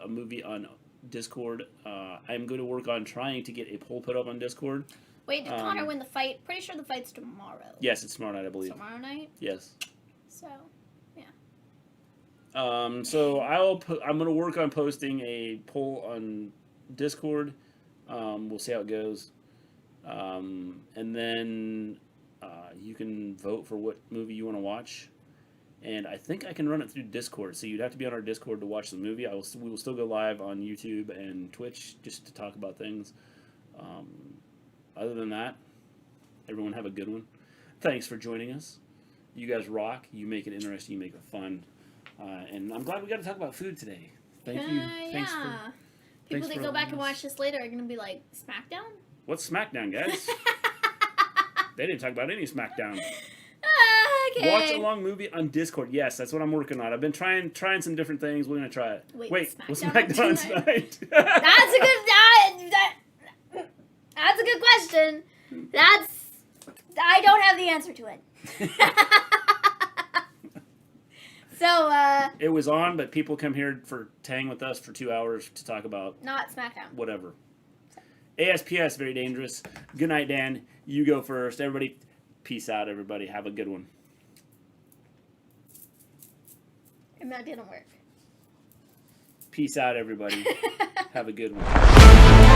a movie on Discord. I'm going to work on trying to get a poll put up on Discord. Wait, did Connor win the fight? Pretty sure the fight's tomorrow. Yes, it's tomorrow night, I believe. Tomorrow night? Yes. So, yeah. So I'm going to work on posting a poll on Discord. We'll see how it goes. And then you can vote for what movie you want to watch. And I think I can run it through Discord, so you'd have to be on our Discord to watch the movie. We will still go live on YouTube and Twitch just to talk about things. Other than that, everyone have a good one. Thanks for joining us. You guys rock. You make it interesting. You make it fun. And I'm glad we got to talk about food today. Thank you. Thanks yeah. People that go back and watch this later are going to be like, Smackdown? What's Smackdown, guys? They didn't talk about any Smackdown. Okay. Watch along movie on Discord. Yes, that's what I'm working on. I've been trying some different things. We're gonna try it. Wait, what's Smackdown tonight? That's a good. That's a good question. I don't have the answer to it. So. It was on, but people come here to hang with us for 2 hours to talk about. Not Smackdown. Whatever. ASPS, very dangerous. Good night, Dan. You go first. Everybody, peace out, everybody. Have a good one. And that didn't work. Peace out, everybody. Have a good one.